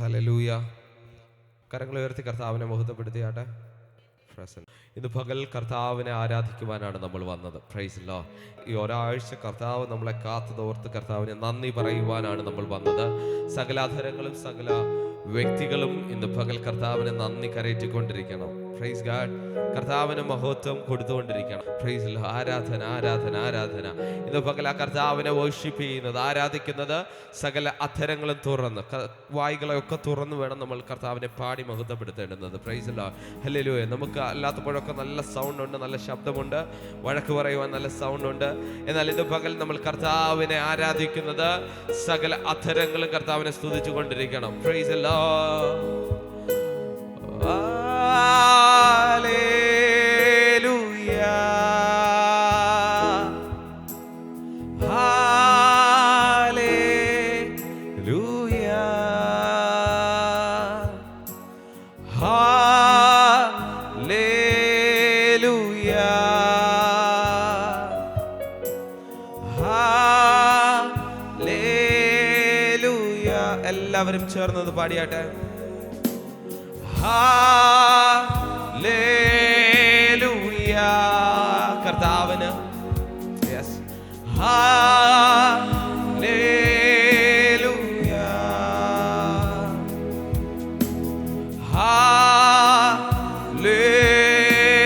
Hallelujah. കരങ്ങൾ ഉയർത്തി കർത്താവിനെ മഹത്വപ്പെടുത്തിയാട്ടെ. ഇന്ന് പകൽ കർത്താവിനെ ആരാധിക്കുവാനാണ് നമ്മൾ വന്നത്. Price the Lord. ഈ ഒരാഴ്ച കർത്താവ് നമ്മളെ കാത്തതോർത്ത് കർത്താവിനെ നന്ദി പറയുവാനാണ് നമ്മൾ വന്നത്. സകല അധരങ്ങളും സകല വ്യക്തികളും ഇന്ന് പകൽ കർത്താവിനെ നന്ദി കരയറ്റിക്കൊണ്ടിരിക്കണം. Praise God. കർത്താവിന് മഹത്വം കൊടുത്തുകൊണ്ടിരിക്കണം. Price the Lord. ആരാധന ആരാധന ആരാധന. ഇന്ന് പകൽ ആ കർത്താവിനെ വർഷിപ്പ് ചെയ്യുന്നത്, ആരാധിക്കുന്നത് സകല അധരങ്ങളും തുറന്ന്, വായികളെയൊക്കെ തുറന്ന് വേണം നമ്മൾ കർത്താവിനെ പാടി മഹത്വപ്പെടുത്തേണ്ടുന്നത്. Praise the Lord. ഹല്ലേലൂയ. നമുക്ക് അല്ലാത്തപ്പോഴൊക്കെ നല്ല സൗണ്ട് ഉണ്ട്, നല്ല ശബ്ദമുണ്ട്, വഴക്ക് പറയുവാൻ നല്ല സൗണ്ട് ഉണ്ട്. എന്നാൽ ഇന്ന് പകൽ നമ്മൾ കർത്താവിനെ ആരാധിക്കുന്നത് സകല അധരങ്ങളും കർത്താവിനെ സ്തുതിച്ചു കൊണ്ടിരിക്കണം. Price the Lord. എല്ലാവരും ചേർന്നത് പാടിയാട്ടെ. ഹല്ലേലൂയ. കർത്താവിന് യെസ്. ഹല്ലേലൂയ.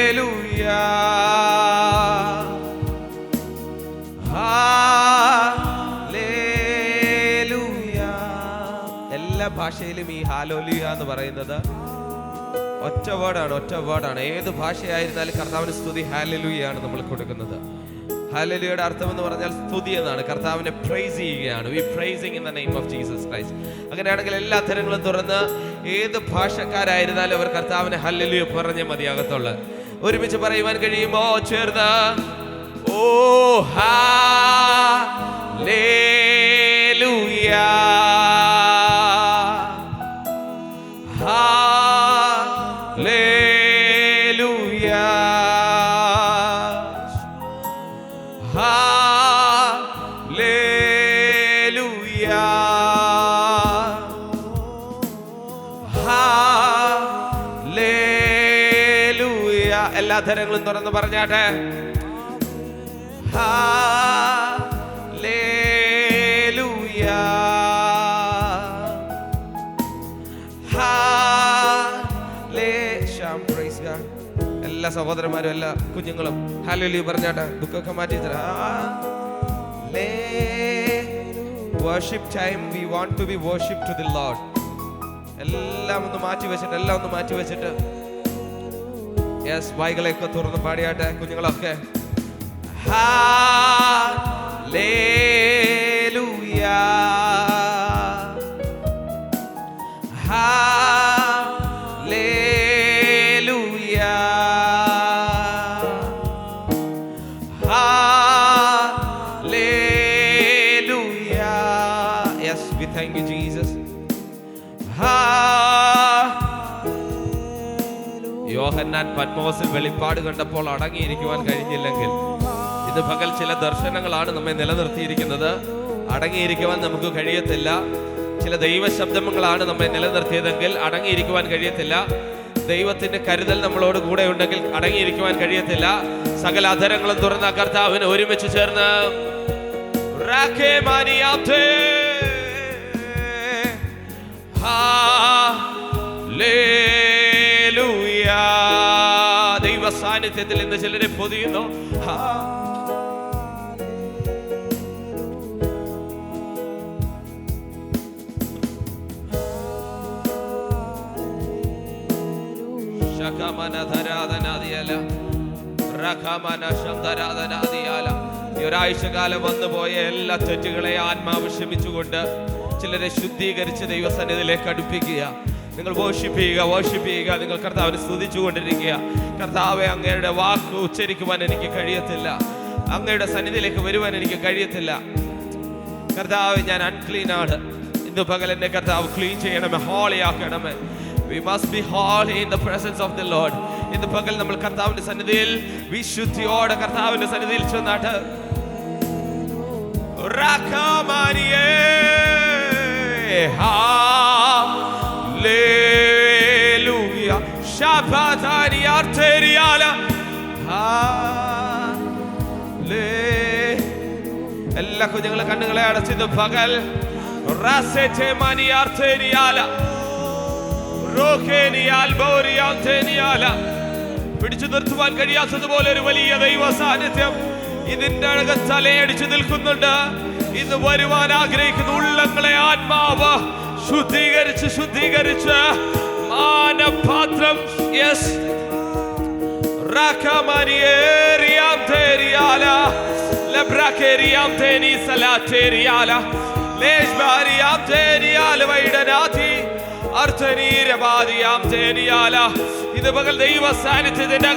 ഹല്ലേലൂയ. എല്ലാ ഭാഷയിലും ഈ ഹല്ലേലൂയ എന്ന് പറയുന്നത് ഒറ്റ വേർഡാണ്. ഏത് ഭാഷയായിരുന്നാലും കർത്താവിന് സ്തുതി ഹല്ലേലൂയയാണ് നമ്മൾ കൊടുക്കുന്നത്. ഹല്ലേലൂയയുടെ അർത്ഥം എന്ന് പറഞ്ഞാൽ സ്തുതി എന്നാണ്. കർത്താവിനെ പ്രൈസ് ചെയ്യുകയാണ്. We praising in the name of Jesus Christ. അങ്ങനെയാണെങ്കിൽ എല്ലാ അധരങ്ങളും തുറന്ന് ഏത് ഭാഷക്കാരായിരുന്നാലും അവർ കർത്താവിനെ ഹല്ലേലൂയ പറഞ്ഞേ മതിയാകത്തുള്ളൂ. ഒരുമിച്ച് പറയുവാൻ കഴിയുമോ? ചേർന്ന് ഓ ഹല്ലേലൂയ. എല്ലാ ധരങ്ങളും തുറന്ന് പറഞ്ഞാട്ടെ. ഹല്ലേലൂയ. എല്ലാ സഹോദരന്മാരും എല്ലാ കുഞ്ഞുങ്ങളും ഹല്ലേലൂയ പറഞ്ഞാട്ടെ. ബുക്കൊക്കെ മാറ്റി worship time. We want to be worship to the Lord. എല്ലാം ഒന്ന് മാറ്റി വെച്ചിട്ട് യെസ്, വായികളെയൊക്കെ തുറന്ന് പാടിയാട്ടെ കുഞ്ഞുങ്ങളൊക്കെ. Hallelujah. Hallelujah. Hallelujah. Yes, we thank you Jesus. യോഹന്നാൻ പത്മോസിൽ വെളിപ്പാട് കണ്ടപ്പോൾ അടങ്ങിയിരിക്കുവാൻ കഴിഞ്ഞില്ലെങ്കിൽ, ഇത് പകൽ ചില ദർശനങ്ങളാണ് നമ്മെ നിലനിർത്തിയിരിക്കുന്നത്. അടങ്ങിയിരിക്കുവാൻ നമുക്ക് കഴിയത്തില്ല. ചില ദൈവശബ്ദങ്ങളാണ് നമ്മെ നിലനിർത്തിയതെങ്കിൽ അടങ്ങിയിരിക്കുവാൻ കഴിയത്തില്ല. ദൈവത്തിന്റെ കരുതൽ നമ്മളോട് കൂടെ ഉണ്ടെങ്കിൽ അടങ്ങിയിരിക്കുവാൻ കഴിയത്തില്ല. സകല അധരങ്ങളും തുറന്ന കർത്താവിന് ഒരുമിച്ച് ചേർന്ന് ദൈവ സാന്നിധ്യത്തിൽ ഇന്ന് ചിലരെ പൊതിയുന്നു. ഈ ഒരാഴ്ചകാലം വന്നുപോയ എല്ലാ തെറ്റുകളെ ആത്മാവ് ക്ഷമിച്ചുകൊണ്ട് ചിലരെ ശുദ്ധീകരിച്ച് ദൈവസന്നിധിയിലേക്ക് അടുപ്പിക്കുക. നിങ്ങൾ വർഷിപ്പ് ചെയ്യുക. നിങ്ങൾ കർത്താവിനെ സ്തുതിച്ചുകൊണ്ടിരിക്കുക. കർത്താവെ, അങ്ങയുടെ വാക്ക് ഉച്ചരിക്കുവാൻ എനിക്ക് കഴിയത്തില്ല. അങ്ങയുടെ സന്നിധിയിലേക്ക് വരുവാൻ എനിക്ക് കഴിയത്തില്ല. കർത്താവെ, ഞാൻ അൺക്ലീൻ ആണ്. ഇന്ന് പകൽ എന്നെ കർത്താവ് ക്ലീൻ ചെയ്യണമേ, holy ആക്കണമേ. We must be holy in the presence of the Lord. ഇന്ന് പകൽ നമ്മൾ കർത്താവിന്റെ സന്നിധിയിൽ വിശുദ്ധിയോടെ കർത്താവിന്റെ സന്നിധിയിൽ ചെന്നാട്ട് ഷാബാതാനി ആർത്തേരിയാല. എല്ലാ കുഞ്ഞുങ്ങളെ കണ്ണുകളെ അടച്ചിത് പകൽ പിടിച്ചു നിർത്തുവാൻ കഴിയാത്തതുപോലെ ഒരു വലിയ ദൈവ സാന്നിധ്യം ഇതിന്റെ അകത്ത് തലയടിച്ചു നിൽക്കുന്നുണ്ട്. ഇന്ന് വരുവാൻ ആഗ്രഹിക്കുന്ന ഉള്ളങ്ങളെ ആത്മാവ് ശുദ്ധീകരിച്ച് മാനപാത്രം ഇത് പകൽ ദൈവ സാന്നിധ്യത്തിന്റെ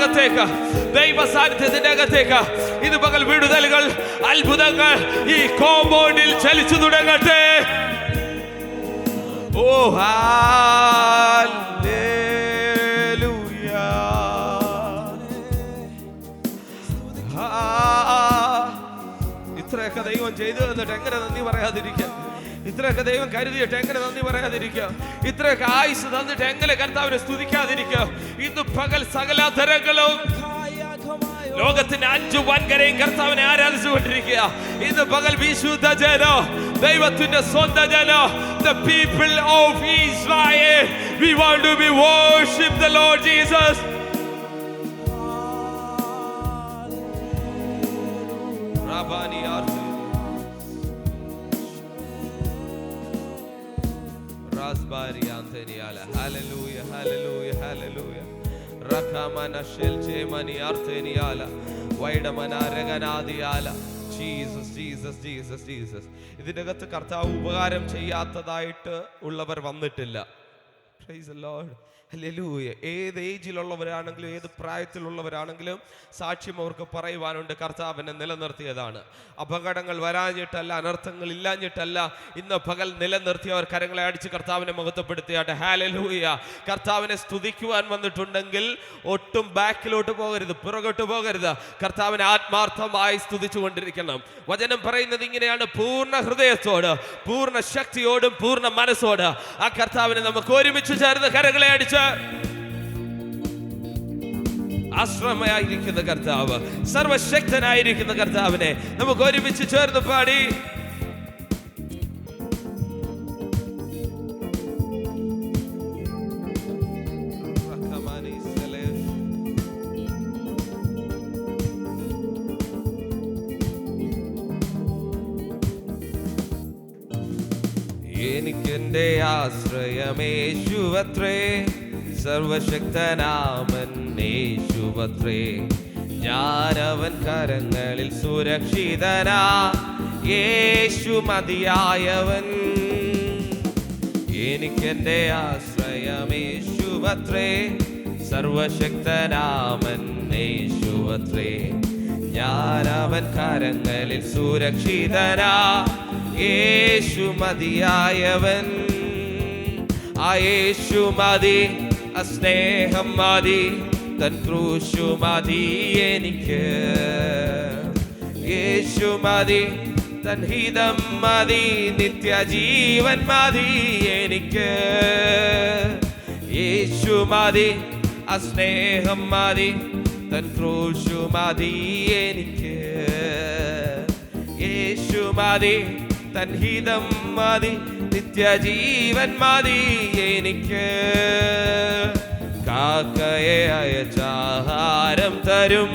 അകത്തേക്ക് ഇത് പകൽ വിടുതലുകൾ, അത്ഭുതങ്ങൾ ഈ കോമ്പൗണ്ടിൽ ചലിച്ചു തുടങ്ങട്ടെ. ഓ ഹല്ലേലൂയ. ഇത്രയൊക്കെ ദൈവം ചെയ്തു തന്നിട്ട് എങ്ങനെ നന്ദി പറയാതിരിക്കാം? ഇത്രയൊക്കെ ദൈവം കരുതിയിട്ട് എങ്ങനെ നന്ദി പറയാതിരിക്കാം? ഇത്രയൊക്കെ ആയുസ് തന്നിട്ട് എങ്ങനെ കർത്താവിനെ സ്തുതിക്കാതിരിക്കാം? ഇന്ന് പകൽ സകലതരങ്ങളും ലോകത്തിന്റെ 5 വൻകരയും കർത്താവിനെ ആരാധിച്ചുകൊണ്ടിരിക്കുക. ഇന്ന് പകൽ വിശുദ്ധ ജനം, ദൈവത്തിന്റെ സ്വന്തം ജനം, the people of Israel, we want to be worship the Lord Jesus. Rabani Arthi Rasbari Antheniala. Hallelujah, hallelujah, hallelujah. Rakamana Shelche Mani Artheniala. Vaidamana Reganadiala. Jesus, Jesus, Jesus, Jesus. ഇതിനകത്ത് കർത്താവ് ഉപകാരം ചെയ്യാത്തതായിട്ട് ഉള്ളവർ വന്നിട്ടില്ല. Praise the Lord. ഹല്ലേലൂയ. ഏത് ഏജിലുള്ളവരാണെങ്കിലും ഏത് പ്രായത്തിലുള്ളവരാണെങ്കിലും സാക്ഷ്യം അവർക്ക് പറയുവാനുണ്ട്. കർത്താവിനെ നിലനിർത്തിയതാണ്. അപകടങ്ങൾ വരാഞ്ഞിട്ടല്ല, അനർത്ഥങ്ങൾ ഇല്ലാഞ്ഞിട്ടല്ല. ഇന്ന് പകൽ നിലനിർത്തിയവർ കരങ്ങളെ അടിച്ച് കർത്താവിനെ മഹത്വപ്പെടുത്തിയാട്ടെ. ഹല്ലേലൂയ. കർത്താവിനെ സ്തുതിക്കുവാൻ വന്നിട്ടുണ്ടെങ്കിൽ ഒട്ടും ബാക്കിലോട്ട് പോകരുത്, പുറകോട്ട് പോകരുത്. കർത്താവിനെ ആത്മാർത്ഥമായി സ്തുതിച്ചു കൊണ്ടിരിക്കണം. വചനം പറയുന്നത് ഇങ്ങനെയാണ്: പൂർണ്ണ ഹൃദയത്തോട്, പൂർണ്ണ ശക്തിയോടും പൂർണ്ണ മനസ്സോട് ആ കർത്താവിനെ നമുക്ക് ഒരുമിച്ച് ചേർന്ന് കരങ്ങളെ അടിച്ച് ആശ്രമമായിരിക്കുന്ന കർത്താവ്, സർവശക്തനായിരിക്കുന്ന കർത്താവിനെ നമുക്ക് ഒരുമിച്ച് ചേർന്ന് പാടി എനിക്കെന്റെ ആശ്രയമേശുവത്രേ, സർവശക്തനാമൻ യേശുവത്രേ. ഞാനവൻ കരങ്ങളിൽ സുരക്ഷിതനാ, യേശു മതിയായവൻ. എനിക്കെന്റെ ആശ്രയമേശുവത്രേ, സർവശക്തനാമൻ യേശുവത്രേ. ഞാനവൻ കരങ്ങളിൽ സുരക്ഷിതനാ, യേശു മതിയായവൻ. ആ യേശു മതി, ആ സ്നേഹം മതി, തൻ ക്രൂശു മതി എനിക്ക്. യേശു മതി, തൻ ഹിതം മതി, നിത്യജീവൻ മതി എനിക്ക്. യേശു മതി, ആ സ്നേഹം മതി, തൻ ക്രൂശു മതി എനിക്ക്. യേശു മതി, തൻ ഹിതം മതി, നിത്യജീവൻ മതി എനിക്ക്. കാക്കയെ അയച്ചാഹാരം തരും,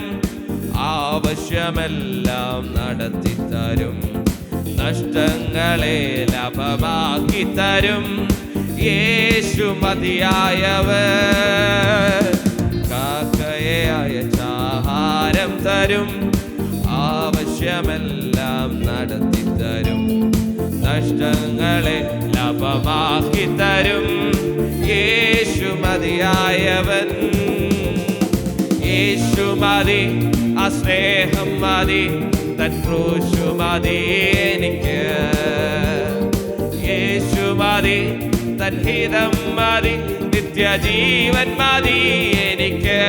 ആവശ്യമെല്ലാം നടത്തി തരും, നഷ്ടങ്ങളെ ലാഭമാക്കി തരും, യേശു മതിയായവൻ. കാക്കയെ അയച്ചാഹാരം തരും, ആവശ്യമെല്ലാം നടത്തി തരും, നഷ്ടങ്ങളെ ലാഭമാക്കി തരും, യേശു മതിയായവൻ. യേശു മതി, ആ സ്നേഹം മതി, തൻ ക്രൂശു മതി എനിക്ക്. യേശു മതി, തൻ ഹിതം മതി, നിത്യജീവൻ മതി എനിക്ക്.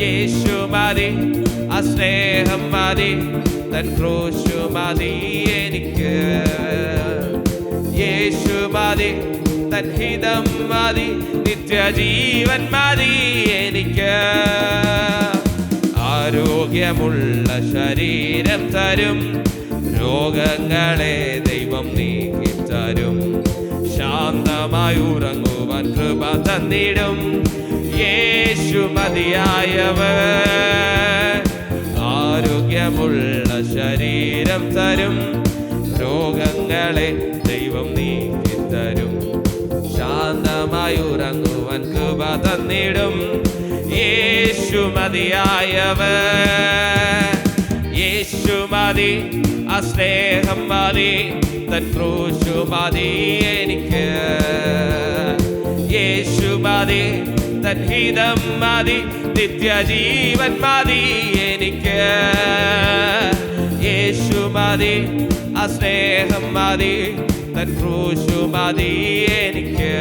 യേശു മതി, ആ സ്നേഹം മതി, തൻ ക്രൂശു മതി എനിക്ക്. യേശു മതി, തൻഹിതം മതി, നിത്യജീവൻ മതി എനിക്ക്. ആരോഗ്യമുള്ള ശരീരം തരും, രോഗങ്ങളെ ദൈവം നീക്കിത്തരും. ശാന്തമായി ഉറങ്ങുവാൻ കൃപ തന്നിടും യേശു മതിയായവൻ. ആരോഗ്യമുള്ള ശരീരം തരും, രോഗങ്ങളെ ദൈവം നീക്കിത്തരും. ശാന്തമായി ഉറങ്ങുവാൻ കൃപ തന്നിടും യേശു മതിയായവൻ. യേശു മതി, ആ സ്നേഹം മതി, തൻ ക്രൂശു മതി എനിക്ക്. യേശു മതി, തൻ ഹിതം മതി, നിത്യജീവൻ മതി എനിക്ക്. യേശു മതി, ആ സ്നേഹം മതി, തൻ ക്രൂശു മതി എനിക്ക്.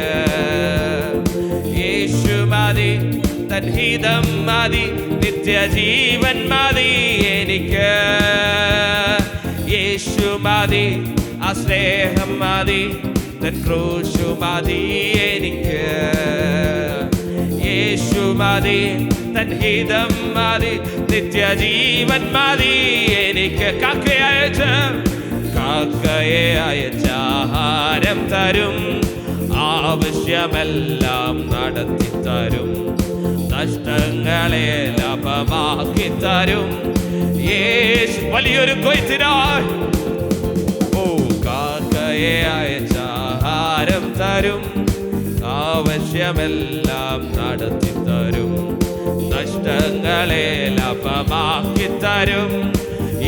യേശു മതി, തൻ ഹിതം മതി, നിത്യജീവൻ മതി എനിക്ക്. യേശു മതി, ആ സ്നേഹം മതി, തൻ ക്രൂശു മതി എനിക്ക്. യേശു മതി, തൻ ഹിതം മതി, നിത്യജീവൻ മതി എനിക്ക്. കാക്കയെ അയച്ച ആഹാരം തരും, ആവശ്യമെല്ലാം നടത്തിത്തരും. നഷ്ടങ്ങളെ ലാഭമാക്കി തരും യേശു. വലിയൊരു കൊയ്ത്തിനായി കാക്കയെ അയച്ച ആഹാരം തരും, ആവശ്യമെല്ലാം നടത്തിത്തരും. നഷ്ടങ്ങളെ ലാഭമാക്കി തരും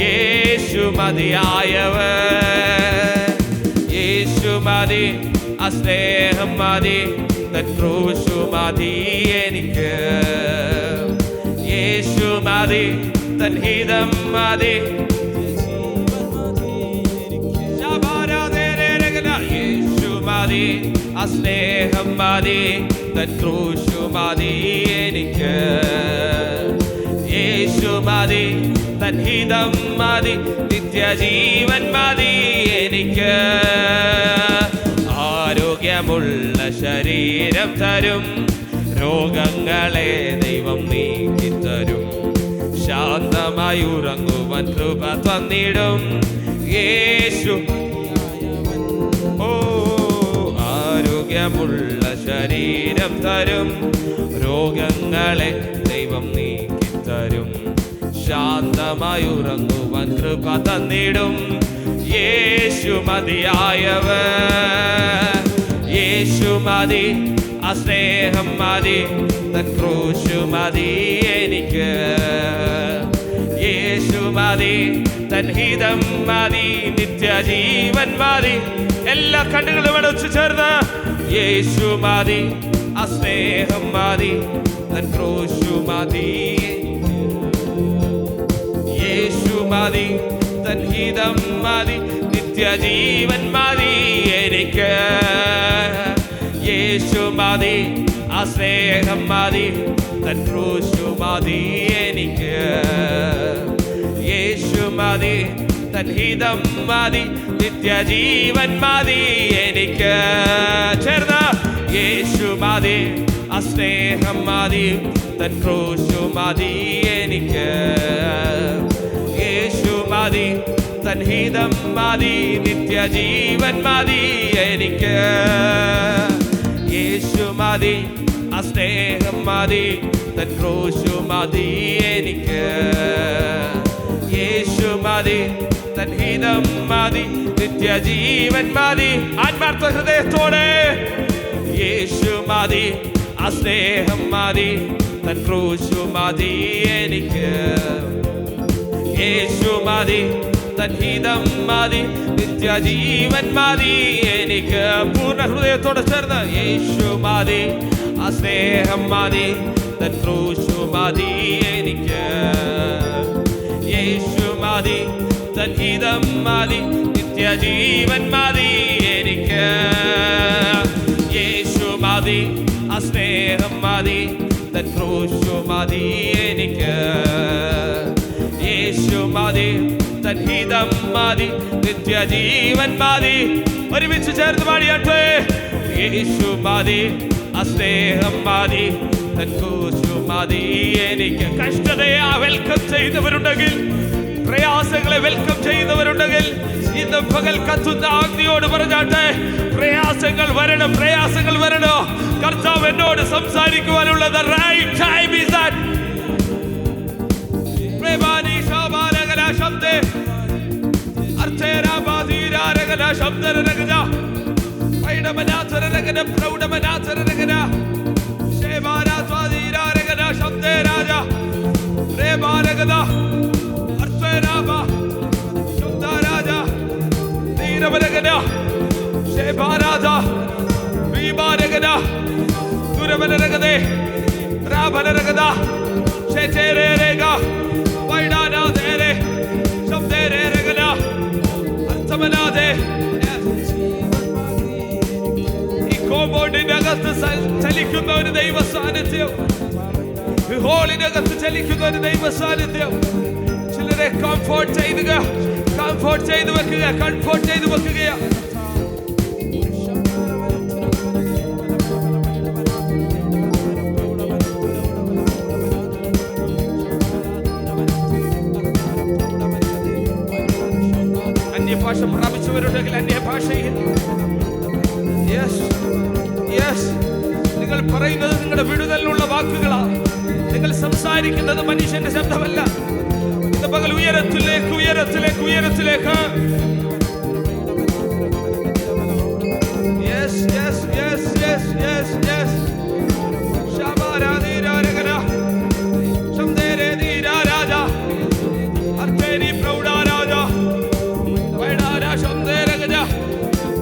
യേശു മതിയായവൻ. യേശു മതി, ആ സ്നേഹം മതി, തൻ ക്രൂശു മതി എനിക്ക്. യേശു മതി, തൻ ഹിതം മതി, യേശു മതി, ആ സ്നേഹം മതി, തൻ ക്രൂശു മതി എനിക്ക്. യേശു മതി, തൻ ഹിതം മതി, നിത്യജീവൻ മതി എനിക്ക്. ആരോഗ്യമുള്ള ശരീരം തരും, രോഗങ്ങളെ ദൈവം നീക്കിത്തരും. ശാന്തമായി ഉറങ്ങുവാൻ കൃപ തന്നിടും യേശു. ആരോഗ്യമുള്ള ശരീരം തരും, രോഗങ്ങളെ ദൈവം നീക്കിത്തരും. ശാന്തമായി ഉറങ്ങുവാൻ കൃപ തന്നിടും യേശു മതിയായവൻ. യേശു മതി, ആ സ്നേഹം മതി, തൻ ക്രൂശു മതി എനിക്ക്. യേശു മതി, തൻ ഹിതം മതി, നിത്യജീവൻ മതി. എല്ലാ കണ്ണുകളും അടച്ചു ചേർന്ന് യേശു മതി, ആ സ്നേഹം മതി, തൻ ക്രൂശു മതി. യേശു മതി, തൻ ഹിതം മതി, നിത്യജീവൻ മതി എനിക്ക്. യേശു മതി, ആ സ്നേഹം മതി, തൻ ക്രൂശു മതി എനിക്ക്. യേശു മതി, തൻ ഹിതം മതി, നിത്യജീവൻ മതി എനിക്ക്. ചേർന്ന യേശു മതി, ആ സ്നേഹം മതി, തൻ ക്രൂശു മതി എനിക്ക്. യേശു മതി, തൻ ഹിതം മതി, നിത്യജീവൻ മതി എനിക്ക്. യേശു മതി, ആ സ്നേഹം മതി, തൻ ക്രൂശു മതി എനിക്ക്. യേശു മതി, തൻ ഹിതം മതി, നിത്യജീവൻ മതി. ആത്മാർത്ഥ ഹൃദയത്തോടെ യേശു മതി, ആ സ്നേഹം മതി, തൻ ക്രൂശു മതി എനിക്ക്. യേശു മതി, തൻ ഹിതം മതി, നിത്യജീവൻ മതി എനിക്ക്. പൂർണ്ണ ഹൃദയത്തോടെ ചേർന്ന് യേശു മതി, ആ സ്നേഹം മതി, തൻ ക്രൂശു മതി എനിക്ക്. യേശു മതി, തൻ ഹിതം മതി, നിത്യജീവൻ മതി എനിക്ക്. യേശു മതി, ആ സ്നേഹം മതി, തൻ ക്രൂശു മതി എനിക്ക്. യേശു മതി, തൻ ഹിതം മതി, നിത്യജീവൻ മതി. ഒരുമിച്ച് ചേർന്ന് പാടിയാട്ടെ. യേശു മതി, ആ സ്നേഹം മതി, തൻ ക്രൂശു മതി എനിക്ക്. കഷ്ടതയെ വെൽക്കം ചെയ്യുന്നവരുണ്ടെങ്കിൽ, പ്രയാസങ്ങളെ വെൽക്കം ചെയ്യുന്നവരുണ്ടെങ്കിൽ, ഇന്ന് പകൽ കത്തുന്ന അഗ്നിയോട് പറഞ്ഞാട്ടെ, പ്രയാസങ്ങൾ വരണം, പ്രയാസങ്ങൾ വരണോ. കർത്താവ് എന്നോട് സംസാരിക്കുവാനുള്ള the right time is that. പ്രേമാനി ശോഭാരകല ശബ്ദേ അർത്തേരാ ബാദീരാ രകല ശബ്ദര രകജ വൈഡമനാഥര രകന പ്രൗഢമനാഥര രകന ശേവാരാ സ്വാദീരാ രകന ശബ്ദേ രാജ പ്രേമാരകദ അർത്തേരാ ബാ ശബ്ദ രാജ നീരവരകന ശേവാരാജ വിമാരകന ദുരവനരകദേ രാഭനരകദ ശേചേരേ രേഗ വൈഡാനാ ദേരേ ശബ്ദേരേ രകന അർത്തമനാദേ. ഈ കോമ്പൗണ്ടിനകത്ത് ചലിക്കുന്ന ഒരു ദൈവ സാന്നിധ്യം, ഈ ഹോളിനകത്ത് ചലിക്കുന്ന ഒരു ദൈവ സാന്നിധ്യം. ചിലരെ കംഫോർട്ട് ചെയ്ത് വെക്കുക, കംഫോർട്ട് ചെയ്ത് വെക്കുകയാ. ഭാഷ പ്രാപിച്ചവരുണ്ടെങ്കിൽ അന്യഭാഷയിൽ നിങ്ങൾ പറയുന്നത് നിങ്ങളുടെ വിടുതലിനുള്ള വാക്കുകളാണ്. നിങ്ങൾ സംസാരിക്കുന്നത് മനുഷ്യന്റെ ശബ്ദമല്ല. ഇന്ന് പകൽ ഉയരത്തിലേക്ക് ഉയരത്തിലേക്ക് ഉയരത്തിലേക്ക്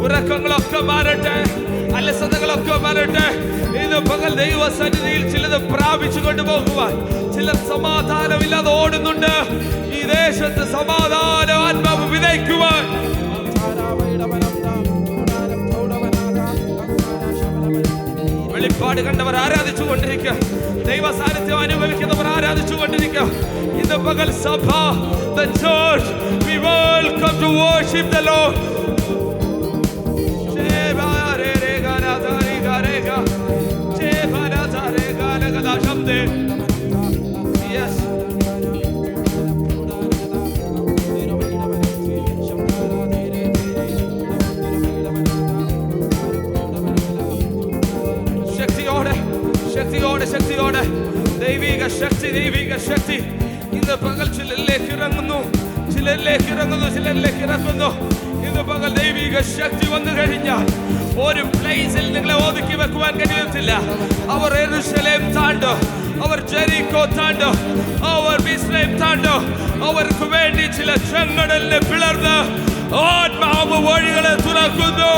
ഉറക്കങ്ങളൊക്കെ മാറട്ടെ, അലസതകളൊക്കെ മാറട്ടെ. ഇന്ന് പകൽ ദൈവസന്നിധിയിൽ ചിലത് പ്രാപിച്ചു കൊണ്ടുപോകുവാൻ ചിലർ സമാധാനമില്ലാതെ ഓടുന്നുണ്ട്. ഈ ദേശത്ത് സമാധാന ആത്മാവ് വിതയ്ക്കുവാൻ വെളിപ്പാട് കണ്ടവർ ആരാധിച്ചു കൊണ്ടിരിക്കുക, ദൈവ സാന്നിധ്യം അനുഭവിക്കുന്നവർ ആരാധിച്ചു കൊണ്ടിരിക്കുക. ഇന്ന് പകൽ സഭ, the church, we welcome to worship the Lord. ശക്തിയോടെ ദൈവിക ശക്തി ഇന്ന് പകൽ ചിലരിലേക്ക് ഇറങ്ങുന്നു. ഇന്ന് പകൽ ദൈവിക ശക്തി വന്നു കഴിഞ്ഞാൽ ഒരു പ്ലേസിൽ നിങ്ങളെ ഒതുക്കി വെക്കുവാൻ കഴിയത്തില്ല. അവർ യെരൂശലേം താണ്ടോ, അവർ ജെറിക്കോ താണ്ടോ, അവർ മിസ്രൈം താണ്ടോ, അവർക്ക് വേണ്ടി ചില ചെങ്കടലിനെ പിളർന്ന് ആത്മാവ് വഴികളെ തുറക്കുന്നു.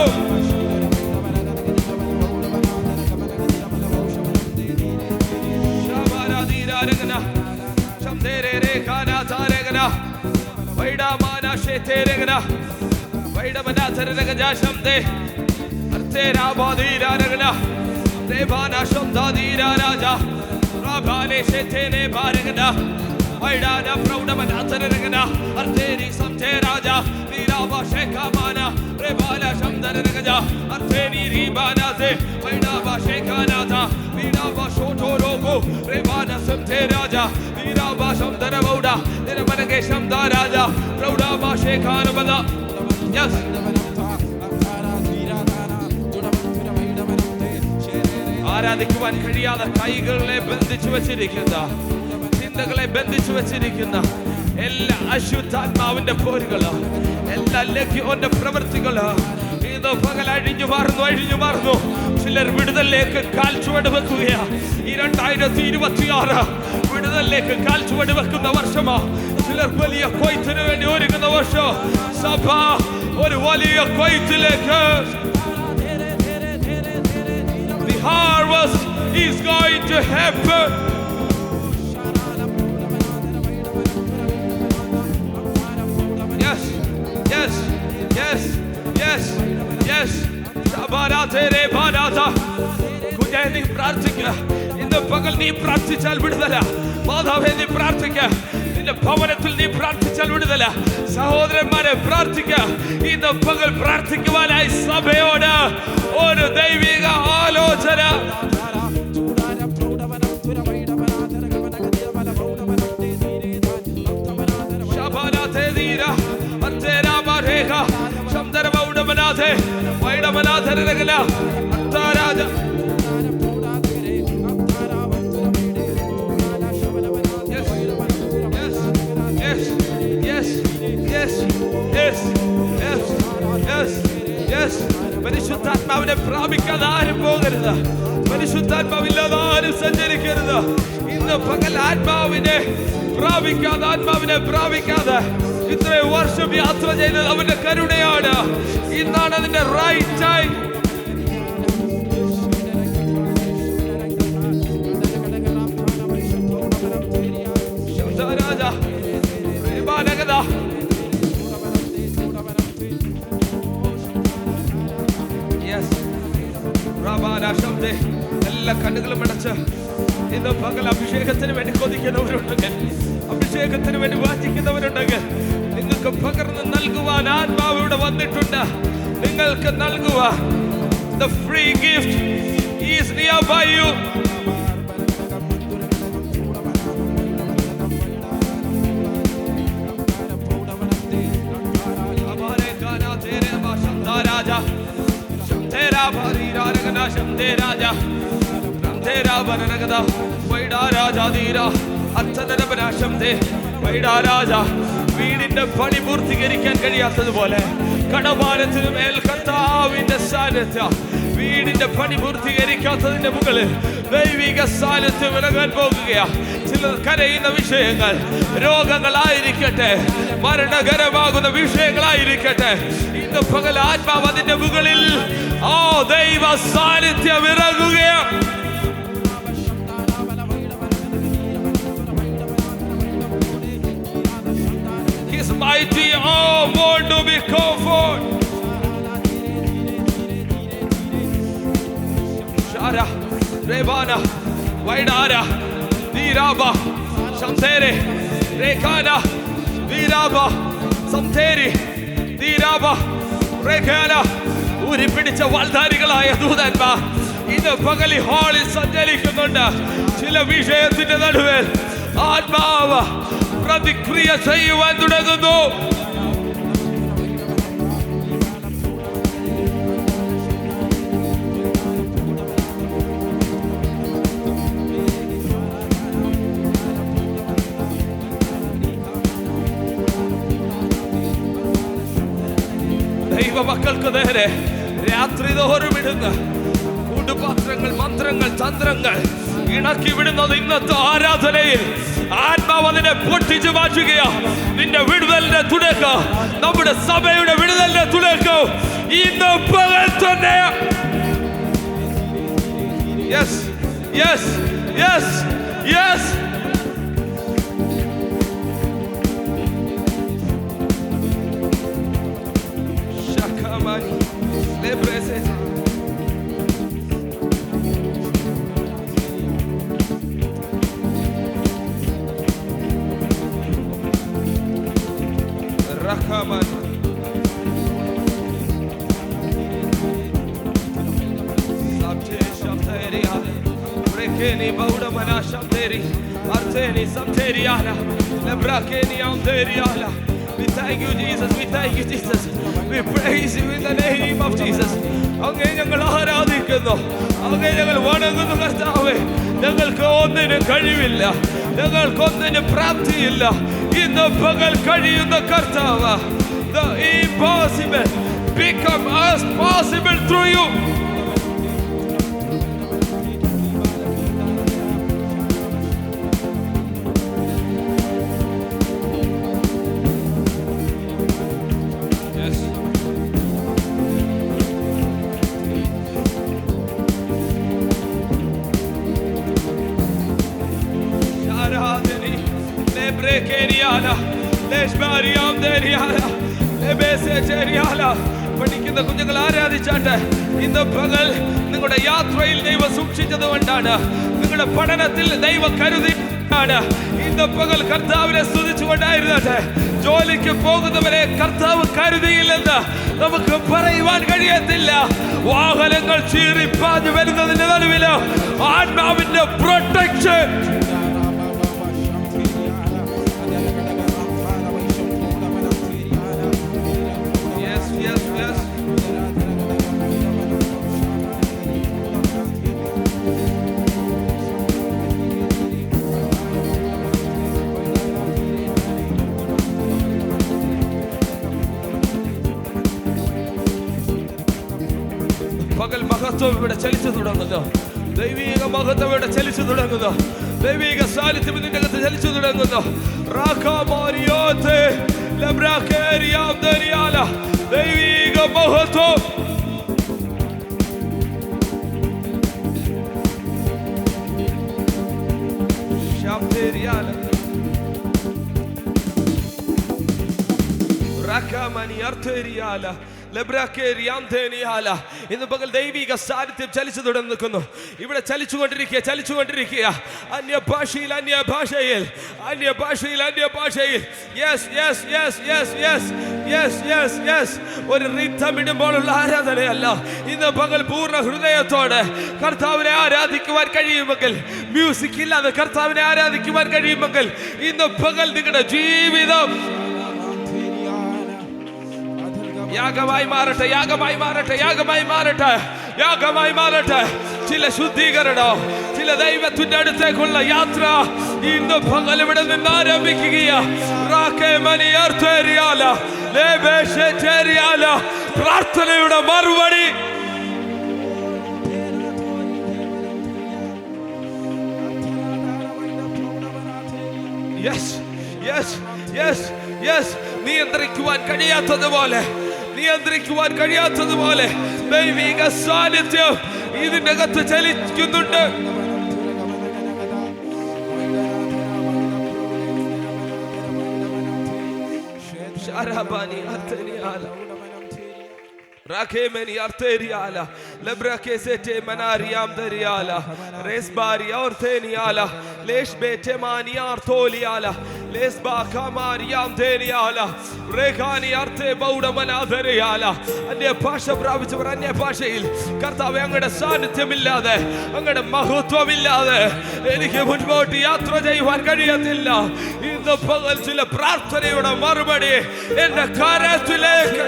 ആരാധിക്കുവാൻ കഴിയാതെ കൈകളെ ബന്ധിച്ചു വെച്ചിരിക്കുന്ന, ചിന്തകളെ ബന്ധിച്ചു വെച്ചിരിക്കുന്ന എല്ലാ അശുദ്ധാത്മാവിന്റെ പോരുകള്, എല്ലാ ലഘ്യോന്റെ പ്രവൃത്തികള് ഇന്ന് പകൽ അഴിഞ്ഞു മാറുന്നു. ചിലർ വിടുതലിലേക്ക് കാൽ ചുവട് വെക്കുകയാ. ഈ 2026 വിടുതലിലേക്ക് കാൽ ചുവട് വെക്കുന്ന വർഷമാ. ചിലർ വലിയ കൊയ്ത്തിന് വേണ്ടി ഒരുങ്ങുന്ന വർഷം. സഭ ഒരു വലിയ കൊയ്ത്തിലേക്ക്. The harvest is going to happen. Yes. കുഞ്ഞേ, നീ പ്രാർത്ഥിക്കുക. ഇന്ന് പകൽ നീ പ്രാർത്ഥിച്ചാൽ വിടുതല. മാതാവേ, നീ പ്രാർത്ഥിക്കുക. നിന്റെ ഭവനത്തിൽ നീ പ്രാർത്ഥിച്ചാൽ വിടുതല. സഹോദരന്മാരെ പ്രാർത്ഥിക്കുക. ഇന്ന് പകൽ പ്രാർത്ഥിക്കുവാനായി സഭയോട് ഒരു ദൈവിക ആലോചന. പരിശുദ്ധാത്മാവിനെ പ്രാപിക്കാതെ ആരും പോകരുത്. പരിശുദ്ധാത്മാവില്ലാതെ ആരും സഞ്ചരിക്കരുത്. ഇന്ന് പകൽ ആത്മാവിനെ പ്രാപിക്കാതെ ഇത്രയും വർഷം യാത്ര ചെയ്തത് അവന്റെ കരുണയാണ്. ഇന്നാണ് അതിന്റെ റൈറ്റ് ടൈം. എല്ലാ കണ്ണുകളും അടച്ച് ഇന്ന് പകൽ അഭിഷേകത്തിന് വേണ്ടി കൊതിക്കുന്നവരുണ്ടെങ്കിൽ, അഭിഷേകത്തിന് വേണ്ടി വാഞ്ചിക്കുന്നവരുണ്ടെങ്കിൽ, നിങ്ങൾക്ക് പകർന്ന് നൽകുവാൻ ആത്മാവ് ഇവിടെ വന്നിട്ടുണ്ട്. നിങ്ങൾക്ക് നൽകുവാൻ the free gift is nearby you. വീടിന്റെ പണി പൂർത്തീകരിക്കാൻ കഴിയാത്തതുപോലെ കടഭാരത്തിന് മേൽ കർത്താവിന്റെ സാന്നിധ്യം, വീടിന്റെ പണി പൂർത്തീകരിക്കാത്തതിന്റെ മുകളിൽ ദൈവിക സാന്നിധ്യം ഇറങ്ങാൻ പോകുകയാ. ചിലർ കരയുന്ന വിഷയങ്ങൾ രോഗങ്ങളായിരിക്കട്ടെ, മരണകരമാകുന്ന വിഷയങ്ങളായിരിക്കട്ടെ, ഇന്ന് പകൽ ആത്മാവ് അതിന്റെ മുകളിൽ ദൈവ സാന്നിധ്യം ഇറങ്ങുകയാണ്. His mighty arm want to be comfort. Shara Rebana Vaidara Diraba Samtere Rekana Diraba Samteri Diraba Rekana ഉരിപ്പിടിച്ച വാൾധാരികളായ ദൂതന്മാർ ഇന്ന് പകൽ ഹാളിൽ സഞ്ചരിക്കുന്നുണ്ട്. ചില വിഷയത്തിന്റെ നടുവിൽ ആത്മാവ് പ്രതിക്രിയ ചെയ്യുവാൻ തുടങ്ങുന്നു. ദൈവമക്കൾക്ക് നേരെ രാത്രി തോറും ഇടുന്ന കൂടുപാത്രങ്ങൾ, മന്ത്രങ്ങൾ, തന്ത്രങ്ങൾ ഇണക്കി വിടുന്നത് ഇന്നത്തെ ആരാധനയിൽ ആത്മാവ് അതിനെ പൊട്ടിച്ചു മാറ്റുകയാ. നിന്റെ വിടുതലിന്റെ തുടക്കം, നമ്മുടെ സഭയുടെ വിടുതലിന്റെ തുടക്കം ഇന്ന് പകൽ തന്നെ. Yes yes yes yes. We thank you, Jesus. We thank you, Jesus. We praise you in the name of Jesus. അങ്ങേ ഞങ്ങൾ ആരാധിക്കുന്നു, അങ്ങേ ഞങ്ങൾ വണങ്ങുന്നു കർത്താവേ. ഞങ്ങൾക്ക് ഒന്നിനും കഴിവില്ല, ഞങ്ങൾക്കൊന്നിനും പ്രാപ്തിയില്ല. ഇന്ന് പകൽ കഴിയുന്ന കർത്താവ്, the impossible become as possible through you. പഠിക്കുന്ന കുഞ്ഞുങ്ങൾ ആരാധിച്ചാട്ടെ. ഇന്ന് പകൽ നിങ്ങളുടെ യാത്രയിൽ ദൈവം സൂക്ഷിച്ചത് കൊണ്ടാണ്, നിങ്ങളുടെ പഠനത്തിൽ ദൈവം കരുതി ഇന്ന് പകൽ കർത്താവിനെ സ്തുതിച്ചുകൊണ്ടായിരുന്നട്ടെ. ജോലിക്ക് പോകുന്നവരെ കർത്താവ് കരുതിയില്ലെന്ന് നമുക്ക് പറയുവാൻ കഴിയത്തില്ല. വാഹനങ്ങൾ ചീറിപ്പാഞ്ഞു വരുന്നതിന്റെ നടുവില് ആത്മാവിന്റെ പ്രൊട്ടക്ഷൻ. പകൽ മഹത്വം ഇവിടെ ചലിച്ചു തുടങ്ങുന്നു. ദൈവിക മഹത്വം ഇവിടെ ചലിച്ചു തുടങ്ങുന്നു. ദൈവിക സാന്നിധ്യം ഇതിന്റെ അകത്ത് ചലിച്ചു തുടങ്ങുന്നു. ദൈവിക മഹത്വം ഇന്ന് പകൽ ദൈവിക സാന്നിധ്യം ചലിച്ചു തുടങ്ങുന്നു. ഇവിടെ ചലിച്ചുകൊണ്ടിരിക്കുക. അന്യഭാഷയിൽ ഒരു റിഥമിടുമ്പോഴുള്ള ആരാധനയല്ല. ഇന്ന് പകൽ പൂർണ്ണ ഹൃദയത്തോടെ കർത്താവിനെ ആരാധിക്കുവാൻ കഴിയുമെങ്കിൽ, മ്യൂസിക് ഇല്ലാതെ കർത്താവിനെ ആരാധിക്കുവാൻ കഴിയുമെങ്കിൽ, ഇന്ന് പകൽ നിങ്ങളുടെ ജീവിതം യാഗമായി മാറട്ടെ. ചില ശുദ്ധീകരണം, ചില ദൈവത്തിന്റെ അടുത്തേക്കുള്ള യാത്ര ഇന്ന് പകൽ ഇവിടെ നിന്ന് ആരംഭിക്കുകയാണ്. പ്രാർത്ഥനയുടെ മറുപടി നിയന്ത്രിക്കുവാൻ കഴിയാത്തതുപോലെ ദൈവിക സാന്നിധ്യം ഇതിന്റെ അകത്ത് ചലിക്കുന്നുണ്ട്. Rakemeni arteriala lebrake sete manariam deriala resbari orteniala leshbete mani artoliala lesba kamariam deriala rekani arte bauda manaderiala अन्य ഭാഷ പ്രാപിച്ചവർ അന്യ ഭാഷയിൽ കർത്താവേ അങ്ങയുടെ സാന്നിധ്യമില്ലാതെ അങ്ങയുടെ മഹത്വമില്ലാതെ എനിക്ക് മുൻപോട്ട് യാത്ര ചെയ്യുവാൻ കഴിയത്തില്ല. ഇന്ന് പകൽ ചില പ്രാർത്ഥനയുടെ മറുപടി എന്റെ കരത്തിലേക്ക്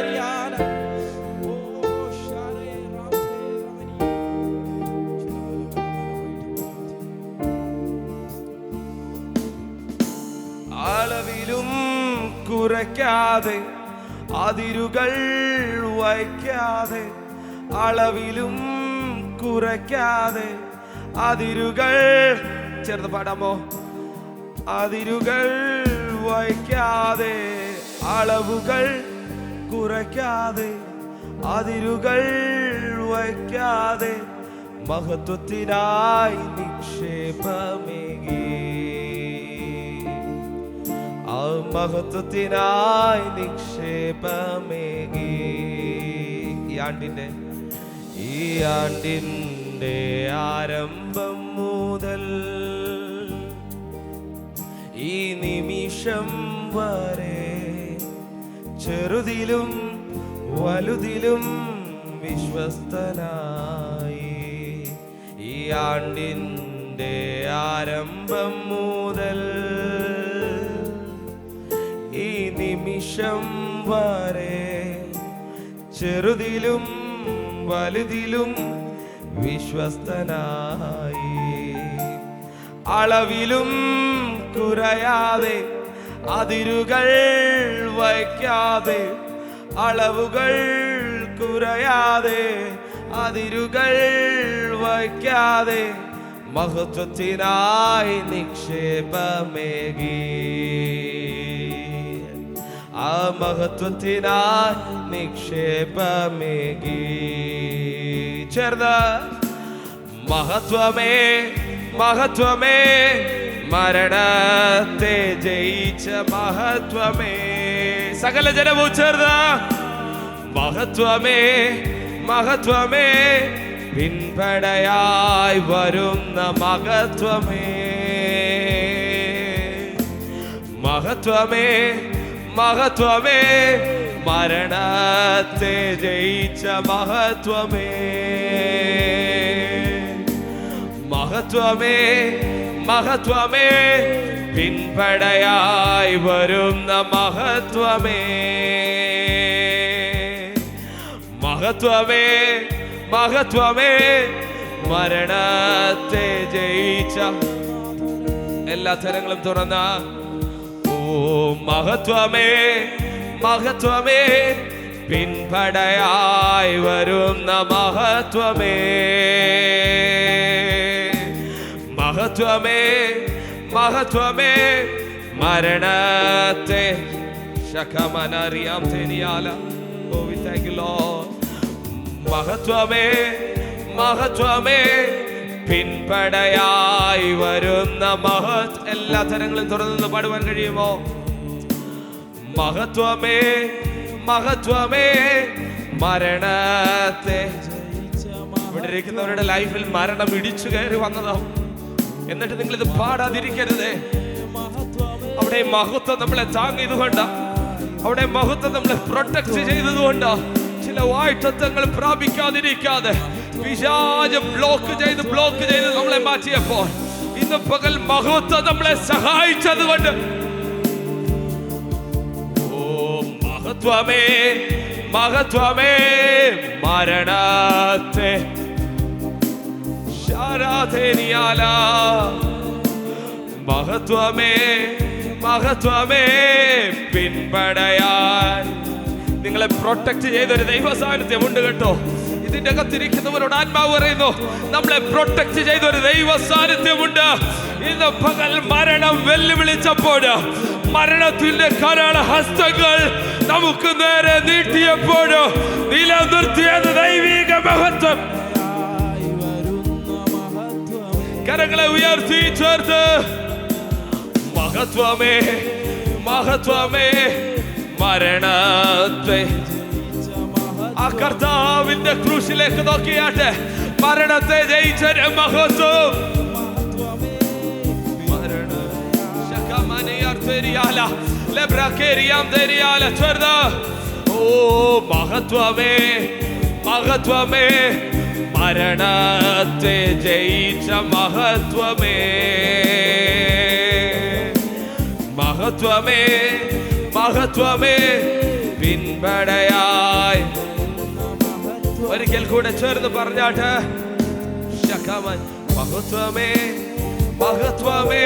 അളവിലും കുറയ്ക്കാതെ അതിരുകൾ വയ്ക്കാതെ അളവിലും കുറയ്ക്കാതെ അതിരുകൾ ചേർന്ന് പാടാമോ? അതിരുകൾ വയ്ക്കാതെ അളവുകൾ കുറയ്ക്കാതെ അതിരുകൾ വയ്ക്കാതെ മഹത്വത്തിനായി നിക്ഷേപമേകി മഹത്വത്തിനായി നിക്ഷേപമേകി ഈ ആണ്ടിന്റെ ആരംഭം മുതൽ ഈ നിമിഷം വരെ ചെറുതിലും വലുതിലും വിശ്വസ്തനായി ഈ ആണ്ടിന്റെ ആരംഭം മുതൽ ഈ നിമിഷം വരെ ചെറുതിലും വലുതിലും വിശ്വസ്തനായി അളവിലും കുറയാതെ അതിരുകൾ വയ്ക്കാതെ അളവുകൾ കുറയാതെ അതിരുകൾ വയ്ക്കാതെ മഹത്വത്തിനായി നിക്ഷേപമേകി ആ മഹത്വത്തിനായി നിക്ഷേപമേകി ചേർന്ന് മഹത്വമേ മഹത്വമേ മരണത്തെ ജയിച്ച മഹത്വമേ സകല ജനവും ചേർന്ന് മഹത്വമേ മഹത്വമേ പിൻപടയായി വരുന്ന മഹത്വമേ മഹത്വമേ മഹത്വമേ, മരണത്തെ ജയിച്ച മഹത്വമേ, മഹത്വമേ മഹത്വമേ, പിൻപടയായി വരുന്ന മഹത്വമേ, മഹത്വമേ മഹത്വമേ, മരണത്തെ ജയിച്ച. എല്ലാ തരങ്ങളും തുറന്ന ഓ മഹത്വമേ മഹത്വമേ, പിൻപടയായി വരുന്ന മഹത്വമേ, മഹത്വമേ മഹത്വമേ, മരണത്തെ ശഖമനറിയാം തേനിയാല. ഓ വി താങ്ക് യു ലോർഡ്. മഹത്വമേ മഹത്വമേ, പിൻപടയായി വരുന്ന എല്ലാ തരങ്ങളും തുറന്നു പാടുവാൻ കഴിയുമോ? മഹത്വമേ മഹത്വമേ, മരണത്തെ. ഇവിടെ ഇരിക്കുന്നവരുടെ ലൈഫിൽ മരണം ഇടിച്ചു കയറി വന്നതാവും, എന്നിട്ട് നിങ്ങൾ ഇത് പാടാതിരിക്കരുത്. അവിടെ മഹത്വം നമ്മളെ താങ്ങിയതുകൊണ്ടാ, അവിടെ മഹത്വം നമ്മളെ പ്രൊട്ടക്ട് ചെയ്തതുകൊണ്ടാ ചില വായ്ത്തങ്ങൾ പ്രാപിക്കാതിരിക്കാതെ പിശാച് ബ്ലോക്ക് ചെയ്ത് നമ്മളെ മാറ്റിയപ്പോൾ ഇന്ന് പകൽ മഹത്വം നമ്മളെ സഹായിച്ചത് കൊണ്ട് ഓ മഹത്വമേ മഹത്വമേ, മരണത്തെ ശാരാധേനിയാല. മഹത്വമേ മഹത്വമേ, പിൻപടയാൻ നിങ്ങളെ പ്രൊട്ടക്ട് ചെയ്തൊരു ദൈവ സാന്നിധ്യമുണ്ട് കേട്ടോ. ഇതിന്റെ അകത്തിരിക്കുന്നവരോട് ആത്മാവ് പറയുന്നു, നമ്മളെ പ്രൊട്ടക്ട് ചെയ്തൊരു ദൈവ സാന്നിധ്യമുണ്ട്. ഇന്ന് പകൽ മരണം വെല്ലുവിളിച്ചപ്പോൾ, മരണത്തിന്റെ കരാള ഹസ്തങ്ങൾ നമുക്ക് നേരെ നീട്ടിയപ്പോൾ നിലനിർത്തിയത് ദൈവിക മഹത്വം. കരങ്ങളെ ഉയർത്തി ചേർത്ത് മഹത്വമേ മഹത്വമേ, മരണത്തെ ആ കർത്താവിന്റെ ക്രൂശിലേക്ക് നോക്കിയാട്ടെ, മരണത്തെ ജയിച്ച മഹത്വം. ഓ മഹത്വമേ മഹത്വമേ, മരണത്തെ ജയിച്ച മഹത്വമേ, മഹത്വമേ മഹത്വമേ, പിൻപടയായി. ഒരിക്കൽ കൂടെ ചേർന്ന് പറഞ്ഞാട്ടെ, മഹത്വമേ മഹത്വമേ,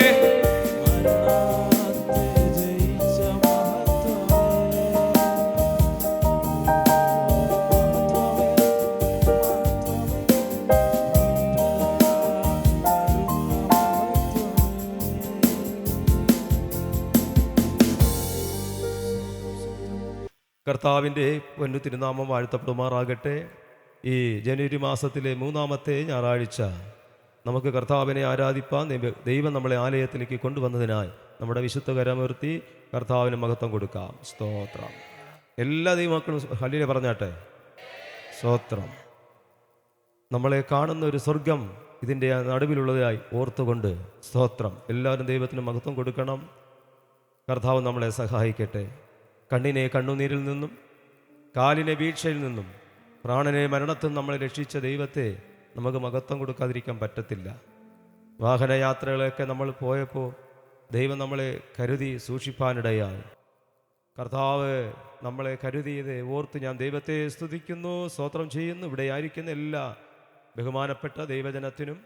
കർത്താവിൻ്റെ പൊന്നു തിരുനാമം വാഴ്ത്തപ്പെടുമാറാകട്ടെ. ഈ ജനുവരി മാസത്തിലെ 3-ാമത്തെ ഞായറാഴ്ച നമുക്ക് കർത്താവിനെ ആരാധിപ്പാൻ ദൈവം നമ്മളെ ആലയത്തിലേക്ക് കൊണ്ടുവന്നതിനായി നമ്മുടെ വിശുദ്ധ കരമുയർത്തി കർത്താവിന് മഹത്വം കൊടുക്കാം. സ്തോത്രം. എല്ലാ ദൈവമക്കളും ഹല്ലേലൂയ പറഞ്ഞാട്ടെ. സ്തോത്രം. നമ്മളെ കാണുന്ന ഒരു സ്വർഗം ഇതിൻ്റെ നടുവിലുള്ളതായി ഓർത്തുകൊണ്ട് സ്തോത്രം. എല്ലാവരും ദൈവത്തിന് മഹത്വം കൊടുക്കണം. കർത്താവ് നമ്മളെ സഹായിക്കട്ടെ. കണ്ണിനെ കണ്ണുനീരിൽ നിന്നും, കാലിനെ വീഴ്ചയിൽ നിന്നും, പ്രാണനെ മരണത്തിൽ നമ്മളെ രക്ഷിച്ച ദൈവത്തെ നമുക്ക് മഹത്വം കൊടുക്കാതിരിക്കാൻ പറ്റത്തില്ല. വാഹനയാത്രകളൊക്കെ നമ്മൾ പോയപ്പോൾ ദൈവം നമ്മളെ കരുതി സൂക്ഷിപ്പാനിടയായി. കർത്താവ് നമ്മളെ കരുതിയത് ഓർത്ത് ഞാൻ ദൈവത്തെ സ്തുതിക്കുന്നു, സ്തോത്രം ചെയ്യുന്നു. ഇവിടെ ആയിരിക്കുന്ന എല്ലാ ബഹുമാനപ്പെട്ട ദൈവജനത്തിനും,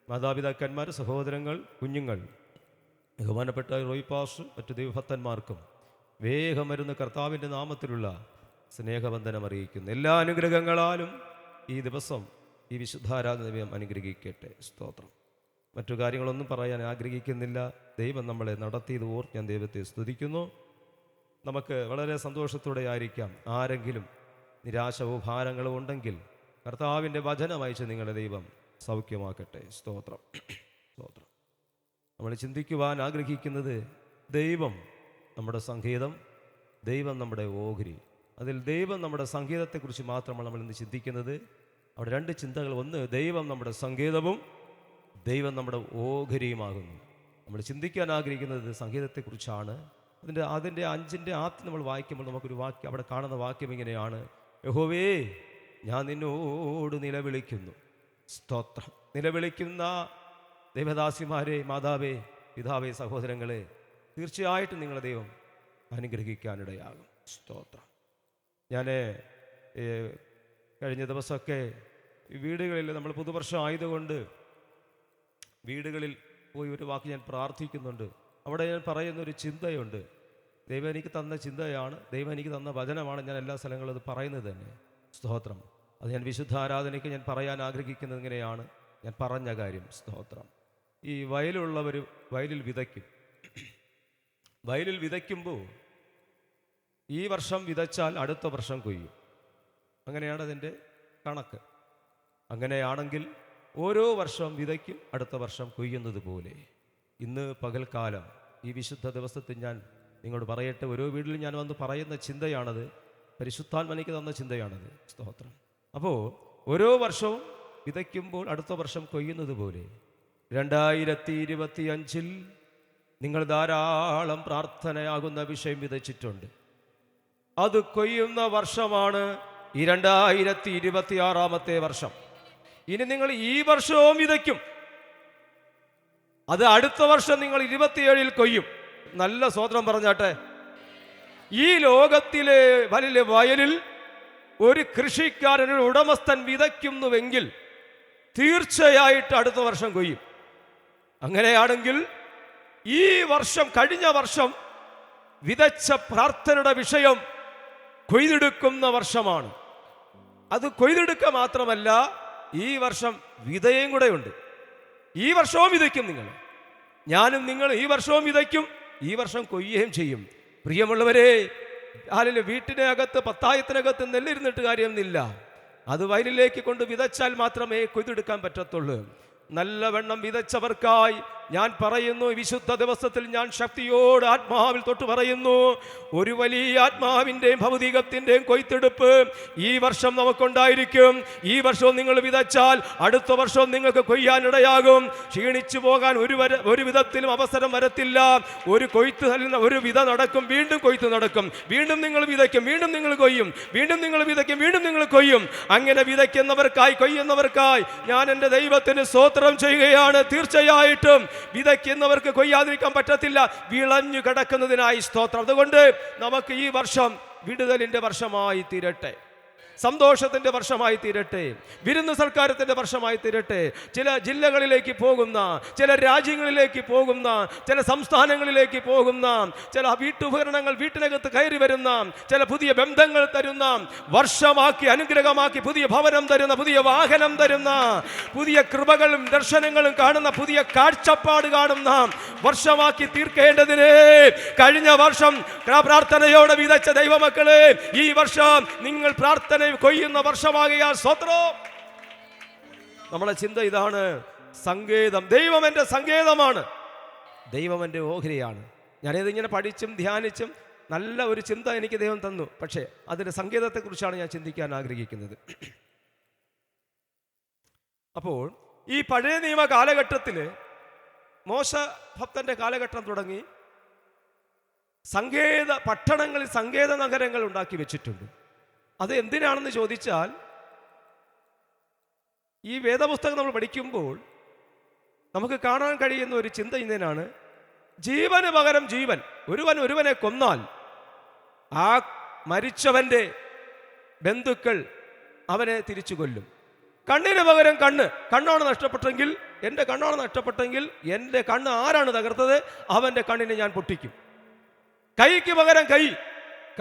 മാതാപിതാക്കന്മാർ, സഹോദരങ്ങൾ, കുഞ്ഞുങ്ങൾ, ബഹുമാനപ്പെട്ട റോയ് പാസ്റ്റർ, മറ്റു ദൈവഭക്തന്മാർക്കും വേഗം വരുന്ന കർത്താവിൻ്റെ നാമത്തിലുള്ള സ്നേഹവന്ദനം അറിയിക്കുന്നു. എല്ലാ അനുഗ്രഹങ്ങളാലും ഈ ദിവസം ഈ വിശുദ്ധാരാധന അനുഗ്രഹിക്കട്ടെ. സ്തോത്രം. മറ്റു കാര്യങ്ങളൊന്നും പറയാൻ ആഗ്രഹിക്കുന്നില്ല. ദൈവം നമ്മളെ നടത്തിയത് ഓർത്ത് ഞാൻ ദൈവത്തെ സ്തുതിക്കുന്നു. നമുക്ക് വളരെ സന്തോഷത്തോടെ ആയിരിക്കാം. ആരെങ്കിലും നിരാശവോ ഭാരങ്ങളോ ഉണ്ടെങ്കിൽ കർത്താവിൻ്റെ വചനം അയച്ച് നിങ്ങളുടെ ദൈവം സൗഖ്യമാക്കട്ടെ. സ്തോത്രം. സ്തോത്രം. നമ്മൾ ചിന്തിക്കുവാൻ ആഗ്രഹിക്കുന്നത് ദൈവം നമ്മുടെ സംഗീതം, ദൈവം നമ്മുടെ ഓഹരി. അതിൽ ദൈവം നമ്മുടെ സംഗീതത്തെക്കുറിച്ച് മാത്രമാണ് നമ്മൾ ഇന്ന് ചിന്തിക്കുന്നത്. അവിടെ രണ്ട് ചിന്തകൾ. ഒന്ന്, ദൈവം നമ്മുടെ സംഗീതവും ദൈവം നമ്മുടെ ഓഹരിയുമാകുന്നു. നമ്മൾ ചിന്തിക്കാൻ ആഗ്രഹിക്കുന്നത് സംഗീതത്തെക്കുറിച്ചാണ്. അതിൻ്റെ 5-ന്റെ ആദ്യം നമ്മൾ വായിക്കുമ്പോൾ നമുക്കൊരു വാക്യം അവിടെ കാണുന്ന വാക്യം ഇങ്ങനെയാണ്: യഹോവേ, ഞാൻ നിന്നോട് നിലവിളിക്കുന്നു. സ്തോത്രം. നിലവിളിക്കുന്ന ദൈവദാസിമാരെ, മാതാവേ, പിതാവേ, സഹോദരങ്ങളെ, തീർച്ചയായിട്ടും നിങ്ങളെ ദൈവം അനുഗ്രഹിക്കാനിടയാകും. സ്തോത്രം. ഞാൻ കഴിഞ്ഞ ദിവസമൊക്കെ വീടുകളിൽ, നമ്മൾ പുതുവർഷം ആയതുകൊണ്ട് വീടുകളിൽ പോയി ഒരു വാക്ക് ഞാൻ പ്രാർത്ഥിക്കുന്നുണ്ട്. അവിടെ ഞാൻ പറയുന്നൊരു ചിന്തയുണ്ട്. ദൈവം എനിക്ക് തന്ന ചിന്തയാണ്, ദൈവം എനിക്ക് തന്ന വചനമാണ്. ഞാൻ എല്ലാ സ്ഥലങ്ങളും അത് പറയുന്നത് തന്നെ. സ്തോത്രം. അത് ഞാൻ വിശുദ്ധ ആരാധനയ്ക്ക് ഞാൻ പറയാൻ ആഗ്രഹിക്കുന്നത് ഇങ്ങനെയാണ്. ഞാൻ പറഞ്ഞ കാര്യം. സ്തോത്രം. ഈ വയലുള്ളവർ വയലിൽ വിതയ്ക്കും. വയലിൽ വിതയ്ക്കുമ്പോൾ ഈ വർഷം വിതച്ചാൽ അടുത്ത വർഷം കൊയ്യും. അങ്ങനെയാണ് അതിൻ്റെ കണക്ക്. അങ്ങനെയാണെങ്കിൽ ഓരോ വർഷം വിതയ്ക്കും, അടുത്ത വർഷം കൊയ്യുന്നത് പോലെ ഇന്ന് പകൽക്കാലം ഈ വിശുദ്ധ ദിവസത്തിൽ ഞാൻ നിങ്ങളോട് പറയട്ടെ. ഓരോ വീട്ടിലും ഞാൻ വന്ന് പറയുന്ന ചിന്തയാണത്. പരിശുദ്ധാത്മനിക്ക് തന്ന ചിന്തയാണത്. സ്തോത്രം. അപ്പോൾ ഓരോ വർഷവും വിതയ്ക്കുമ്പോൾ അടുത്ത വർഷം കൊയ്യുന്നത് പോലെ 2025 നിങ്ങൾ ധാരാളം പ്രാർത്ഥനയാകുന്ന വിഷയം വിതച്ചിട്ടുണ്ട്. അത് കൊയ്യുന്ന വർഷമാണ് ഈ 2026 വർഷം. ഇനി നിങ്ങൾ ഈ വർഷവും വിതയ്ക്കും, അത് അടുത്ത വർഷം നിങ്ങൾ 27 കൊയ്യും. നല്ല സ്വതന്ത്രം പറഞ്ഞാട്ടെ. ഈ ലോകത്തിലെ വലിയ വയലിൽ ഒരു കൃഷിക്കാരൻ, ഒരു ഉടമസ്ഥൻ വിതയ്ക്കുന്നുവെങ്കിൽ തീർച്ചയായിട്ടും അടുത്ത വർഷം കൊയ്യും. അങ്ങനെയാണെങ്കിൽ ഈ വർഷം, കഴിഞ്ഞ വർഷം വിതച്ച പ്രാർത്ഥനയുടെ വിഷയം കൊയ്തെടുക്കുന്ന വർഷമാണ്. അത് കൊയ്തെടുക്കുക മാത്രമല്ല, ഈ വർഷം വിതയും കൂടെ ഉണ്ട്. ഈ വർഷവും വിതയ്ക്കും നിങ്ങൾ, ഞാനും നിങ്ങൾ ഈ വർഷവും വിതയ്ക്കും, ഈ വർഷം കൊയ്യുകയും ചെയ്യും. പ്രിയമുള്ളവരെ, അതിൽ വീട്ടിൻ്റെ അകത്ത്, പത്തായത്തിനകത്ത് നെല്ലിരുന്നിട്ട് കാര്യമൊന്നുമില്ല. അത് വയലിലേക്ക് കൊണ്ട് വിതച്ചാൽ മാത്രമേ കൊയ്തെടുക്കാൻ പറ്റത്തുള്ളൂ. നല്ലവണ്ണം വിതച്ചവർക്കായി ഞാൻ പറയുന്നു, വിശുദ്ധ ദിവസത്തിൽ ഞാൻ ശക്തിയോട് ആത്മാവിൽ തൊട്ട് പറയുന്നു, ഒരു വലിയ ആത്മാവിൻ്റെയും ഭൗതികത്തിൻ്റെയും കൊയ്ത്തെടുപ്പ് ഈ വർഷം നമുക്കുണ്ടായിരിക്കും. ഈ വർഷവും നിങ്ങൾ വിതച്ചാൽ അടുത്ത വർഷവും നിങ്ങൾക്ക് കൊയ്യാനിടയാകും. ക്ഷീണിച്ചു പോകാൻ ഒരു വിധത്തിലും അവസരം വരത്തില്ല. ഒരു കൊയ്ത്ത്, ഒരു വിത നടക്കും, വീണ്ടും കൊയ്ത്ത് നടക്കും. വീണ്ടും നിങ്ങൾ വിതയ്ക്കും, വീണ്ടും നിങ്ങൾ കൊയ്യും, വീണ്ടും നിങ്ങൾ വിതയ്ക്കും, വീണ്ടും നിങ്ങൾ കൊയ്യും. അങ്ങനെ വിതയ്ക്കുന്നവർക്കായി, കൊയ്യുന്നവർക്കായി ഞാൻ എൻ്റെ ദൈവത്തിന് സ്തോത്രം ചെയ്യുകയാണ്. തീർച്ചയായിട്ടും വിതയ്ക്കുന്നവർക്ക് കൊയ്യാതിരിക്കാൻ പറ്റത്തില്ല, വിളഞ്ഞു കിടക്കുന്നതിനായി സ്തോത്രം. അതുകൊണ്ട് നമുക്ക് ഈ വർഷം വിടുതലിൻ്റെ വർഷമായി തീരട്ടെ, സന്തോഷത്തിൻ്റെ വർഷമായി തീരട്ടെ, വിരുന്ന് സൽക്കാരത്തിൻ്റെ വർഷമായി തീരട്ടെ. ചില ജില്ലകളിലേക്ക് പോകുന്ന, ചില രാജ്യങ്ങളിലേക്ക് പോകുന്ന, ചില സംസ്ഥാനങ്ങളിലേക്ക് പോകുന്ന, ചില വീട്ടുപകരണങ്ങൾ വീട്ടിനകത്ത് കയറി വരുന്ന, ചില പുതിയ ബന്ധങ്ങൾ തരുന്ന വർഷമാക്കി, അനുഗ്രഹമാക്കി, പുതിയ ഭവനം തരുന്ന, പുതിയ വാഹനം തരുന്ന, പുതിയ കൃപകളും ദർശനങ്ങളും കാണുന്ന, പുതിയ കാഴ്ചപ്പാട് കാണുന്ന വർഷമാക്കി തീർക്കേണ്ടതിന് കഴിഞ്ഞ വർഷം പ്രാർത്ഥനയോടെ വിതച്ച ദൈവമക്കളെ, ഈ വർഷം നിങ്ങൾ പ്രാർത്ഥന കൊയ്യുന്ന വർഷമാകിയാൽ സ്തോത്രം. നമ്മളെ ചിന്ത ഇതാണ്: സങ്കേതം. ദൈവം എൻ്റെ സങ്കേതമാണ്, ദൈവം എൻ്റെ ഓഹരിയാണ്. ഞാനിതിങ്ങനെ പഠിച്ചും ധ്യാനിച്ചും നല്ല ഒരു ചിന്ത എനിക്ക് ദൈവം തന്നു. പക്ഷേ അതിൻ്റെ സങ്കേതത്തെക്കുറിച്ചാണ് ഞാൻ ചിന്തിക്കാൻ ആഗ്രഹിക്കുന്നത്. അപ്പോൾ ഈ പഴയ നിയമ കാലഘട്ടത്തിൽ, മോശ ഭക്തന്റെ കാലഘട്ടം തുടങ്ങി പട്ടണങ്ങളിൽ സങ്കേത നഗരങ്ങൾ ഉണ്ടാക്കി വെച്ചിട്ടുണ്ട്. അത് എന്തിനാണെന്ന് ചോദിച്ചാൽ, ഈ വേദപുസ്തകം നമ്മൾ പഠിക്കുമ്പോൾ നമുക്ക് കാണാൻ കഴിയുന്ന ഒരു ചിന്ത ഇന്നതിനാണ്: ജീവന് പകരം ജീവൻ. ഒരുവനെ കൊന്നാൽ ആ മരിച്ചവന്റെ ബന്ധുക്കൾ അവനെ തിരിച്ചു കൊല്ലും. കണ്ണിന് പകരം കണ്ണാണ് നഷ്ടപ്പെട്ടെങ്കിൽ, എൻ്റെ കണ്ണാണ് നഷ്ടപ്പെട്ടെങ്കിൽ, എൻ്റെ കണ്ണ് ആരാണ് തകർത്തത്, അവൻ്റെ കണ്ണിനെ ഞാൻ പൊട്ടിക്കും. കൈക്ക് പകരം കൈ,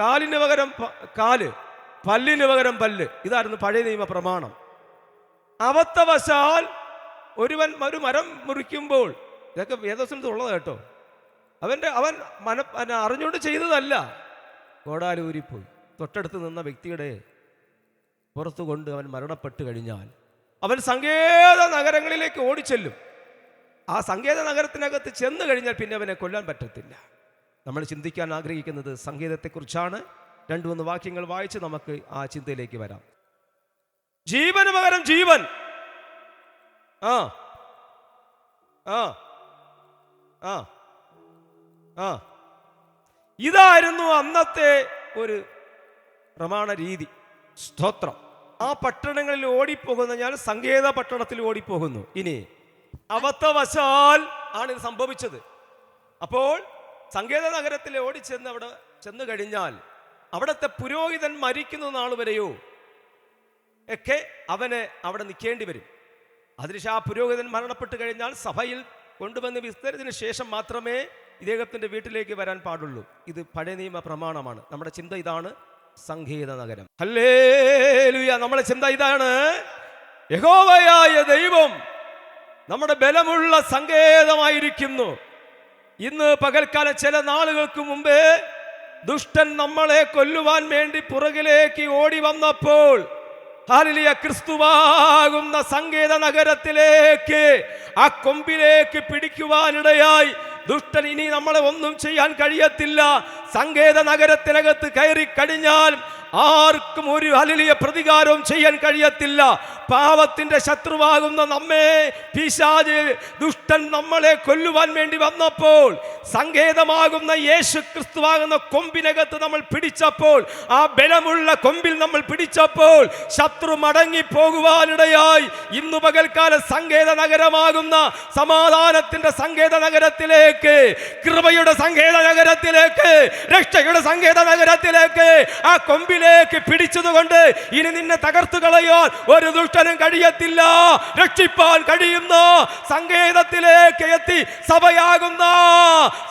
കാലിന് പകരം കാല്, പല്ലിന് പകരം പല്ല്. ഇതായിരുന്നു പഴയ നിയമ പ്രമാണം. അബദ്ധവശാൽ ഒരുവൻ ഒരു മരം മുറിക്കുമ്പോൾ, ഇതൊക്കെ വേദപുസ്തകത്തിൽ ഉള്ളത് കേട്ടോ, അവൻ അറിഞ്ഞുകൊണ്ട് ചെയ്തതല്ല, കോടാലൂരിപ്പോയി തൊട്ടടുത്ത് നിന്ന വ്യക്തിയുടെ പുറത്തു കൊണ്ട് അവൻ മരണപ്പെട്ട് കഴിഞ്ഞാൽ അവൻ സങ്കേത നഗരങ്ങളിലേക്ക് ഓടിച്ചെല്ലും. ആ സങ്കേത നഗരത്തിനകത്ത് ചെന്ന് കഴിഞ്ഞാൽ പിന്നെ അവനെ കൊല്ലാൻ പറ്റത്തില്ല. നമ്മൾ ചിന്തിക്കാൻ ആഗ്രഹിക്കുന്നത് സംഗീതത്തെക്കുറിച്ചാണ്. 2-3 വാക്യങ്ങൾ വായിച്ച് നമുക്ക് ആ ചിന്തയിലേക്ക് വരാം. ജീവന് പകരം ജീവൻ. ആ ആ ഇതായിരുന്നു അന്നത്തെ ഒരു പ്രമാണ രീതി. സ്തോത്രം. ആ പട്ടണങ്ങളിൽ ഓടിപ്പോകുന്ന ഞാൻ സങ്കേത പട്ടണത്തിൽ ഓടിപ്പോകുന്നു. ഇനി അബദ്ധവശാൽ ആണ് ഇത് സംഭവിച്ചത്. അപ്പോൾ സങ്കേത നഗരത്തിൽ ഓടിച്ചെന്ന് അവിടെ ചെന്ന് കഴിഞ്ഞാൽ അവിടുത്തെ പുരോഹിതൻ മരിക്കുന്ന നാൾ വരെയോ ഒക്കെ അവന് അവിടെ നിൽക്കേണ്ടി വരും. അതിനുശേഷം ആ പുരോഹിതൻ മരണപ്പെട്ട് കഴിഞ്ഞാൽ സഭയിൽ കൊണ്ടുവന്ന് വിസ്തരിച്ചതിന് ശേഷം മാത്രമേ ഇദ്ദേഹത്തിന്റെ വീട്ടിലേക്ക് വരാൻ പാടുള്ളൂ. ഇത് പഴയ നിയമ പ്രമാണമാണ്. നമ്മുടെ ചിന്ത ഇതാണ്, സങ്കേത നഗരം. ഹല്ലേലൂയ. നമ്മുടെ ചിന്ത ഇതാണ്, യഹോവയായ ദൈവം നമ്മുടെ ബലമുള്ള സങ്കേതമായിരിക്കുന്നു. ഇന്ന് പകൽക്കാലം ചില നാളുകൾക്ക് മുമ്പേ ദുഷ്ടൻ നമ്മളെ കൊല്ലുവാൻ വേണ്ടി പുറകിലേക്ക് ഓടി വന്നപ്പോൾ ഹല്ലേലൂയ, ക്രിസ്തുവാകുന്ന സങ്കേത നഗരത്തിലേക്ക്, ആ കൊമ്പിലേക്ക് പിടിക്കുവാനിടയായി. ദുഷ്ടൻ ഇനി നമ്മളെ ഒന്നും ചെയ്യാൻ കഴിയത്തില്ല. സങ്കേത നഗരത്തിനകത്ത് കയറി കഴിഞ്ഞാൽ ആർക്കും ഒരു ഹല്ലേലൂയ പ്രതികാരവും ചെയ്യാൻ കഴിയത്തില്ല. പാപത്തിന്റെ ശത്രുവാകുന്ന നമ്മെ പിശാച് ദുഷ്ടൻ നമ്മളെ കൊല്ലുവാൻ വേണ്ടി വന്നപ്പോൾ സങ്കേതമാകുന്ന യേശു ക്രിസ്തുവാകുന്ന കൊമ്പിനകത്ത് നമ്മൾ പിടിച്ചപ്പോൾ, ആ ബലമുള്ള കൊമ്പിൽ നമ്മൾ പിടിച്ചപ്പോൾ ശത്രു മടങ്ങി പോകുവാനിടയായി. ഇന്നു പകൽക്കാലം സങ്കേത നഗരമാകുന്ന സമാധാനത്തിന്റെ സങ്കേത നഗരത്തിലേക്ക്, കൃപയുടെ സങ്കേത നഗരത്തിലേക്ക്, രക്ഷയുടെ സങ്കേത നഗരത്തിലേക്ക്, ആ കൊമ്പിലേക്ക് പിടിച്ചതുകൊണ്ട് ഇനി നിന്നെ തകർത്തു കളയാൻ ഒരു ദുഷ്ടനും കഴിയത്തില്ല. രക്ഷിപ്പാൻ കഴിയുന്ന സങ്കേതത്തിലേക്ക് എത്തി, സഭയാകുന്ന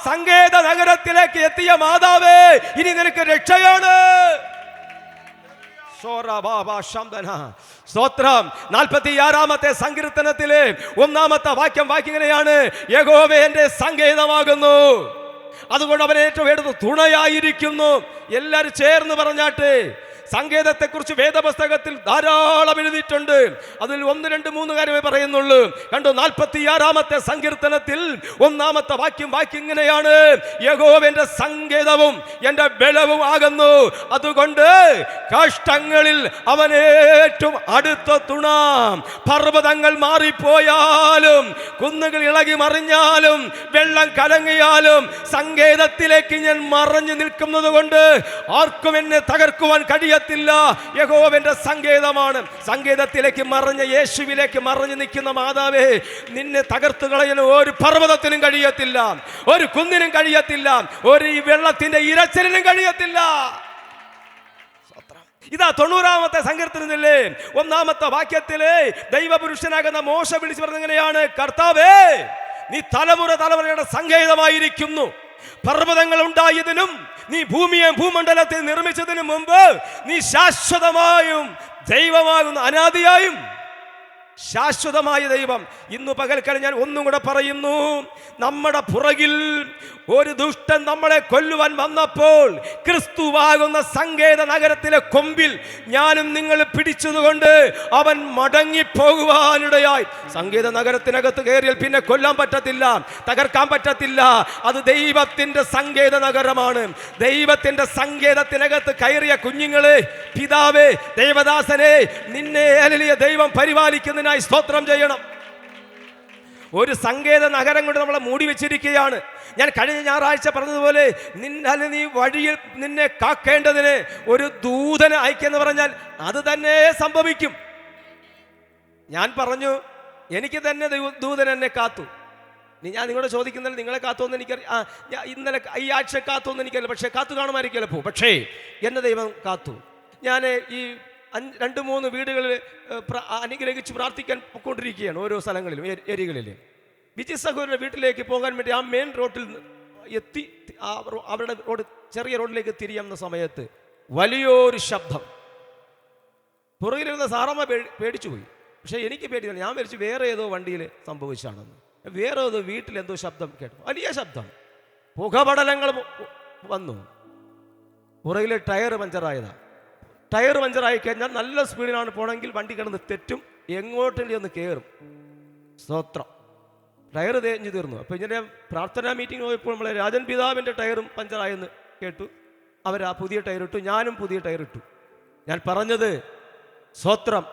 സങ്കേത നഗരത്തിലേക്ക് എത്തിയ മാതാവേ, ഇനി നിനക്ക് രക്ഷയാണ്. സ്തോത്രം. 46-ാമത്തെ സങ്കീർത്തനത്തിലെ 1-ാമത്തെ വാക്യം വായിക്കുകയാണ്, യഹോവേ എന്റെ സങ്കേതമാകുന്നു, അതുകൊണ്ട് അവൻ ഏറ്റവും എടുത്ത് തുണയായിരിക്കുന്നു. എല്ലാവരും ചേർന്ന് പറഞ്ഞാട്ടെ. സങ്കേതത്തെക്കുറിച്ച് വേദപുസ്തകത്തിൽ ധാരാളം എഴുതിയിട്ടുണ്ട്. അതിൽ 1, 2, 3 കാര്യമേ പറയുന്നുള്ളൂ. കണ്ടോ, 46-ാമത്തെ സങ്കീർത്തനത്തിൽ 1-ാമത്തെ വാക്യം ഇങ്ങനെയാണ്, യഹോവന്റെ സങ്കേതവും എന്റെ ബലവും ആകുന്നു, അതുകൊണ്ട് കഷ്ടങ്ങളിൽ അവൻ ഏറ്റവും അടുത്ത തുണ. പർവ്വതങ്ങൾ മാറിപ്പോയാലും, കുന്നുകൾ ഇളകി മറിഞ്ഞാലും, വെള്ളം കലങ്ങിയാലും സങ്കേതത്തിലേക്ക് ഞാൻ മറഞ്ഞു നിൽക്കുന്നത് കൊണ്ട് ആർക്കും എന്നെ തകർക്കുവാൻ കഴിയത്തില്ല. യഹോവന്റെ സങ്കേതമാണ്. സങ്കേതത്തിലേക്ക് മറഞ്ഞ യേശുവിലേക്ക് മറഞ്ഞു നിൽക്കുന്ന മാതാവേ, നിന്നെ തകർത്തു കളയാൻ ഒരു പർവ്വതത്തിനും കഴിയത്തില്ല, ഒരു കുന്നിനും കഴിയത്തില്ല, ഒരു വെള്ളത്തിന്റെ ഇരച്ചിലിനും കഴിയത്തില്ല. ഇതാ 90-ാമത്തെ സങ്കീർത്തനത്തിലെ 1-ാമത്തെ വാക്യത്തിലെ ദൈവപുരുഷനാകുന്ന മോശ വിളിച്ചു പറഞ്ഞെങ്ങനെയാണ്, കർത്താവേ നീ തലമുറയുടെ സങ്കേതമായിരിക്കുന്നു. പർവ്വതങ്ങൾ ഉണ്ടായതിനും നീ ഭൂമിയെ ഭൂമണ്ഡലത്തെ നിർമ്മിച്ചതിനു മുമ്പ് നീ ശാശ്വതമായും ദൈവമാകുന്ന, അനാദിയായും ശാശ്വതമായ ദൈവം. ഇന്നു പകൽക്കാലം ഞാൻ ഒന്നും കൂടെ പറയുന്നു, നമ്മുടെ പുറകിൽ ഒരു ദുഷ്ടൻ നമ്മളെ കൊല്ലുവാൻ വന്നപ്പോൾ ക്രിസ്തുവാകുന്ന സങ്കേത നഗരത്തിലെ കൊമ്പിൽ ഞാനും നിങ്ങൾ പിടിച്ചതുകൊണ്ട് അവൻ മടങ്ങിപ്പോകുവാനിടയായി. സങ്കേത നഗരത്തിനകത്ത് കയറിയാൽ പിന്നെ കൊല്ലാൻ പറ്റത്തില്ല, തകർക്കാൻ പറ്റത്തില്ല. അത് ദൈവത്തിന്റെ സങ്കേത നഗരമാണ്. ദൈവത്തിന്റെ സങ്കേതത്തിനകത്ത് കയറിയ കുഞ്ഞുങ്ങളെ, പിതാവേ, ദേവദാസനെ, നിന്നെ ഹല്ലേലൂയ ദൈവം പരിപാലിക്കുന്നതിനായി സ്തോത്രം ചെയ്യണം. ഒരു സങ്കേത നഗരം കൊണ്ട് നമ്മളെ മൂടി വെച്ചിരിക്കുകയാണ്. ഞാൻ കഴിഞ്ഞ ഞായറാഴ്ച പറഞ്ഞതുപോലെ, നീ വഴിയിൽ നിന്നെ കാക്കേണ്ടതിന് ഒരു ദൂതനെ അയക്കെന്ന് പറഞ്ഞാൽ അത് തന്നെ സംഭവിക്കും. ഞാൻ പറഞ്ഞു, എനിക്ക് തന്നെ ദൂതൻ എന്നെ കാത്തു. ഞാൻ നിങ്ങളോട് ചോദിക്കുന്നത് നിങ്ങളെ കാത്തോന്ന് എനിക്കറിയാം, ഇന്നലെ ഈ ആഴ്ച കാത്തോന്ന് എനിക്കറിയില്ല, പക്ഷേ കാത്തു കാണുമായിരിക്കുമല്ലോ പോ. പക്ഷേ എന്നെ ദൈവം കാത്തു. ഞാൻ ഈ 2-3 വീടുകളിൽ അനുഗ്രഹിച്ച് പ്രാർത്ഥിക്കാൻ പോയിക്കൊണ്ടിരിക്കുകയാണ്, ഓരോ സ്ഥലങ്ങളിലും ഏരിയകളിൽ. വിജയ് സഹോദരൻ്റെ വീട്ടിലേക്ക് പോകാൻ വേണ്ടി ആ മെയിൻ റോഡിൽ എത്തി, അവരുടെ റോഡ് ചെറിയ റോഡിലേക്ക് തിരിയുന്ന സമയത്ത് വലിയൊരു ശബ്ദം. പുറകിലിരുന്ന സാറമ്മ പേടിച്ചു പോയി. പക്ഷേ എനിക്ക് പേടിയില്ല. ഞാൻ വിചാരിച്ചു വേറെ ഏതോ വണ്ടിയിൽ സംഭവിച്ചാണെന്ന്. വേറെ ഏതോ വീട്ടിലെന്തോ ശബ്ദം കേട്ടു, വലിയ ശബ്ദം, പുകപടലങ്ങൾ വന്നു. പുറകിലെ ടയർ പഞ്ചറായതാണ്. ടയർ പഞ്ചറായി കഴിഞ്ഞാൽ നല്ല സ്പീഡിലാണ് പോകണമെങ്കിൽ വണ്ടി കിടന്ന് തെറ്റും, എങ്ങോട്ടെങ്കിലും ഒന്ന് കയറും. സ്തോത്രം. ടയർ തേഞ്ഞു തീർന്നു. അപ്പോൾ ഇങ്ങനെ പ്രാർത്ഥനാ മീറ്റിംഗ് പോയപ്പോൾ നമ്മളെ രാജൻ പിതാവിൻ്റെ ടയറും പഞ്ചറായെന്ന് കേട്ടു. അവർ ആ പുതിയ ടയർ ഇട്ടു, ഞാനും പുതിയ ടയർ ഇട്ടു. ഞാൻ പറഞ്ഞത്, സ്തോത്രം,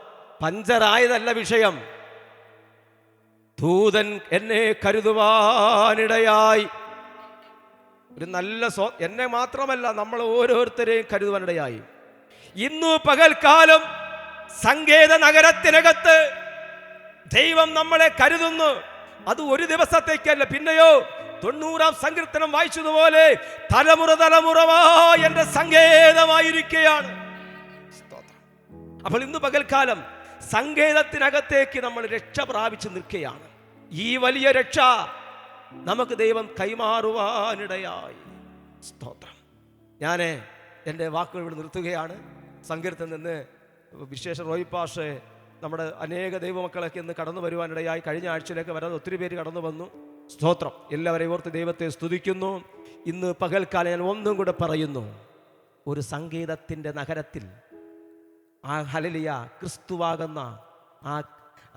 പഞ്ചറായതല്ല വിഷയം, ദൂതൻ എന്നെ കരുതുവാനിടയായി. ഒരു നല്ല എന്നെ മാത്രമല്ല, നമ്മൾ ഓരോരുത്തരെയും കരുതുവാനിടയായി. ഇന്നു പകൽക്കാലം സങ്കേത നഗരത്തിനകത്ത് ദൈവം നമ്മളെ കരുതുന്നു. അത് ഒരു ദിവസത്തേക്കല്ല, പിന്നെയോ 90-ാം സങ്കീർത്തനം വായിച്ചതുപോലെ തലമുറ തലമുറവായി എൻ്റെ സങ്കേതമായിരിക്കുകയാണ്. അപ്പോൾ ഇന്ന് പകൽക്കാലം സങ്കേതത്തിനകത്തേക്ക് നമ്മൾ രക്ഷ പ്രാപിച്ച് നിൽക്കുകയാണ്. ഈ വലിയ രക്ഷ നമുക്ക് ദൈവം കൈമാറുവാനിടയായി. സ്തോത്രം. ഞാൻ എൻ്റെ വാക്കുകൾ ഇവിടെ നിർത്തുകയാണ്. സങ്കീർത്തനം നിന്ന് വിശേഷ റോയ് പാഷ് നമ്മുടെ അനേക ദൈവമക്കളൊക്കെ ഇന്ന് കടന്നു വരുവാനിടയായി. കഴിഞ്ഞ ആഴ്ചയിലേക്ക് വരാതെ ഒത്തിരി പേര് കടന്നു വന്നു. സ്തോത്രം. എല്ലാവരെയും ഓർത്ത് ദൈവത്തെ സ്തുതിക്കുന്നു. ഇന്ന് പകൽക്കാലം ഞാൻ ഒന്നും കൂടെ പറയുന്നു. ഒരു സംഗീതത്തിൻ്റെ നഗരത്തിൽ ആ ഹല്ലേലൂയ ക്രിസ്തുവാകുന്ന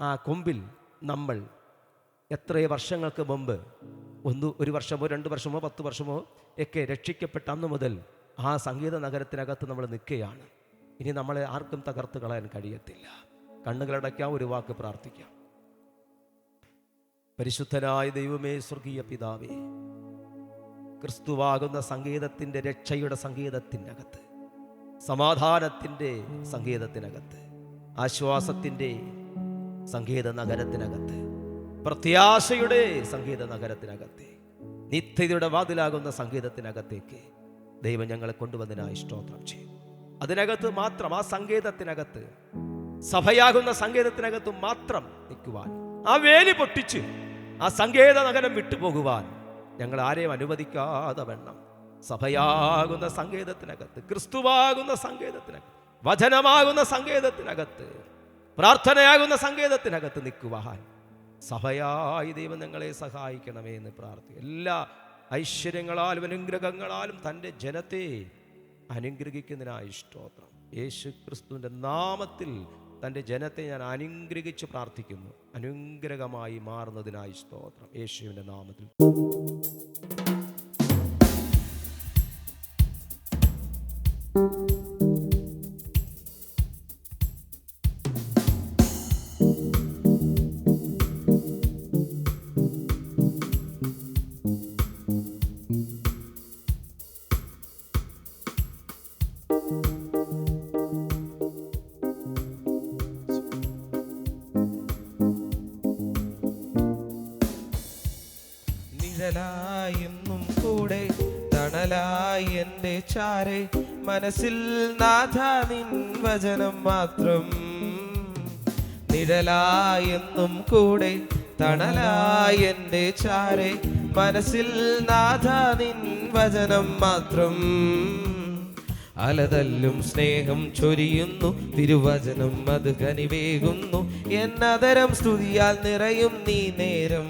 ആ കൊമ്പിൽ നമ്മൾ എത്രയോ വർഷങ്ങൾക്ക് മുമ്പ് ഒരു വർഷമോ 2 വർഷമോ 10 വർഷമോ ഒക്കെ രക്ഷിക്കപ്പെട്ട അന്ന് മുതൽ ആ സംഗീത നഗരത്തിനകത്ത് നമ്മൾ നിൽക്കുകയാണ്. ഇനി നമ്മളെ ആർക്കും തകർത്ത് കളയാൻ കഴിയത്തില്ല. കണ്ണുകളടയ്ക്കാം, ഒരു വാക്ക് പ്രാർത്ഥിക്കാം. പരിശുദ്ധനായ ദൈവമേ, സ്വർഗീയ പിതാവേ, ക്രിസ്തുവാകുന്ന സംഗീതത്തിൻ്റെ രക്ഷയുടെ സംഗീതത്തിനകത്ത്, സമാധാനത്തിൻ്റെ സംഗീതത്തിനകത്ത്, ആശ്വാസത്തിൻ്റെ സംഗീത നഗരത്തിനകത്ത്, പ്രത്യാശയുടെ സംഗീത നഗരത്തിനകത്ത്, നിത്യതയുടെ വാതിലാകുന്ന സംഗീതത്തിനകത്തേക്ക് ദൈവം ഞങ്ങളെ കൊണ്ടുവന്നതിനായി സ്തോത്രം ചെയ്യും. അതിനകത്ത് മാത്രം, ആ സംഗീതത്തിനകത്ത്, സഭയാകുന്ന സംഗീതത്തിനകത്ത് മാത്രം നിൽക്കുവാൻ, ആ വേലി പൊട്ടിച്ച് ആ സംഗീത നഗരം വിട്ടുപോകുവാൻ ഞങ്ങൾ ആരെയും അനുവദിക്കാതെ വേണം. സഭയാകുന്ന സംഗീതത്തിനകത്ത്, ക്രിസ്തുവാകുന്ന സംഗീതത്തിനകത്ത്, വചനമാകുന്ന സംഗീതത്തിനകത്ത്, പ്രാർത്ഥനയാകുന്ന സംഗീതത്തിനകത്ത് നിൽക്കുവാൻ സഭയായി ദൈവം ഞങ്ങളെ സഹായിക്കണമേ എന്ന് പ്രാർത്ഥിക്കും. എല്ലാ ഐശ്വര്യങ്ങളാലും അനുഗ്രഹങ്ങളാലും തൻ്റെ ജനത്തെ അനുഗ്രഹിക്കുന്നതിനായി സ്തോത്രം. യേശു ക്രിസ്തുവിൻ്റെ നാമത്തിൽ തൻ്റെ ജനത്തെ ഞാൻ അനുഗ്രഹിച്ച് പ്രാർത്ഥിക്കുന്നു. അനുഗ്രഹമായി മാറുന്നതിനായി സ്തോത്രം, യേശുവിൻ്റെ നാമത്തിൽ. നിഴലായെന്നും കൂടെ തണലായി എൻ്റെ ചാരെ, മനസ്സിൽ നാഥ നിൻ വചനം മാത്രം. നിഴലായെന്നും കൂടെ തണലായി എൻ്റെ ചാരെ, മനസ്സിൽ നാഥ നിൻ വചനം മാത്രം. അലതല്ലും സ്നേഹം ചൊരിയുന്നു തിരുവചനം, അത് കനിവേകുന്നു എന്നതരം സ്തുതിയാൽ നിറയും നീ നേരം.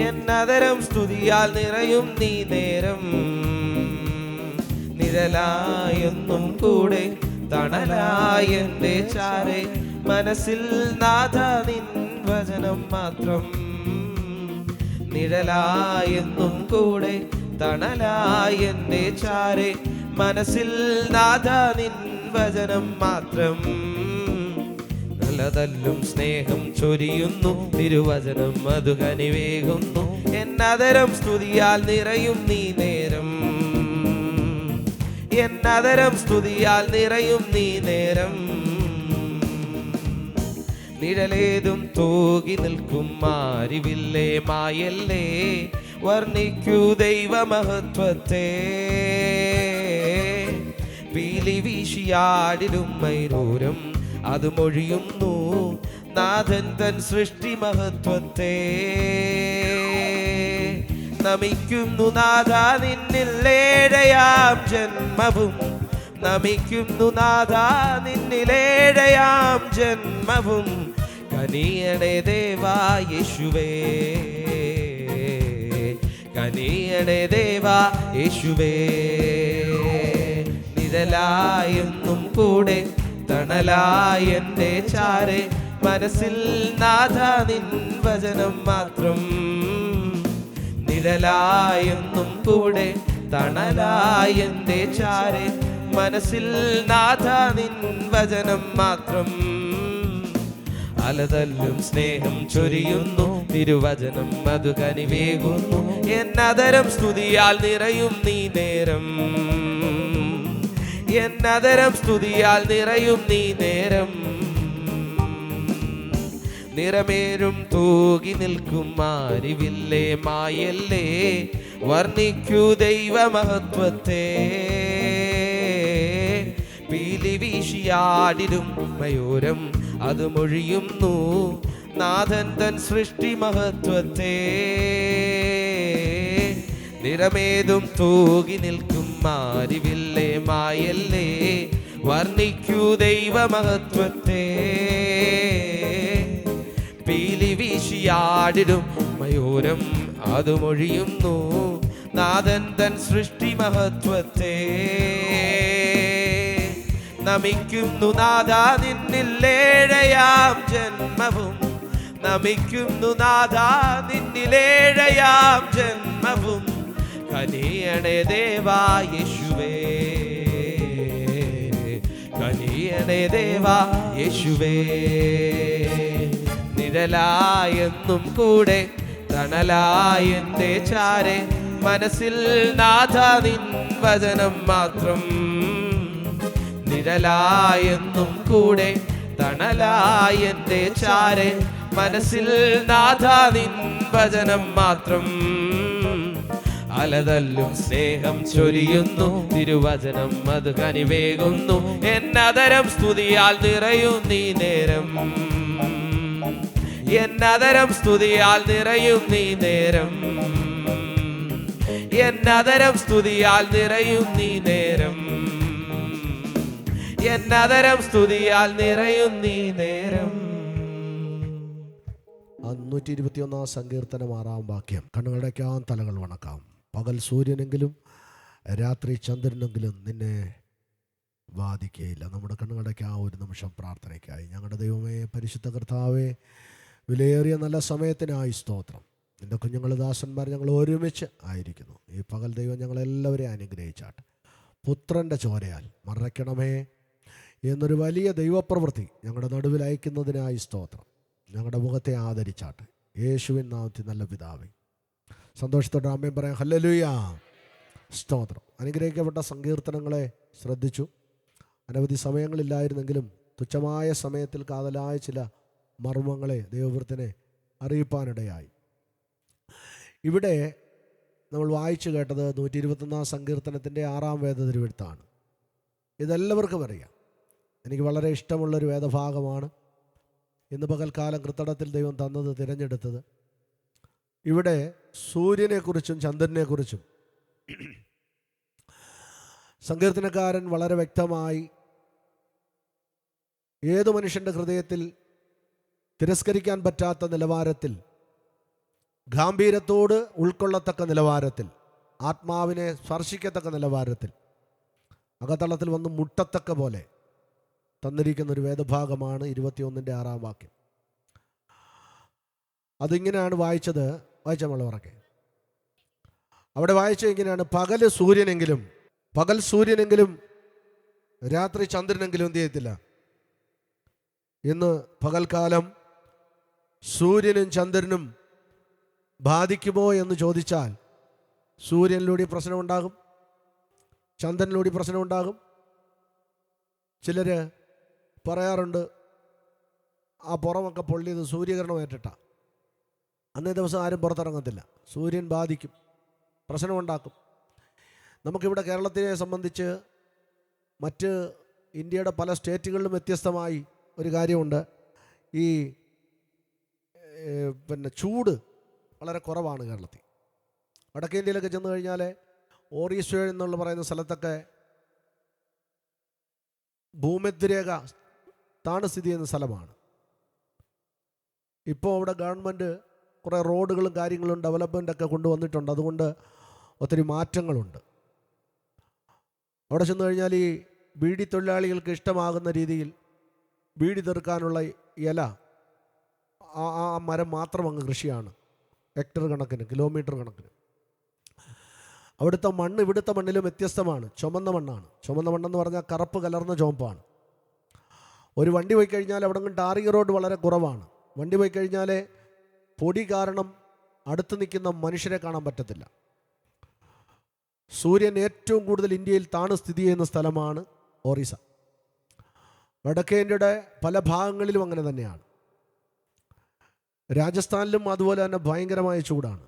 എന്നതരം സ്തുതിയാൽ നിറയും നീ നേരം. നിഴലായെന്നും കൂടെ തണലായി എൻ്റെ ചാരെ, മനസ്സിൽ നാഥ നിൻ വചനം മാത്രം. നിഴലായെന്നും കൂടെ തണലായി എൻ്റെ ചാരെ, മനസ്സിൽ നാഥ നിൻ വചനം മാത്രം. നല്ലതല്ലും സ്നേഹം ചൊരിയുന്നു തിരുവചനം, അത് കനിവേകുന്നു എന്നതരം സ്തുതിയാൽ നിറയും നീ നേരം. എന്നതരം സ്തുതിയാൽ നിറയും നീ നേരം. നിഴലേതും തൂകി നിൽക്കും മാരിവില്ലേ മായല്ലേ, വർണ്ണിക്കൂ ദൈവമഹത്വത്തെ. പീലി വീശിയാടിലും മൈരൂരം, അത് മൊഴിയുന്നു നാഥൻ തൻ സൃഷ്ടി മഹത്വത്തെ. നമിക്കുന്നു നാഥ നിന്നിൽ ഏഴയാം ജന്മവും, നമിക്കുന്നു നാഥ നിന്നിലേഴയാം ജന്മവും. കനിയണേ ദേവാ യേശുവേ, കനിയണേ ദേവാ യേശുവേ. നിഴലായെന്നും കൂടെ തണലായി എൻ്റെ ചാരെ, മനസ്സിൽ നാഥ നിൻ വചനം മാത്രം. നിഴലായെന്നും കൂടെ തണലായി എൻ്റെ ചാരെ, മനസ്സിൽ നാഥ നിൻ വചനം മാത്രം. അലതല്ലും സ്നേഹം ചൊരിയുന്നു, തിരുവചനം അത് കനിവേകുന്നു. എന്നതരം സ്തുതിയാൽ നിറയും നീ നേരം, എന്നതരം സ്തുതിയാൽ നിറയും നീ നേരം. നിറമേരും തൂകി നിൽക്കും മാരിവില്ലേ മായല്ലേ, വർണ്ണിക്കൂ ദൈവമഹത്വത്തെ. പീലി വീശിയാടിലും മയൂരം അത് മൊഴിയുന്നു, നാഥൻ തൻ സൃഷ്ടി മഹത്വത്തെ. നിറമേതും തൂകി നിൽക്കും മാരിവില്ലേ മായല്ലേ, വർണ്ണിക്കൂ ദൈവമഹത്വത്തെ. പീലി വീശിയാടിടും മയൂരം അത് മൊഴിയുന്നു, നാഥൻ തൻ സൃഷ്ടി മഹത്വത്തെ. നമിക്കുന്നു നാഥാ നിന്നിലേഴയാം ജന്മവും, നമിക്കുന്നു നാഥാ നിന്നിലേഴയാം ജന്മവും. കനിയണേ ദേവാ യേശുവേ, കനിയണേ ദേവാ യേശുവേ. നിഴലായെന്നും കൂടെ തണലായെന്റെ ചാരെ, മനസ്സിൽ നാഥ നിൻ വചനം മാത്രം. നിഴലായെന്നും കൂടെ തണലായെന്റെ ചാരെ, മനസ്സിൽ നാഥ നിൻ വചനം മാത്രം. അലതല്ലും സ്നേഹം ചൊരിയുന്നു, തിരുവചനം അത് കനിവേകുന്നു. എന്നതരം സ്തുതിയാൽ നിറയും നീ നേരം, എന്നതരം സ്തുതിയാൽ നിറയും നീ നേരം, എന്നതരം സ്തുതിയാൽ നിറയും നീ നേരം, എന്നതരം സ്തുതിയാൽ നിറയും നീ നേരം. 121 സങ്കീർത്തനം 6 വാക്യം. കണ്ണുകളടയ്ക്കാം, തലകൾ വണക്കാം. പകൽ സൂര്യനെങ്കിലും രാത്രി ചന്ദ്രനെങ്കിലും നിന്നെ ബാധിക്കുകയില്ല. നമ്മുടെ കണ്ണുകളടയ്ക്കാം ഒരു നിമിഷം പ്രാർത്ഥനയ്ക്കായി. ഞങ്ങളുടെ ദൈവമേ, പരിശുദ്ധ കർത്താവേ, വിലയേറിയ നല്ല സമയത്തിനായി സ്തോത്രം. നിൻ്റെ കുഞ്ഞുങ്ങൾ ദാസന്മാർ ഞങ്ങൾ ഒരുമിച്ച് ആയിരിക്കുന്നു. ഈ പകൽ ദൈവം ഞങ്ങളെല്ലാവരെയും അനുഗ്രഹിച്ചാട്ടെ. പുത്രൻ്റെ ചോരയാൽ മറയ്ക്കണമേ എന്നൊരു വലിയ ദൈവപ്രവൃത്തി ഞങ്ങളുടെ നടുവിൽ അയക്കുന്നതിനായി സ്തോത്രം. ഞങ്ങളുടെ മുഖത്തെ ആദരിച്ചാട്ടെ. യേശുവിൻ നാമത്തിൽ നല്ല പിതാവേ. സന്തോഷത്തോടെ ആമേൻ പറയാം. ഹല്ലേലൂയ, സ്തോത്രം. അനുഗ്രഹിക്കപ്പെട്ട സങ്കീർത്തനങ്ങളെ ശ്രദ്ധിച്ചു. അനവധി സമയങ്ങളില്ലായിരുന്നെങ്കിലും തുച്ഛമായ സമയത്തിൽ കാതലായ ചില മർമ്മങ്ങളെ ദൈവവൃത്തിനെ അറിയിപ്പാനിടയായി. ഇവിടെ നമ്മൾ വായിച്ചു കേട്ടത് 121 സങ്കീർത്തനത്തിൻ്റെ 6 വേദതിരുവെഴുത്താണ്. ഇതെല്ലാവർക്കും അറിയാം. എനിക്ക് വളരെ ഇഷ്ടമുള്ളൊരു വേദഭാഗമാണ്. ഇന്ന് പകൽക്കാലം കൃത്തടത്തിൽ ദൈവം തന്നത്, തിരഞ്ഞെടുത്തത്. ഇവിടെ സൂര്യനെക്കുറിച്ചും ചന്ദ്രനെക്കുറിച്ചും സങ്കീർത്തനക്കാരൻ വളരെ വ്യക്തമായി ഏതു മനുഷ്യൻ്റെ ഹൃദയത്തിൽ തിരസ്കരിക്കാൻ പറ്റാത്ത നിലവാരത്തിൽ, ഗാംഭീര്യത്തോട് ഉൾക്കൊള്ളത്തക്ക നിലവാരത്തിൽ, ആത്മാവിനെ സ്പർശിക്കത്തക്ക നിലവാരത്തിൽ, അകത്തളത്തിൽ വന്ന് മുട്ടത്തക്ക പോലെ തന്നിരിക്കുന്ന ഒരു വേദഭാഗമാണ് 21-ന്റെ 6 വാക്യം. അതിങ്ങനെയാണ് വായിച്ചത്. വായിച്ച നമ്മൾ ഉറക്കെ. അവിടെ വായിച്ചത് ഇങ്ങനെയാണ്: പകൽ സൂര്യനെങ്കിലും രാത്രി ചന്ദ്രനെങ്കിലും എന്ത് ചെയ്യത്തില്ല. ഇന്ന് പകൽക്കാലം സൂര്യനും ചന്ദ്രനും ബാധിക്കുമോ എന്ന് ചോദിച്ചാൽ, സൂര്യനിലൂടെ പ്രശ്നമുണ്ടാകും, ചന്ദ്രനിലൂടെ പ്രശ്നമുണ്ടാകും. ചിലർ പറയാറുണ്ട്, ആ പുറമൊക്കെ പൊള്ളിയത് സൂര്യകിരണം ഏറ്റിട്ടാണ്. അന്നേ ദിവസം ആരും പുറത്തിറങ്ങത്തില്ല. സൂര്യൻ ബാധിക്കും, പ്രശ്നമുണ്ടാക്കും. നമുക്കിവിടെ കേരളത്തിനെ സംബന്ധിച്ച് മറ്റ് ഇന്ത്യയുടെ പല സ്റ്റേറ്റുകളിലും വ്യത്യസ്തമായി ഒരു കാര്യമുണ്ട്. ഈ ചൂട് വളരെ കുറവാണ് കേരളത്തിൽ. വടക്കേ ഇന്ത്യയിലൊക്കെ ചെന്ന് കഴിഞ്ഞാൽ ഓറീസ്വേ എന്നുള്ള പറയുന്ന സ്ഥലത്തൊക്കെ ഭൂമധ്യരേഖ താണ് സ്ഥിതി ചെയ്യുന്ന സ്ഥലമാണ്. ഇപ്പോൾ അവിടെ ഗവൺമെൻറ് കുറേ റോഡുകളും കാര്യങ്ങളും ഡെവലപ്മെൻറ്റൊക്കെ കൊണ്ടുവന്നിട്ടുണ്ട്. അതുകൊണ്ട് ഒത്തിരി മാറ്റങ്ങളുണ്ട്. അവിടെ ചെന്ന് കഴിഞ്ഞാൽ ഈ ബീഡി തൊഴിലാളികൾക്ക് ഇഷ്ടമാകുന്ന രീതിയിൽ ബീഡി തീർക്കാനുള്ള ഇല, ആ മരം മാത്രം അങ്ങ് കൃഷിയാണ്. ഹെക്ടർ കണക്കിന്, കിലോമീറ്റർ കണക്കിന്. അവിടുത്തെ മണ്ണ് ഇവിടുത്തെ മണ്ണിലും വ്യത്യസ്തമാണ്. ചുമന്ന മണ്ണാണ്. ചുമന്ന മണ്ണെന്ന് പറഞ്ഞാൽ കറുപ്പ് കലർന്ന ചുവപ്പാണ്. ഒരു വണ്ടി പോയി കഴിഞ്ഞാൽ അവിടെ നിന്ന് ടാറിംഗ് റോഡ് വളരെ കുറവാണ്. വണ്ടി പോയി കഴിഞ്ഞാൽ പൊടി കാരണം അടുത്ത് നിൽക്കുന്ന മനുഷ്യരെ കാണാൻ പറ്റത്തില്ല. സൂര്യൻ ഏറ്റവും കൂടുതൽ ഇന്ത്യയിൽ താണ് സ്ഥിതി ചെയ്യുന്ന സ്ഥലമാണ് ഒറീസ. വടക്കേ ഇന്ത്യയുടെ പല ഭാഗങ്ങളിലും അങ്ങനെ തന്നെയാണ്. രാജസ്ഥാനിലും അതുപോലെ തന്നെ ഭയങ്കരമായ ചൂടാണ്.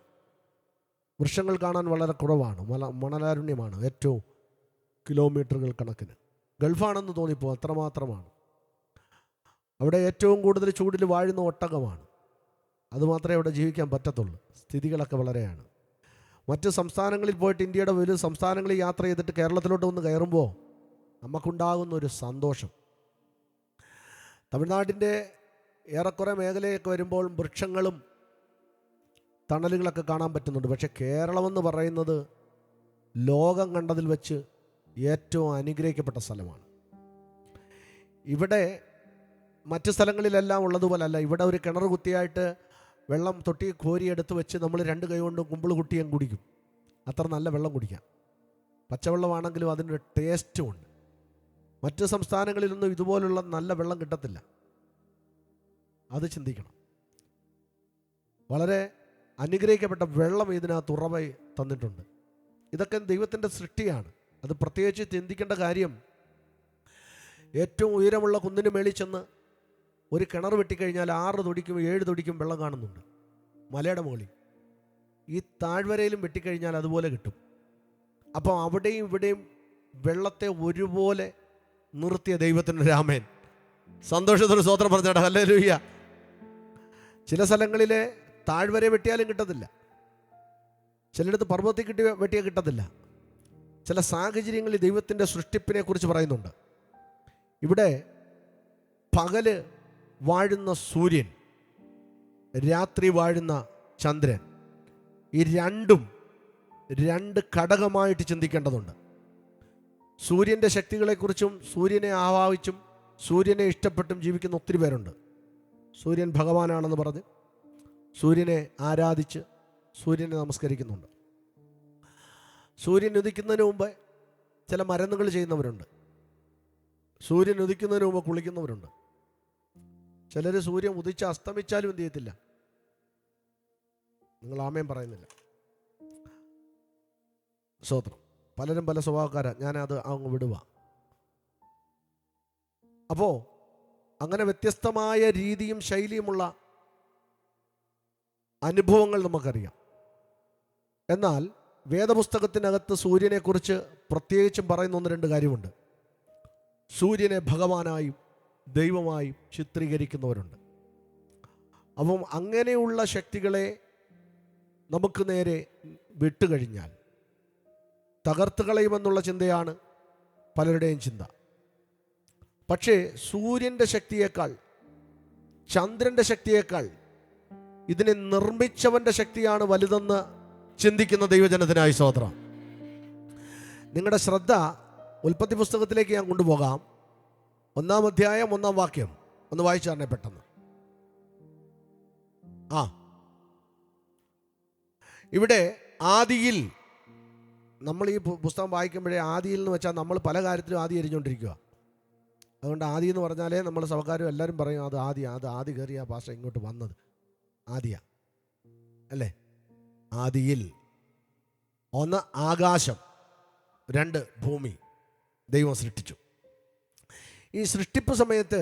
വൃക്ഷങ്ങൾ കാണാൻ വളരെ കുറവാണ്. മണലാരുണ്യമാണ് ഏറ്റവും കിലോമീറ്ററുകൾ കണക്കിന്. ഗൾഫാണെന്ന് തോന്നിപ്പോ അത്രമാത്രമാണ്. അവിടെ ഏറ്റവും കൂടുതൽ ചൂടിൽ വാഴുന്ന ഒട്ടകമാണ്. അതുമാത്രമേ അവിടെ ജീവിക്കാൻ പറ്റത്തുള്ളൂ. സ്ഥിതികളൊക്കെ വളരെയാണ്. മറ്റ് സംസ്ഥാനങ്ങളിൽ പോയിട്ട് ഇന്ത്യയുടെ വലിയ സംസ്ഥാനങ്ങളിൽ യാത്ര ചെയ്തിട്ട് കേരളത്തിലോട്ട് വന്ന് കയറുമ്പോൾ നമുക്കുണ്ടാകുന്ന ഒരു സന്തോഷം. തമിഴ്നാട്ടിൻ്റെ ഏറെക്കുറെ മേഖലയൊക്കെ വരുമ്പോൾ വൃക്ഷങ്ങളും തണലുകളൊക്കെ കാണാൻ പറ്റുന്നുണ്ട്. പക്ഷേ കേരളമെന്ന് പറയുന്നത് ലോകം കണ്ടതിൽ വെച്ച് ഏറ്റവും അനുഗ്രഹിക്കപ്പെട്ട സ്ഥലമാണ്. ഇവിടെ മറ്റ് സ്ഥലങ്ങളിലെല്ലാം ഉള്ളതുപോലല്ല. ഇവിടെ ഒരു കിണർ കുത്തിയായിട്ട് വെള്ളം തൊട്ടി കോരിയെടുത്ത് വെച്ച് നമ്മൾ 2 കൈ കൊണ്ട് കുമ്പിൾ കുട്ടിയും കുടിക്കും. അത്ര നല്ല വെള്ളം കുടിക്കാം. പച്ചവെള്ളമാണെങ്കിലും അതിനൊരു ടേസ്റ്റുമുണ്ട്. മറ്റ് സംസ്ഥാനങ്ങളിലൊന്നും ഇതുപോലുള്ള നല്ല വെള്ളം കിട്ടത്തില്ല. അത് ചിന്തിക്കണം. വളരെ അനുഗ്രഹിക്കപ്പെട്ട വെള്ളം ഇതിനകത്ത് ഉറവായി തന്നിട്ടുണ്ട്. ഇതൊക്കെ ദൈവത്തിൻ്റെ സൃഷ്ടിയാണ്. അത് പ്രത്യേകിച്ച് ചിന്തിക്കേണ്ട കാര്യം, ഏറ്റവും ഉയരമുള്ള കുന്നിന് മേളിൽ ചെന്ന് ഒരു കിണർ വെട്ടിക്കഴിഞ്ഞാൽ 6 തൊടിക്കും 7 തൊടിക്കും വെള്ളം കാണുന്നുണ്ട് മലയുടെ മുകളിൽ. ഈ താഴ്വരയിലും വെട്ടിക്കഴിഞ്ഞാൽ അതുപോലെ കിട്ടും. അപ്പം അവിടെയും ഇവിടെയും വെള്ളത്തെ ഒരുപോലെ നിർത്തിയ ദൈവത്തിൻ്റെ രാമൻ. സന്തോഷത്തോടെ സ്തോത്രം പറഞ്ഞാൽ ഹല്ലേലൂയ. ചില സ്ഥലങ്ങളിലെ താഴ്വര വെട്ടിയാലും കിട്ടത്തില്ല. ചിലയിടത്ത് പർവ്വതത്തിൽ വെട്ടിയാൽ കിട്ടത്തില്ല. ചില സാഹചര്യങ്ങളിൽ ദൈവത്തിൻ്റെ സൃഷ്ടിപ്പിനെ കുറിച്ച് പറയുന്നുണ്ട്. ഇവിടെ പകല് വാഴുന്ന സൂര്യൻ, രാത്രി വാഴുന്ന ചന്ദ്രൻ, ഈ രണ്ടും 2 ഘടകമായിട്ട് ചിന്തിക്കേണ്ടതുണ്ട്. സൂര്യൻ്റെ ശക്തികളെക്കുറിച്ചും സൂര്യനെ ആവാഹിച്ചും സൂര്യനെ ഇഷ്ടപ്പെട്ടും ജീവിക്കുന്ന ഒത്തിരി പേരുണ്ട്. സൂര്യൻ ഭഗവാനാണെന്ന് പറഞ്ഞ് സൂര്യനെ ആരാധിച്ച് സൂര്യനെ നമസ്കരിക്കുന്നുണ്ട്. സൂര്യൻ ഉദിക്കുന്നതിന് മുമ്പ് ചില മരുന്നുകൾ ചെയ്യുന്നവരുണ്ട്. സൂര്യൻ ഉദിക്കുന്നതിന് മുമ്പ് കുളിക്കുന്നവരുണ്ട്. ചിലർ സൂര്യൻ ഉദിച്ച് അസ്തമിച്ചാലും എന്ത് ചെയ്യത്തില്ല. നിങ്ങൾ ആമേൻ പറയുന്നില്ല. സ്തോത്രം. പലരും പല സ്വഭാവക്കാരാണ്. ഞാനത് അങ്ങ് വിടുക. അപ്പോൾ അങ്ങനെ വ്യത്യസ്തമായ രീതിയും ശൈലിയുമുള്ള അനുഭവങ്ങൾ നമുക്കറിയാം. എന്നാൽ വേദപുസ്തകത്തിനകത്ത് സൂര്യനെക്കുറിച്ച് പ്രത്യേകിച്ചും പറയുന്ന 1-2 കാര്യമുണ്ട്. സൂര്യനെ ഭഗവാനായും ദൈവമായും ചിത്രീകരിക്കുന്നവരുണ്ട്. അപ്പം അങ്ങനെയുള്ള ശക്തികളെ നമുക്ക് നേരെ വിട്ടുകഴിഞ്ഞാൽ തകർത്ത് കളയുമെന്നുള്ള ചിന്തയാണ് പലരുടെയും ചിന്ത. പക്ഷേ സൂര്യൻ്റെ ശക്തിയേക്കാൾ, ചന്ദ്രൻ്റെ ശക്തിയേക്കാൾ ഇതിനെ നിർമ്മിച്ചവൻ്റെ ശക്തിയാണ് വലുതെന്ന് ചിന്തിക്കുന്ന ദൈവജനത്തിനായി സ്തോത്രം. നിങ്ങളുടെ ശ്രദ്ധ ഉൽപ്പത്തി പുസ്തകത്തിലേക്ക് ഞാൻ കൊണ്ടുപോകാം. 1-ാം അധ്യായം 1-ാം വാക്യം ഒന്ന് വായിച്ചു തരണേ പെട്ടെന്ന്. ഇവിടെ ആദിയിൽ, നമ്മൾ ഈ പുസ്തകം വായിക്കുമ്പോഴേ ആദിയിൽ എന്ന് വെച്ചാൽ നമ്മൾ പല കാര്യത്തിലും ആദി എരിഞ്ഞുകൊണ്ടിരിക്കുക. അതുകൊണ്ട് ആദി എന്ന് പറഞ്ഞാലേ നമ്മൾ സഭക്കാരും എല്ലാവരും പറയും അത് ആദി കയറിയ ഭാഷ ഇങ്ങോട്ട് വന്നത് ആദിയ അല്ലേ. ആദിയിൽ 1 ആകാശം, 2 ഭൂമി ദൈവം സൃഷ്ടിച്ചു. ഈ സൃഷ്ടിപ്പ് സമയത്ത്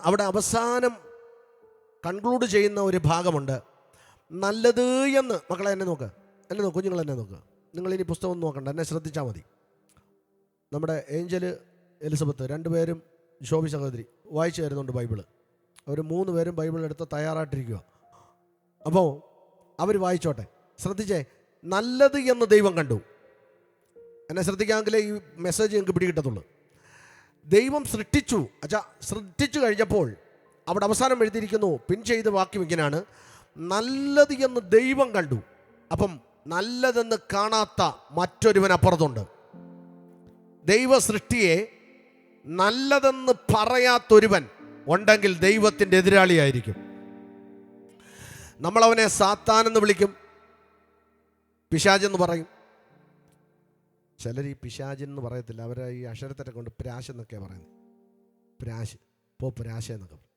അവിടെ അവസാനം കൺക്ലൂഡ് ചെയ്യുന്ന ഒരു ഭാഗമുണ്ട്. നല്ലത് എന്ന്. മക്കളെ എന്നെ നോക്ക്, കുഞ്ഞുങ്ങൾ എന്നെ നോക്ക്. നിങ്ങളിനി പുസ്തകം നോക്കണ്ട, എന്നെ ശ്രദ്ധിച്ചാൽ മതി. നമ്മുടെ ഏഞ്ചൽ എലിസബത്ത് 2 പേരും ശോഭി സഹോദരി വായിച്ചു തരുന്നുണ്ട് ബൈബിള്. അവർ 3 പേരും ബൈബിൾ എടുത്ത് തയ്യാറായിട്ടിരിക്കുക. അപ്പോൾ അവർ വായിച്ചോട്ടെ. ശ്രദ്ധിച്ചേ. നല്ലത് എന്ന് ദൈവം കണ്ടു. എന്നെ ശ്രദ്ധിക്കാമെങ്കിലേ ഈ മെസ്സേജ് ഞങ്ങൾക്ക് പിടികിട്ടത്തുള്ളൂ. ദൈവം സൃഷ്ടിച്ചു. സൃഷ്ടിച്ചു കഴിഞ്ഞപ്പോൾ അവിടെ അവസാനം എഴുതിയിരിക്കുന്നു, പിൻ ചെയ്ത വാക്യം ഇങ്ങനെയാണ്: നല്ലത് എന്ന് ദൈവം കണ്ടു. അപ്പം നല്ലതെന്ന് കാണാത്ത മറ്റൊരുവൻ അപ്പുറത്തുണ്ട്. ദൈവ സൃഷ്ടിയെ നല്ലതെന്ന് പറയാത്തൊരുവൻ ഉണ്ടെങ്കിൽ ദൈവത്തിൻ്റെ എതിരാളിയായിരിക്കും. നമ്മളവനെ സാത്താനെന്ന് വിളിക്കും, പിശാചെന്ന് പറയും. ചിലർ ഈ പിശാചെന്ന് പറയത്തില്ല, അവരെ ഈ അക്ഷരത്തെ കൊണ്ട് പ്രാശെന്നൊക്കെയാണ് പറയുന്നത്. പ്രാശ എന്നൊക്കെ പറയും.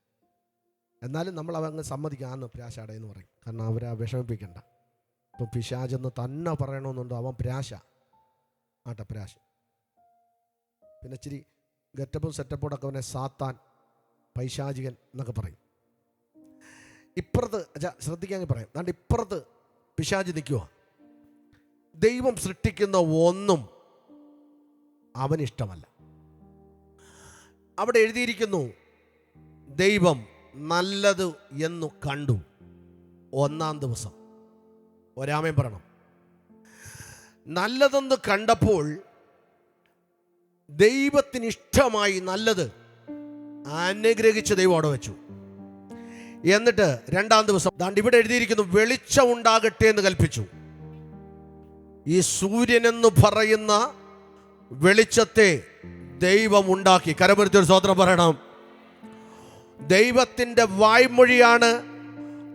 എന്നാലും നമ്മൾ അവങ്ങ് സമ്മതിക്കാമെന്ന് പ്രാശാടയെന്ന് പറയും, കാരണം അവരെ വിഷമിപ്പിക്കണ്ട. ഇപ്പം പിശാചെന്ന് തന്നെ പറയണമെന്നുണ്ടോ, അവൻ പ്രാശ ആട്ടെ, പ്രാശ. പിന്നെ ഇച്ചിരി ഗെറ്റപ്പും സെറ്റപ്പോടൊക്കെ അവനെ സാത്താൻ, പൈശാചികൻ എന്നൊക്കെ പറയും. ഇപ്പുറത്ത് ശ്രദ്ധിക്കാൻ പറയാം, അതുകൊണ്ട് ഇപ്പുറത്ത് പിശാചി നിൽക്കുക. ദൈവം സൃഷ്ടിക്കുന്ന ഒന്നും അവനിഷ്ടമല്ല. അവിടെ എഴുതിയിരിക്കുന്നു, ദൈവം നല്ലത് എന്നു കണ്ടു ഒന്നാം ദിവസം. ഒരാമേൻ പറയണം. നല്ലതെന്ന് കണ്ടപ്പോൾ ദൈവത്തിന് ഇഷ്ടമായി നല്ലത് അനുഗ്രഹിച്ച് ദൈവം അവിടെ വെച്ചു. എന്നിട്ട് രണ്ടാം ദിവസം ദാണ്ട് ഇവിടെ എഴുതിയിരിക്കുന്നു, വെളിച്ചം ഉണ്ടാകട്ടെ എന്ന് കൽപ്പിച്ചു. ഈ സൂര്യനെന്ന് പറയുന്ന വെളിച്ചത്തെ ദൈവം ഉണ്ടാക്കി. കരമുരുത്തി ഒരു സ്തോത്രം പറയണം. ദൈവത്തിൻ്റെ വായ്മൊഴിയാണ്.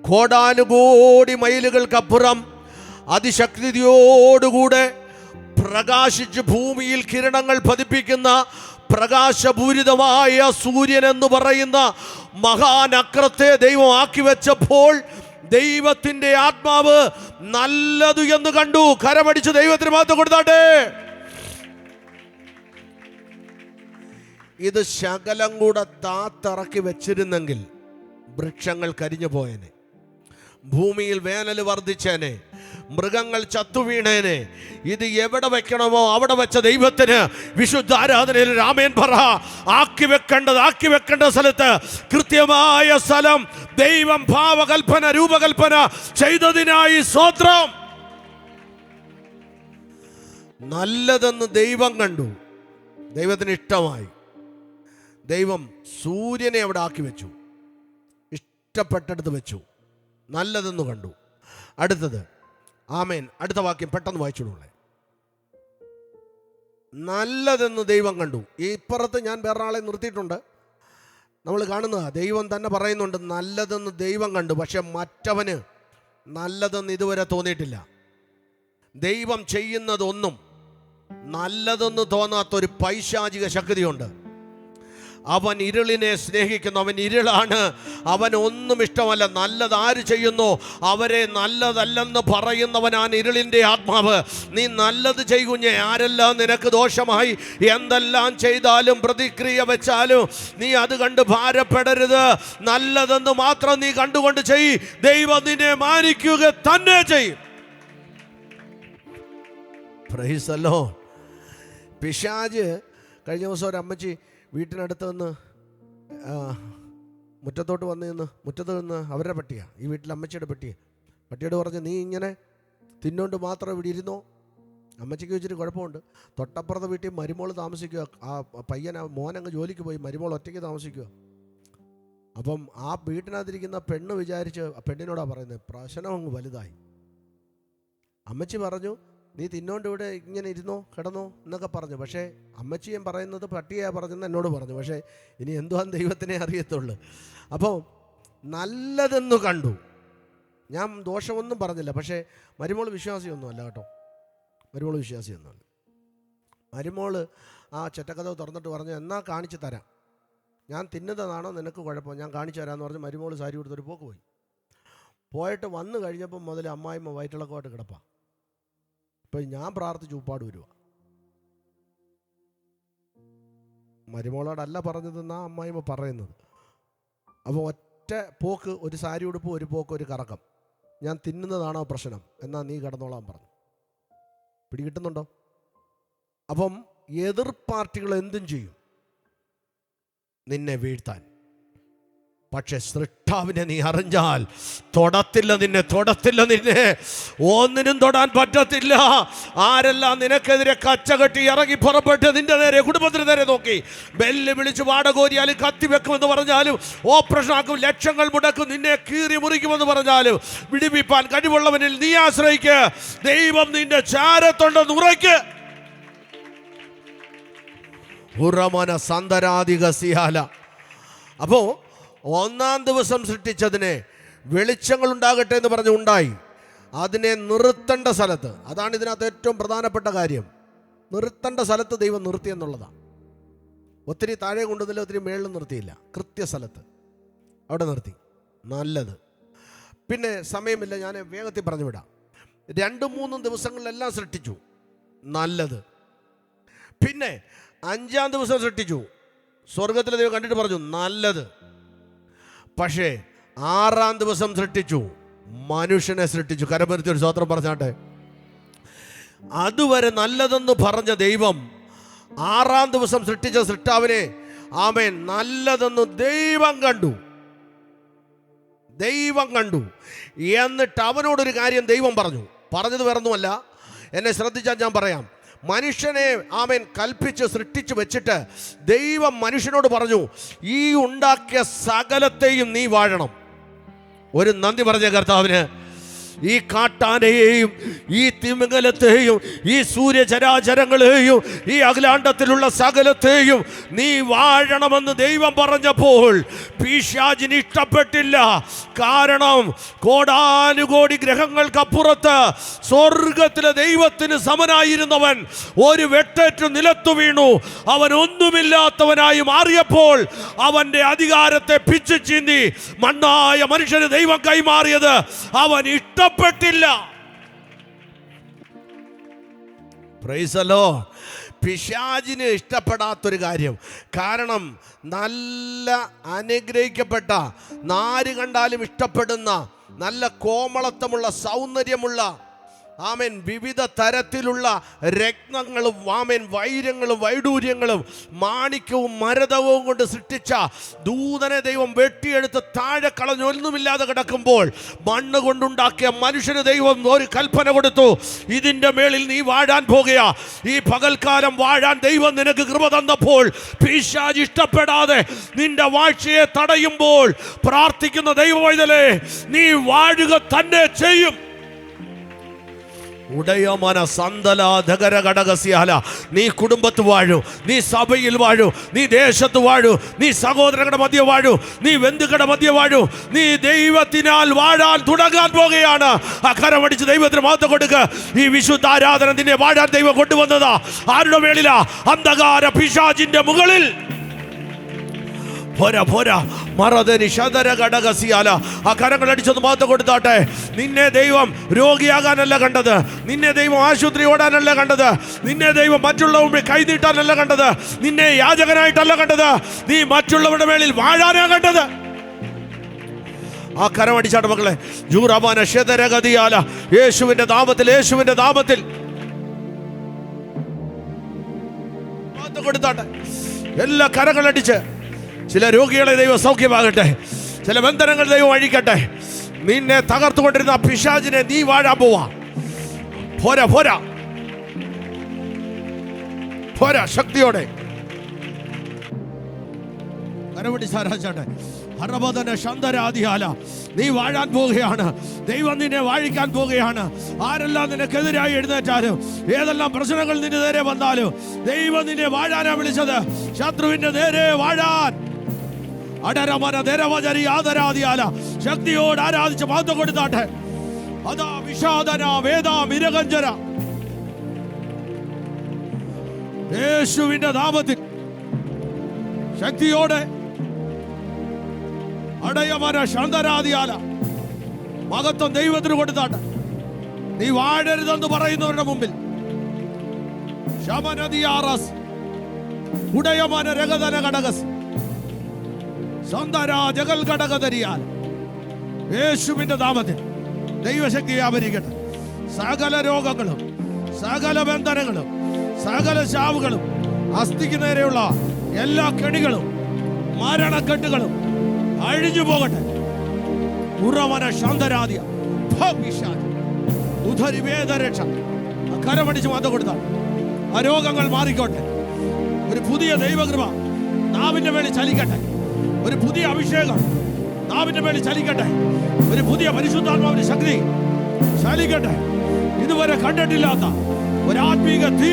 കോടാനുകോടി മൈലുകൾക്കപ്പുറം അതിശക്തിയോടുകൂടെ പ്രകാശിച്ച് ഭൂമിയിൽ കിരണങ്ങൾ പതിപ്പിക്കുന്ന പ്രകാശപൂരിതമായ സൂര്യൻ എന്ന് പറയുന്ന മഹാനക്രത്തെ ദൈവം ആക്കി വെച്ചപ്പോൾ ദൈവത്തിൻ്റെ ആത്മാവ് നല്ലത് എന്ന് കണ്ടു. കരമടിച്ച് ദൈവത്തിന് മഹത്വം കൊടുത്താട്ടെ. ഇത് ശകലം കൂടെ താത്തിറക്കി വെച്ചിരുന്നെങ്കിൽ വൃക്ഷങ്ങൾ കരിഞ്ഞു പോയേനെ, ഭൂമിയിൽ വേനൽ വർദ്ധിച്ചേനെ, മൃഗങ്ങൾ ചത്തുവീണേനെ. ഇത് എവിടെ വെക്കണമോ അവിടെ വെച്ച ദൈവത്തിന് വിശുദ്ധ ആരാധനയിൽ രാമേൻ പറ. ആക്കി വെക്കേണ്ട സ്ഥലത്ത് കൃത്യമായ സ്ഥലം ദൈവം ഭാവകൽപ്പന രൂപകൽപ്പന ചെയ്തതിനായി സ്തോത്രം. നല്ലതെന്ന് ദൈവം കണ്ടു, ദൈവത്തിന് ഇഷ്ടമായി. ദൈവം സൂര്യനെ അവിടെ ആക്കി വെച്ചു, ഇഷ്ടപ്പെട്ടെടുത്ത് വെച്ചു, നല്ലതെന്ന് കണ്ടു. അടുത്തത് ആമേൻ. അടുത്ത വാക്യം പെട്ടെന്ന് വായിച്ചോളൂ. നല്ലതെന്ന് ദൈവം കണ്ടു. ഈ ഇപ്പുറത്ത് ഞാൻ വേറൊരാളെ നിർത്തിയിട്ടുണ്ട്. നമ്മൾ കാണുന്നത് ദൈവം തന്നെ പറയുന്നുണ്ട് നല്ലതെന്ന് ദൈവം കണ്ടു. പക്ഷെ മറ്റവന് നല്ലതെന്ന് ഇതുവരെ തോന്നിയിട്ടില്ല. ദൈവം ചെയ്യുന്നതൊന്നും നല്ലതെന്ന് തോന്നാത്തൊരു പൈശാചിക ശക്തിയുണ്ട്. അവൻ ഇരുളിനെ സ്നേഹിക്കുന്നു, അവൻ ഇരുളാണ്, അവൻ ഒന്നും ഇഷ്ടമല്ല. നല്ലത് ആര് ചെയ്യുന്നു അവരെ നല്ലതല്ലെന്ന് പറയുന്നവനാണ് ഇരുളിൻ്റെ ആത്മാവ്. നീ നല്ലത് ചെയ്യുഞ്ഞേ, ആരെല്ലാം നിനക്ക് ദോഷമായി എന്തെല്ലാം ചെയ്താലും പ്രതിക്രിയ വെച്ചാലും നീ അത് കണ്ട് ഭാരപ്പെടരുത്. നല്ലതെന്ന് മാത്രം നീ കണ്ടുകൊണ്ട് ചെയ്യ്, ദൈവം നിന്നെ മാനിക്കുക തന്നെ ചെയ്യും. Price the Lord. പിശാച് കഴിഞ്ഞ ദിവസം ഒരു അമ്മച്ചി വീട്ടിനടുത്ത് നിന്ന് മുറ്റത്തോട്ട് വന്ന് നിന്ന് മുറ്റത്ത് നിന്ന് അവരുടെ പട്ടിയാണ്, ഈ വീട്ടിലെ അമ്മച്ചിയുടെ പട്ടിയോട് പറഞ്ഞ് നീ ഇങ്ങനെ തിന്നോണ്ട് മാത്രം ഇവിടെ ഇരുന്നോ. അമ്മച്ചിക്ക് വെച്ചിട്ട് കുഴപ്പമുണ്ട്. തൊട്ടപ്പുറത്തെ വീട്ടിൽ മരുമോൾ താമസിക്കുക. ആ മോനങ്ങ് ജോലിക്ക് പോയി, മരുമോൾ ഒറ്റയ്ക്ക് താമസിക്കുക. അപ്പം ആ വീട്ടിനകത്തിരിക്കുന്ന പെണ്ണ് വിചാരിച്ച് പെണ്ണിനോടാണ് പറയുന്നത്, പ്രശ്നം അങ്ങ് വലുതായി. അമ്മച്ചി പറഞ്ഞു നീ തിന്നോണ്ട് ഇവിടെ ഇങ്ങനെ ഇരുന്നോ കിടന്നോ എന്നൊക്കെ പറഞ്ഞു. പക്ഷേ അമ്മച്ചിയും പറയുന്നത് പട്ടിയാണ് പറഞ്ഞെന്ന് എന്നോട് പറഞ്ഞു. പക്ഷേ ഇനി എന്തുവാന്ന് ദൈവത്തിനെ അറിയത്തുള്ളൂ. അപ്പോൾ നല്ലതെന്ന് കണ്ടു. ഞാൻ ദോഷമൊന്നും പറഞ്ഞില്ല. പക്ഷേ മരുമോൾ വിശ്വാസിയൊന്നുമല്ല കേട്ടോ, മരുമോൾ വിശ്വാസിയൊന്നുമല്ല. മരുമോൾ ആ ചെറ്റക്കഥവ് തുറന്നിട്ട് പറഞ്ഞു എന്നാ കാണിച്ചു തരാം, ഞാൻ തിന്നുന്നതാണോ നിനക്ക് കുഴപ്പം, ഞാൻ കാണിച്ചു തരാമെന്ന് പറഞ്ഞ് മരുമോൾ സാരി കൊടുത്തൊരു പോക്ക് പോയി. പോയിട്ട് വന്നു കഴിഞ്ഞപ്പം മുതൽ അമ്മായിമ്മ വയറ്റിളക്കമായിട്ട് കിടപ്പാണ്. ഇപ്പം ഞാൻ പ്രാർത്ഥിച്ച് ഉപ്പാട് വരുക. മരുമോളോടല്ല പറഞ്ഞതെന്നാ അമ്മായിമ്മ പറയുന്നത്. അപ്പോൾ ഒറ്റ പോക്ക്, ഒരു സാരി ഉടുപ്പ്, ഒരു പോക്ക്, ഒരു കറക്കം. ഞാൻ തിന്നുന്നതാണോ പ്രശ്നം, എന്നാൽ നീ കിടന്നോളാൻ പറഞ്ഞു. പിടികിട്ടുന്നുണ്ടോ? അപ്പം എതിർ പാർട്ടികൾ എന്തും ചെയ്യും നിന്നെ വീഴ്ത്താൻ. പക്ഷെ സൃഷ്ടാവിനെ നീ അറിഞ്ഞാൽ തൊടത്തില്ല നിന്നെ ഒന്നിനും തൊടാൻ പറ്റത്തില്ല. ആരെല്ലാം നിനക്കെതിരെ കച്ചകെട്ടി ഇറങ്ങി പുറപ്പെട്ട് നിന്റെ നേരെ കുടുംബത്തിന് നേരെ നോക്കി ബെല്ല് വിളിച്ച് വാടകോരിയാലും കത്തി വെക്കുമെന്ന് പറഞ്ഞാലും ഓപ്പറേഷൻ ആക്കും, ലക്ഷങ്ങൾ മുടക്കും, നിന്നെ കീറി മുറിക്കുമെന്ന് പറഞ്ഞാലും വിടിവിപ്പാൻ കഴിവുള്ളവനിൽ നീ ആശ്രയിക്ക്. ദൈവം നിന്റെ ചാരത്തുണ്ടെന്ന് ഉറയ്ക്ക്. ഉറമന സന്തരാധിക സിയാല. അപ്പോൾ ഒന്നാം ദിവസം സൃഷ്ടിച്ചതിനെ വെളിച്ചങ്ങൾ ഉണ്ടാകട്ടെ എന്ന് പറഞ്ഞ് ഉണ്ടായി. അതിനെ നിർത്തേണ്ട സ്ഥലത്ത്, അതാണ് ഇതിനകത്ത് ഏറ്റവും പ്രധാനപ്പെട്ട കാര്യം, നിർത്തേണ്ട സ്ഥലത്ത് ദൈവം നിർത്തി എന്നുള്ളതാണ്. ഒത്തിരി താഴെ കൊണ്ടുവന്നില്ല, ഒത്തിരി മേളിൽ നിർത്തിയില്ല, കൃത്യസ്ഥലത്ത് അവിടെ നിർത്തി. നല്ലത്. പിന്നെ സമയമില്ല, ഞാൻ വേഗത്തിൽ പറഞ്ഞു വിടാം. 2-3 ദിവസങ്ങളിലെല്ലാം സൃഷ്ടിച്ചു, നല്ലത്. പിന്നെ 5-ാം ദിവസം സൃഷ്ടിച്ചു, സ്വർഗത്തിലെ ദൈവം കണ്ടിട്ട് പറഞ്ഞു നല്ലത്. പക്ഷേ 6-ാം ദിവസം സൃഷ്ടിച്ചു, മനുഷ്യനെ സൃഷ്ടിച്ചു. കരപരുത്തി ഒരു സ്തോത്രം പറഞ്ഞാട്ടെ. അതുവരെ നല്ലതെന്ന് പറഞ്ഞ ദൈവം 6-ാം ദിവസം സൃഷ്ടിച്ച സൃഷ്ടാവിനെ ആമേൻ നല്ലതെന്ന് ദൈവം കണ്ടു. എന്നിട്ട് അവനോടൊരു കാര്യം ദൈവം പറഞ്ഞത് വേറൊന്നുമല്ല, എന്നെ ശ്രദ്ധിച്ചാൽ ഞാൻ പറയാം. മനുഷ്യനെ ആമേൻ കൽപ്പിച്ച് സൃഷ്ടിച്ചു വെച്ചിട്ട് ദൈവം മനുഷ്യനോട് പറഞ്ഞു, ഈ ഉണ്ടാക്കിയ സകലത്തെയും നീ വാഴണം. ഒരു നന്ദി പറഞ്ഞ കർത്താവിന്. ഈ കാട്ടാനയെയും ഈ തിമിംഗലത്തെയും ഈ സൂര്യചരാചരങ്ങളെയും ഈ അഖിലാണ്ടത്തിലുള്ള സകലത്തെയും നീ വാഴണമെന്ന് ദൈവം പറഞ്ഞപ്പോൾ പിശാചിന് ഇഷ്ടപ്പെട്ടില്ല. കാരണം കോടാനുകോടി ഗ്രഹങ്ങൾക്കപ്പുറത്ത് സ്വർഗത്തിലെ ദൈവത്തിന് സമനായിരുന്നവൻ ഒരു വെട്ടേറ്റ് നിലത്തു വീണു. അവൻ ഒന്നുമില്ലാത്തവനായി മാറിയപ്പോൾ അവന്റെ അധികാരത്തെ പിച്ചു ചീന്തി മണ്ണായ മനുഷ്യന് ദൈവം കൈമാറിയത് അവൻ ഇഷ്ടപ്പെട്ടില്ല. Price the Lord. പിശാചിന് ഇഷ്ടപ്പെടാത്തൊരു കാര്യം. കാരണം നല്ല അനുഗ്രഹിക്കപ്പെട്ട, നാര് കണ്ടാലും ഇഷ്ടപ്പെടുന്ന, നല്ല കോമളത്വമുള്ള, സൗന്ദര്യമുള്ള ആമേൻ വിവിധ തരത്തിലുള്ള രത്നങ്ങളും ആമേൻ വൈരങ്ങളും വൈഡൂര്യങ്ങളും മാണിക്യവും മരതവും കൊണ്ട് സൃഷ്ടിച്ച ദൂതനെ ദൈവം വെട്ടിയെടുത്ത് താഴെ കളഞ്ഞൊന്നുമില്ലാതെ കിടക്കുമ്പോൾ മണ്ണ് കൊണ്ടുണ്ടാക്കിയ മനുഷ്യന് ദൈവം ഒരു കൽപ്പന കൊടുത്തു, ഇതിൻ്റെ മേളിൽ നീ വാഴാൻ പോകുക. ഈ പകൽക്കാലം വാഴാൻ ദൈവം നിനക്ക് കൃപ തന്നപ്പോൾ പിശാച് ഇഷ്ടപ്പെടാതെ നിന്റെ വാഴ്ചയെ തടയുമ്പോൾ പ്രാർത്ഥിക്കുന്ന ദൈവവൈതലേ, നീ വാഴുക തന്നെ ചെയ്യും. ഉടയമന സന്തലാധകര ഘടകസ്യാല. നീ കുടുംബത്ത് വാഴൂ, നീ സഭയിൽ വാഴൂ, നീ ദേശത്ത് വാഴൂ, നീ സഹോദരങ്ങളുടെ മധ്യ വാഴൂ, നീ ബന്ധുക്കളുടെ മധ്യ വാഴൂ. നീ ദൈവത്തിനാൽ വാഴാൻ തുടങ്ങാൻ പോകുകയാണ്. അക്കരമടിച്ച് ദൈവത്തിന് മഹത്വം കൊടുക്കുക. ഈ വിശുദ്ധ ആരാധന നിന്നെ വാഴാൻ ദൈവം കൊണ്ടുവന്നതാ. ആരുടെ മേളിലാ? അന്ധകാര പിശാചിന്റെ മുകളിൽ. ആ കരങ്ങളടിച്ചൊന്ന് മാറ്റം കൊടുത്താട്ടെ. നിന്നെ ദൈവം രോഗിയാകാനല്ല കണ്ടത്, നിന്നെ ദൈവം ആശുപത്രി ഓടാനല്ല കണ്ടത്, നിന്നെ ദൈവം മറ്റുള്ളവരുടെ കൈനീട്ടാനല്ല കണ്ടത്, നിന്നെ യാചകനായിട്ടല്ല കണ്ടത്, നീ മറ്റുള്ളവരുടെ മേളിൽ വാഴാനാ കണ്ടത്. ആ കരമടിച്ചാട്ട് മക്കളെ. ജൂറമാന ക്ഷതരഗതിയാല. യേശുവിന്റെ നാമത്തിൽ, യേശുവിന്റെ നാമത്തിൽ മാറ്റം കൊടുത്താട്ടെ. എല്ലാ കരങ്ങളടിച്ച് ചില രോഗികളെ ദൈവം സൗഖ്യമാകട്ടെ, ചില ബന്ധനങ്ങൾ ദൈവം അഴിക്കട്ടെ. നിന്നെ തകർത്തുകൊണ്ടിരുന്ന പിശാചിനെ നീ വാഴാൻ പോവാ. പോരാ പോരാ പോരാ, ശക്തിയോടെ കരപിടിച്ചാട്ടെ. നീ വാഴാൻ പോവുകയാണ്. ദൈവം നിന്നെ വാഴിക്കാൻ പോവുകയാണ്. ആരെല്ലാം നിനക്കെതിരായി എഴുന്നേറ്റാലും, ഏതെല്ലാം പ്രശ്നങ്ങൾ നിന്റെ നേരെ വന്നാലും, ദൈവം നിന്നെ വാഴാനാ വിളിച്ചത്. ശത്രുവിന്റെ നേരെ വാഴാൻ. അടരമന ധരവചരി ആദരാദിയാല. ശക്തിയോട് ആരാധിച്ച് മഹത്വം കൊടുത്താട്ടെ. അതാ വിഷാദന വേദാ മിരകഞ്ചര. യേശുവിന്റെ നാമത്തിൽ ശക്തിയോടെ അടയമന ശാന്തരാദിയാല മഹത്വം ദൈവത്തിന് കൊടുത്താട്ടെ. നീ വാഴരുതെന്ന് പറയുന്നവരുടെ മുമ്പിൽ ശമനദിയാറസ് ഉടയമന രഗതന ഘടകസ് സന്തരാ ജഗൽ ഘടകതരിയാൽ. യേശുവിന്റെ നാമത്തിൽ ദൈവശക്തി വ്യാപരിക്കട്ടെ. സകല രോഗങ്ങളും, സകല ബന്ധനങ്ങളും, സകല ശാവുകളും, അസ്ഥിക്ക് നേരെയുള്ള എല്ലാ കെണികളും, മരണക്കെട്ടുകളും അഴിഞ്ഞു പോകട്ടെ. ഉറവന ശാന്തരാദിയ ഉദരിവേദരക്ഷ. കരമടിച്ച് മാറ്റം കൊടുത്താൽ ആ രോഗങ്ങൾ മാറിക്കോട്ടെ. ഒരു പുതിയ ദൈവകൃപ നാവിന്റെ മേളിൽ ചലിക്കട്ടെ. ഒരു പുതിയ അഭിഷേകം നാവിന്റെ മേളിൽ ചലിക്കട്ടെ. ഒരു പുതിയ പരിശുദ്ധാത്മാവിന്റെ ശക്തി ചലിക്കട്ടെ. ഇതുവരെ കണ്ടിട്ടില്ലാത്ത ഒരാത്മീക തീ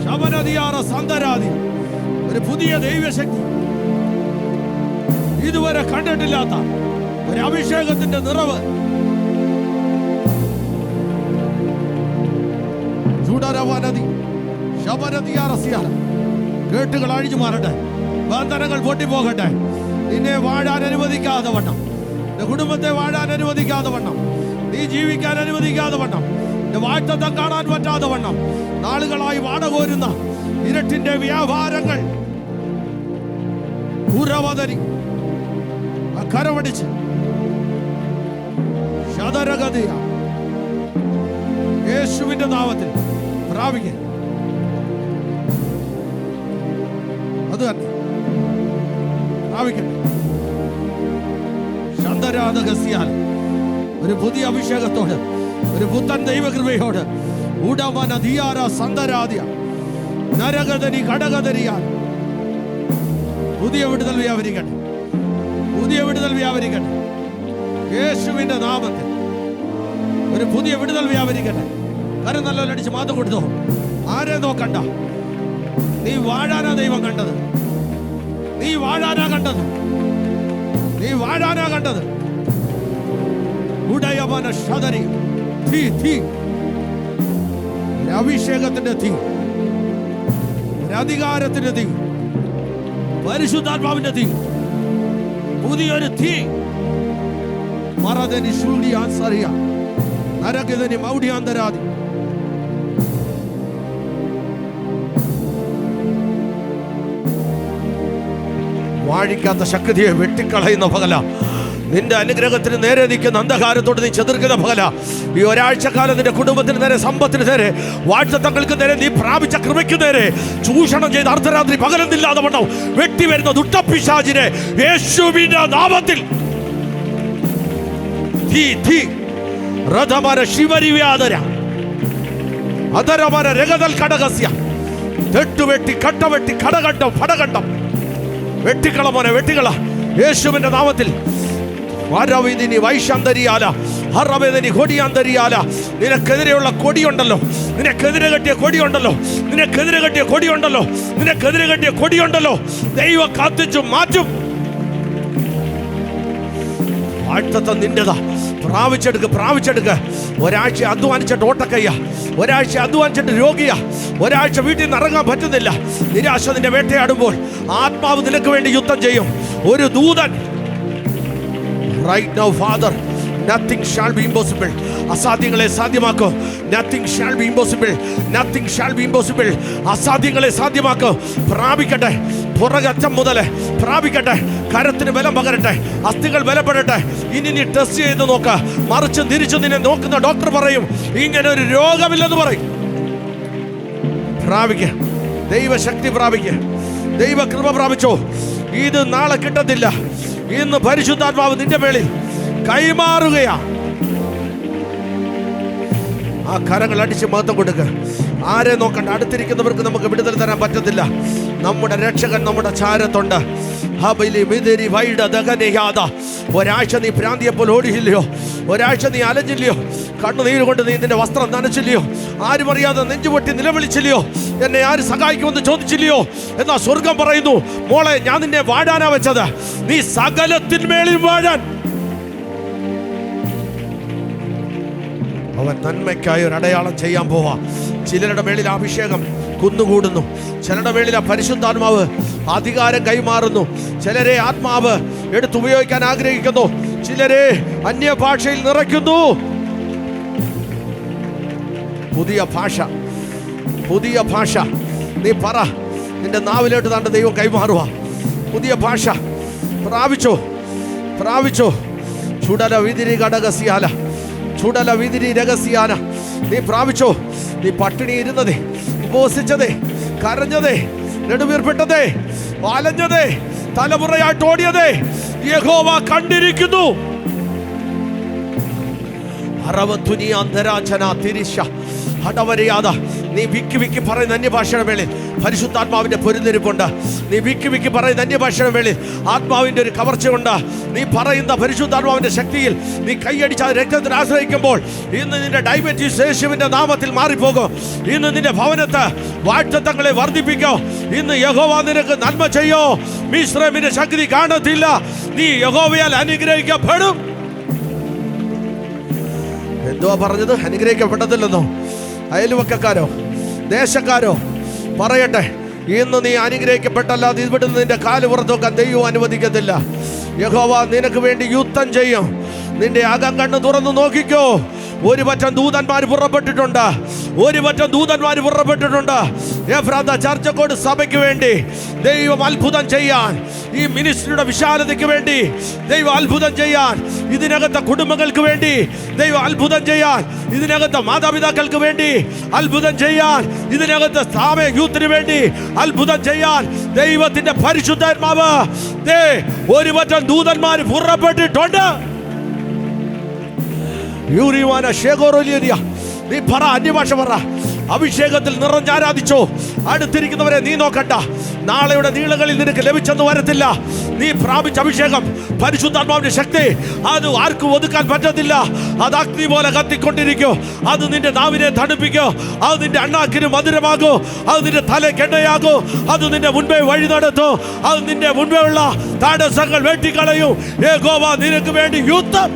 ശമനദിയാറ സന്തരാദി. ഒരു പുതിയ ദൈവശക്തി, ഇതുവരെ കണ്ടിട്ടില്ലാത്ത ഒരു അഭിഷേകത്തിന്റെ നിറവ്. ചൂടരവനദി ശബരദിയാറസിയാല കേട്ടുകൾ അഴിഞ്ഞു മാറട്ടെ, ബന്ധനങ്ങൾ പൊട്ടിപ്പോകട്ടെ. നിന്നെ വാഴാൻ അനുവദിക്കാതെ വണ്ണം, നിന്റെ കുടുംബത്തെ വാഴാൻ അനുവദിക്കാതെ വണ്ണം, നീ ജീവിക്കാൻ അനുവദിക്കാതെ വണ്ണം, നിന്റെ വാഴ്ത്തത്തെ കാണാൻ പറ്റാതെ വണ്ണം നാളുകളായി വാടകോരുന്ന ഇരട്ടിന്റെ വ്യാപാരങ്ങൾ ഉറവതരി കരവടിച്ച് ശതരഗതിയ യേശുവിന്റെ നാമത്തിൽ പ്രാപിക്കുക. അത് തന്നെ പ്രാപിക്കട്ടെ. ശന്തരാധകസ്യാൽ ഒരു പുതിയ അഭിഷേകത്തോട്, ഒരു പുത്തൻ ദൈവകൃപയോട് ഉടമന ധിയാര സന്തരാദ്യ നരകതരി ഘടകതരിയാൽ പുതിയ വിടുതൽ വ്യാപരിക്കട്ടെ, പുതിയ വിടുതൽ വ്യാപരിക്കട്ടെ. യേശുവിന്റെ നാമത്തിൽ ഒരു പുതിയ വിടുതൽ വ്യാപരിക്കട്ടെ. കരം നല്ല അടിച്ച് മാതം കൊടുത്തോ. ആരെ നോക്കണ്ട, നീ വാഴാനാ ദൈവം കണ്ടത്, നീ വാഴാനാ കണ്ടത്, നീ വാഴാനാ കണ്ടത്. ഉടയമന ഷദരി തീ തീ, അഭിഷേകത്തിന്റെ തീ, അധികാരത്തിന്റെ തീ, പരിശുദ്ധാത്മാവിന്റെ തീ, പുതിയൊരു തീ. മറദനി ശൂഡിയാൻസറിയ നരകദനി മൗഢ്യാന്തരാദി. വാഴിക്കാത്ത ശക്തിയെ വെട്ടിക്കളയുന്ന പകല, നിന്റെ അനുഗ്രഹത്തിന് നേരെ നിൽക്കുന്ന അന്ധകാരത്തോട് നീ ചെതിർക്കുന്ന പകല, ഈ ഒരാഴ്ചക്കാലം നിന്റെ കുടുംബത്തിന് നേരെ, സമ്പത്തിന് നേരെ, വാഴ്ത്തങ്ങൾക്ക് നേരെ, നീ പ്രാപിച്ച കൃപയ്ക്ക് നേരെ ചൂഷണം ചെയ്ത് അർദ്ധരാത്രി പകലെന്നില്ലാതെ വണ്ണം വെട്ടിവരുന്ന ദുഷ്ടപിശാചിനെ യേശുവിന്റെ നാമത്തിൽ തീ തീ രഥമര ശിവരിവ്യാതര അതരമര രഗതൽ കടകസ്യ തെട്ടുവെട്ടി കട്ടവെട്ടി കടകണ്ടം ഫടകണ്ടം വെട്ടിക്കള മോനെ, വെട്ടിക്കള യേശുവിന്റെ നാമത്തിൽ. നിനക്കെതിരെയുള്ള കൊടിയുണ്ടല്ലോ, നിനക്കെതിരെ കെട്ടിയ കൊടിയുണ്ടല്ലോ, നിനക്കെതിരെ കെട്ടിയ കൊടിയുണ്ടല്ലോ, നിനക്കെതിരെ കെട്ടിയ കൊടിയുണ്ടല്ലോ, ദൈവം കാത്തിച്ചു മാറ്റും. വാഴ്ത്തത്തെ നിന്റെതാ. പ്രാപിച്ചെടുക്ക്, പ്രാപിച്ചെടുക്ക്. ഒരാഴ്ച അധ്വാനിച്ചിട്ട് ഓട്ടക്കയ്യ, ഒരാഴ്ച അധ്വാനിച്ചിട്ട് രോഗിയാ, ഒരാഴ്ച വീട്ടിൽ നിന്ന് ഇറങ്ങാൻ പറ്റുന്നില്ല. നിരാശ നിന്നെ വേട്ടയാടുമ്പോൾ ആത്മാവ് നിനക്ക് വേണ്ടി യുദ്ധം ചെയ്യും. ഒരു ദൂതൻ right now, Father, nothing shall be impossible. അസാധ്യങ്ങളെ സാധ്യമാക്കൂ. Nothing shall be impossible. Nothing shall be impossible. അസാധ്യങ്ങളെ സാധ്യമാക്കൂ. പ്രാപിക്കട്ടെ, പുറകറ്റം മുതൽ പ്രാപിക്കട്ടെ. കരത്തിന് ബലം പകരട്ടെ, അസ്ഥികൾ ബലപ്പെടട്ടെ. ഇനി നീ ടെസ്റ്റ് ചെയ്ത് നോക്ക. മറിച്ചും തിരിച്ചും നിന്നെ നോക്കുന്ന ഡോക്ടർ പറയും ഇങ്ങനെ ഒരു രോഗമില്ലെന്ന് പറയും. പ്രാപിക്ക, ദൈവശക്തി പ്രാപിക്ക, ദൈവ കൃപ പ്രാപിച്ചോ. ഇത് നാളെ കിട്ടത്തില്ല. ഇന്ന് പരിശുദ്ധാത്മാവ് നിന്റെ മേളിൽ കൈമാറുകയാ. ആ കരങ്ങൾ അടിച്ച് മഹത്വം കൊടുക്കുക. ആരെ നോക്കണ്ട. അടുത്തിരിക്കുന്നവർക്ക് നമുക്ക് വിടുതൽ തരാൻ പറ്റത്തില്ല. നമ്മുടെ രക്ഷകൻ നമ്മുടെ ചാരത്തുണ്ട്. ഒരാഴ്ച നീ ഭ്രാന്തിയെപ്പോലെ ഓടിയില്ലയോ, ഒരാഴ്ച നീ അലഞ്ഞില്ലയോ, കണ്ണുനീര് കൊണ്ട് നീ നിന്റെ വസ്ത്രം നനച്ചില്ലയോ, ആരും അറിയാതെ നെഞ്ചുപൊട്ടി നിലവിളിച്ചില്ലയോ, എന്നെ ആര് സഹായിക്കുമെന്ന് ചോദിച്ചില്ലയോ. എന്നാ സ്വർഗം പറയുന്നു, മോളെ ഞാൻ നിന്നെ വാഴാനാ വെച്ചത്, നീ സകലത്തിന്മേലും വാഴാൻ. അവൻ നന്മയ്ക്കായി ഒരു അടയാളം ചെയ്യാൻ പോവാ. ചിലരുടെ മേളിൽ അഭിഷേകം കുന്നുകൂടുന്നു, ചിലരുടെ മേളിൽ പരിശുദ്ധാത്മാവ് അധികാരം കൈമാറുന്നു. ചിലരെ ആത്മാവ് എടുത്തുപയോഗിക്കാൻ ആഗ്രഹിക്കുന്നു, ചിലരെ അന്യഭാഷയിൽ നിറയ്ക്കുന്നു. പുതിയ ഭാഷ, പുതിയ ഭാഷ നീ പറ. നിന്റെ നാവിലോട്ട് താണ്ട് ദൈവം കൈമാറുക. പുതിയ ഭാഷ പ്രാപിച്ചോ, പ്രാപിച്ചോ. ചുടല വിതിരി ഘടകസ്യാല, ചുടല വിതിരി രഹസ്യാന. നീ പ്രാപിച്ചോ. നീ പട്ടിണി ഇരുന്നതേ, ഉപവസിച്ചതേ, കരഞ്ഞതേ, നെടുവീർപ്പെട്ടതേ, വലഞ്ഞതേ, തലമുറയായിട്ട് ഓടിയതേ യഹോവ കണ്ടിരിക്കുന്നു. നീ വിക്കി വിക്കി പറയുന്ന അന്യഭാഷയുടെ മേളിൽ പരിശുദ്ധാത്മാവിന്റെ പൊരുന്നിരിപ്പുണ്ട്. നീ വിക്കി വിക്കി പറയുന്ന അന്യഭാഷയുടെ മേളിൽ ആത്മാവിന്റെ ഒരു കവർച്ചയുണ്ട്. നീ പറയുന്ന പരിശുദ്ധാത്മാവിന്റെ ശക്തിയിൽ നീ കൈയടിച്ച് രക്തത്തിൽ ആശ്രയിക്കുമ്പോൾ ഇന്ന് നിന്റെ ഡയബറ്റീസ് യേശുവിന്റെ നാമത്തിൽ മാറിപ്പോകും. ഇന്ന് നിന്റെ ഭവനത്ത് വാഴ്ത്തങ്ങളെ വർദ്ധിപ്പിക്കോ. ഇന്ന് യഹോവ നിനക്ക് നന്മ ചെയ്യോ. മിസ്രൈമിന്റെ ശക്തി കാണത്തില്ല. നീ യഹോവയാൽ അനുഗ്രഹിക്കപ്പെടും. എന്തുവാ പറഞ്ഞത്? അനുഗ്രഹിക്കപ്പെട്ടതില്ലെന്നോ? അയൽവക്കക്കാരോ ദേശക്കാരോ പറയട്ടെ, ഇന്ന് നീ അനുഗ്രഹിക്കപ്പെട്ടല്ലാതെ ഇവിടുന്ന് നിന്റെ കാല് പുറത്ത് വെക്കാൻ ദൈവം അനുവദിക്കത്തില്ല. യഹോവ നിനക്ക് വേണ്ടി യുദ്ധം ചെയ്യും. നിന്റെ അകം കണ്ണ് തുറന്ന് നോക്കിക്കോ. ഒരു പറ്റം ദൂതന്മാർ പുറപ്പെട്ടിട്ടുണ്ട്. എഫ്രാത്ത ചർച്ചക്കോട് സഭയ്ക്ക് വേണ്ടി ദൈവം അത്ഭുതം ചെയ്യാൻ, ഈ മിനിസ്ട്രിയുടെ വിശാലതയ്ക്ക് വേണ്ടി ദൈവം അത്ഭുതം ചെയ്യാൻ, ഇതിനകത്തെ കുടുംബങ്ങൾക്ക് വേണ്ടി ദൈവം അത്ഭുതം ചെയ്യാൻ, ഇതിനകത്തെ മാതാപിതാക്കൾക്ക് വേണ്ടി അത്ഭുതം ചെയ്യാൻ, ഇതിനകത്തെ സ്ഥാപന യൂത്തിന് വേണ്ടി അത്ഭുതം ചെയ്യാൻ ദൈവത്തിന്റെ പരിശുദ്ധാത്മാവ് ഒരു പറ്റം ദൂതന്മാർ പുറപ്പെട്ടിട്ടുണ്ട്. നീ പറ, അന്യഭാഷ പറ. അഭിഷേകത്തിൽ നിറഞ്ഞാരാധിച്ചോ. അടുത്തിരിക്കുന്നവരെ നീ നോക്കണ്ട. നാളെയുടെ നീളകളിൽ നിനക്ക് ലഭിച്ചെന്ന് വരത്തില്ല. നീ പ്രാപിച്ച അഭിഷേകം, പരിശുദ്ധാത്മാവിന്റെ ശക്തി, അത് ആർക്കും ഒതുക്കാൻ പറ്റത്തില്ല. അത് അഗ്നി പോലെ കത്തിക്കൊണ്ടിരിക്കും. അത് നിന്റെ നാവിനെ തണുപ്പിക്കോ. അത് നിന്റെ അണ്ണാക്കിന് മധുരമാകൂ. അത് നിന്റെ തലക്കെണ്ണയാകൂ. അത് നിന്റെ മുൻപേ വഴി നടത്തൂ. അത് നിന്റെ മുൻപേ ഉള്ള തടസ്സങ്ങൾ വെട്ടിക്കളയും. യഹോവ നിനക്ക് വേണ്ടി യുദ്ധം.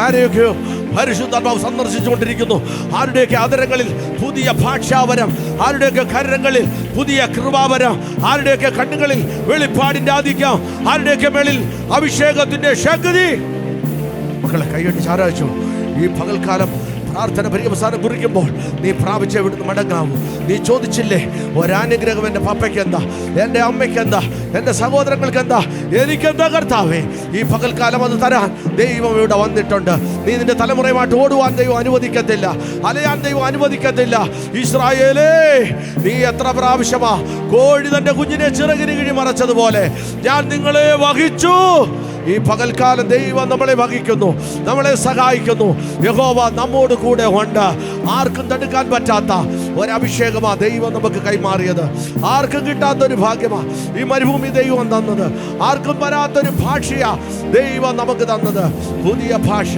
ആരെയൊക്കെയോ പരിശുദ്ധാത്മാവ് സന്ദർശിച്ചുകൊണ്ടിരിക്കുന്നു. ആരുടെയൊക്കെ അതരങ്ങളിൽ പുതിയ ഭാഷാവരം, ആരുടെയൊക്കെ കരങ്ങളിൽ പുതിയ കൃപാവരം, ആരുടെയൊക്കെ കണ്ണുകളിൽ വെളിപ്പാടിന്റെ ആധിക്യം, ആരുടെയൊക്കെ മേളിൽ അഭിഷേകത്തിന്റെ ശക്തി. മക്കളെ കൈയ്യടി ആരാധിച്ചു. ഈ പകൽക്കാലം പ്രാർത്ഥന പര്യവസാനം കുറിക്കുമ്പോൾ നീ പ്രാപിച്ച ഇവിടുന്ന് മടങ്ങാവൂ. നീ ചോദിച്ചില്ലേ, ഒരാനുഗ്രഹം എൻ്റെ പപ്പയ്ക്ക് എന്താ, എൻ്റെ അമ്മയ്ക്ക് എന്താ, എൻ്റെ സഹോദരങ്ങൾക്ക് എന്താ, എനിക്കെന്താ കർത്താവേ? ഈ പകൽക്കാലം അത് തരാൻ ദൈവം ഇവിടെ വന്നിട്ടുണ്ട്. നീ നിന്റെ തലമുറയുമായിട്ട് ഓടുവാൻ ദൈവം അനുവദിക്കത്തില്ല, അലയാൻ ദൈവം അനുവദിക്കത്തില്ല. ഇസ്രായേലേ, നീ എത്ര പ്രാവശ്യമാ കോഴി തൻ്റെ കുഞ്ഞിനെ ചിറകിന് കിഴി മറച്ചതുപോലെ ഞാൻ നിങ്ങളെ വഹിച്ചു. ഈ പകൽക്കാലം ദൈവം നമ്മളെ വഹിക്കുന്നു, നമ്മളെ സഹായിക്കുന്നു. യഹോവ നമ്മോട് കൂടെ ഉണ്ട്. ആർക്കും തടുക്കാൻ പറ്റാത്ത ഒരഭിഷേകമാ ദൈവം നമുക്ക് കൈമാറിയത്. ആർക്കും കിട്ടാത്തൊരു ഭാഗ്യമാ ഈ മരുഭൂമി ദൈവം തന്നത്. ആർക്കും വരാത്തൊരു ഭാഷയാ ദൈവം നമുക്ക് തന്നത്. പുതിയ ഭാഷ,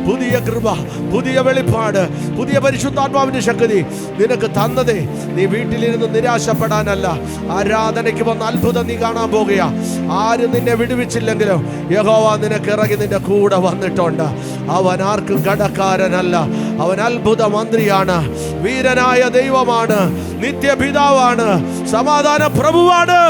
പുതിയ കൃപ, പുതിയ വെളിപ്പാട്, പുതിയ പരിശുദ്ധാത്മാവിന്റെ ശക്തി നിനക്ക് തന്നതേ നീ വീട്ടിലിരുന്ന് നിരാശപ്പെടാനല്ല. ആരാധനയ്ക്ക് വന്ന അത്ഭുതം നീ കാണാൻ പോകുക. ആരും നിന്നെ വിടുവിച്ചില്ലെങ്കിലും യഹോവ നിനക്ക് ഇറങ്ങി നിന്റെ കൂടെ വന്നിട്ടുണ്ട്. അവൻ ആർക്കും കടക്കാരനല്ല. അവൻ അത്ഭുത മന്ത്രിയാണ്, വീരനായ ദൈവമാണ്, നിത്യപിതാവാണ്, സമാധാന പ്രഭുവാണ്.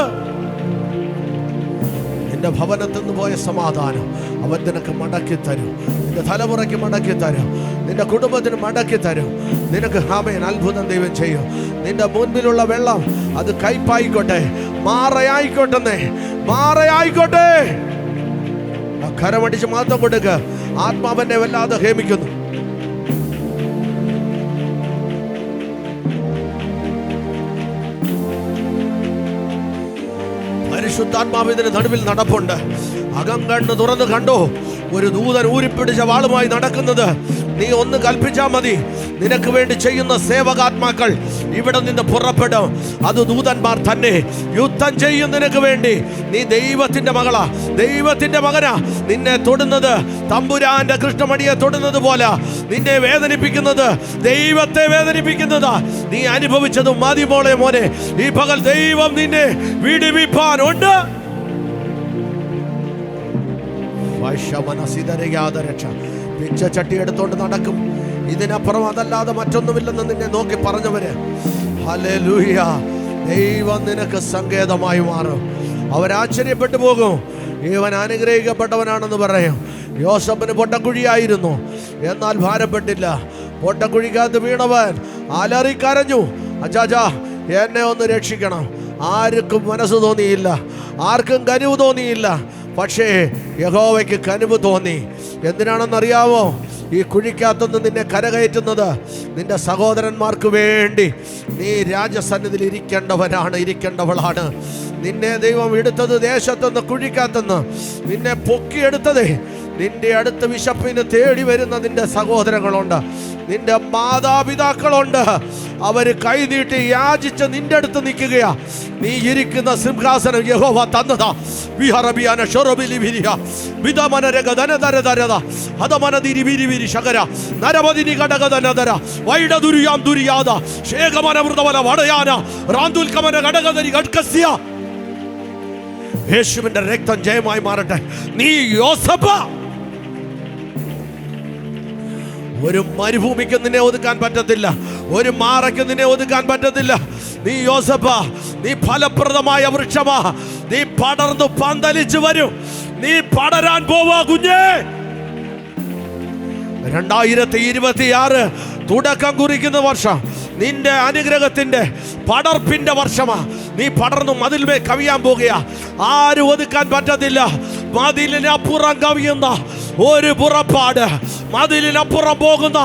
നിന്റെ ഭവനത്തിൽ നിന്ന് പോയ സമാധാനം അവൻ നിനക്ക് മടക്കി തരും. നിന്റെ തലമുറയ്ക്ക് മടക്കി തരും. നിന്റെ കുടുംബത്തിന് മടക്കി തരും. നിനക്ക് ആമേൻ അത്ഭുതം ദൈവം ചെയ്യും. നിന്റെ മുൻപിലുള്ള വെള്ളം അത് കയ്പായിക്കോട്ടെ, മാറയായിക്കോട്ടെ. കരമടിച്ച് മാത്രം കൊടുക്ക്. ആത്മാവനെ വല്ലാതെ ഹേമിക്കുന്നു. പരിശുദ്ധാത്മാവിന്റെ നടുവിൽ നടപ്പുണ്ട്. അകം കണ്ണ് തുറന്ന് കണ്ടോ ഒരു ദൂതൻ ഊരിപ്പിടിച്ച വാളുമായി നടക്കുന്നത്. നീ ഒന്ന് കൽപ്പിച്ചാൽ മതി, നിനക്ക് വേണ്ടി ചെയ്യുന്ന സേവകാത്മാക്കൾ ഇവിടെ നിന്ന് പുറപ്പെടും. അത് ദൂതന്മാർ തന്നെ യുദ്ധം ചെയ്യും നിനക്ക് വേണ്ടി. നീ ദൈവത്തിന്റെ മകളാ, ദൈവത്തിന്റെ മകനാ. നിന്നെ തൊടുന്നത് തമ്പുരാന്റെ കൃഷ്ണമണിയെ തൊടുന്നത് പോലെ നിന്നെ വേദനിപ്പിക്കുന്നത് ദൈവത്തെ വേദനിപ്പിക്കുന്നതാ. നീ അനുഭവിച്ചതും മതി മോളെ, മോനെ. ഈ പകൽ ദൈവം നിന്നെ വിടുവിപ്പാനുണ്ട്. പിച്ചച്ചട്ടി എടുത്തോണ്ട് നടക്കും. ഇതിനപ്പുറം അതല്ലാതെ മറ്റൊന്നുമില്ലെന്ന് നിന്നെ നോക്കി പറഞ്ഞവര്, ഹല്ലേലൂയ, ദൈവം നിനക്ക് സങ്കേതമായി മാറും. അവരാശ്ചര്യപ്പെട്ടു പോകും. ഇവൻ അനുഗ്രഹിക്കപ്പെട്ടവനാണെന്ന് പറയും. യോസേഫിന് പൊട്ടക്കുഴിയായിരുന്നു, എന്നാൽ ഭാരപ്പെട്ടില്ല. പൊട്ടക്കുഴിക്കകത്ത് വീണവൻ അലറിക്കരഞ്ഞു, അച്ചാച്ചാ എന്നെ ഒന്ന് രക്ഷിക്കണം. ആർക്കും മനസ്സ് തോന്നിയില്ല, ആർക്കും കനിവ് തോന്നിയില്ല. പക്ഷേ യഹോവയ്ക്ക് കനിവ് തോന്നി. എന്തിനാണെന്നറിയാമോ? ഈ കുഴിക്കകത്തുനിന്ന് നിന്നെ കരകയറ്റുന്നത് നിന്റെ സഹോദരന്മാർക്ക് വേണ്ടി. നീ രാജസന്നിധിയിൽ ഇരിക്കേണ്ടവളാണ്. നിന്നെ ദൈവം എടുത്തത് ദേശത്തുനിന്ന്, കുഴിക്കകത്തുനിന്ന് നിന്നെ പൊക്കിയെടുത്തത്. നിന്റെ അടുത്ത് വിശപ്പിന് തേടി വരുന്ന നിന്റെ സഹോദരങ്ങളുണ്ട്, നിന്റെ മാതാപിതാക്കളുണ്ട്. അവര് കൈനീട്ടി യാചിച്ച് നിന്റെ അടുത്ത് നിൽക്കുകയാ. നീ ഇരിക്കുന്ന സിംഹാസനം യഹോവ തന്നതാ. വിഹറബിയാന ഷറബിലിവിരിയ വിദമനരഗദനദരദരദ ഹദമനദിരിവിരിവിരി ശകര നരമദിനി ഘടകദനദര വൈഡദുരിയാം ദുരിയാദ ശേഖമനവൃതവല വടയാന റാന്തുൽകമന ഘടകദരി ഘട്കസ്യ. യേശുവിന്റെ രക്തം ജയമായി മാറട്ടെ. നീ യോസേഫ് ഒരു മരുഭൂമിക്ക് നിന്നെ ഒതുക്കാൻ പറ്റത്തില്ല, ഒരു മാറയ്ക്ക് നിന്നെ ഒതുക്കാൻ പറ്റത്തില്ല. നീ യോസേപ്പാ, നീ ഫലപ്രദമായ വൃക്ഷമാ. നീ പടർന്നു പന്തലിച്ചു വരും. നീ പടരാൻ പോവാ കുഞ്ഞേ. 2026 തുടക്കം കുറിക്കുന്ന വർഷം നിന്റെ അനുഗ്രഹത്തിന്റെ പടർപ്പിന്റെ വർഷമാ. നീ പടർന്നു മതിൽമേൽ കവിയാൻ പോകുക. ആരും ഒതുക്കാൻ പറ്റത്തില്ല. മതിലിനപ്പുറം കവിയുന്ന ഒരു പുറപ്പാട്, മതിലിനപ്പുറം പോകുന്ന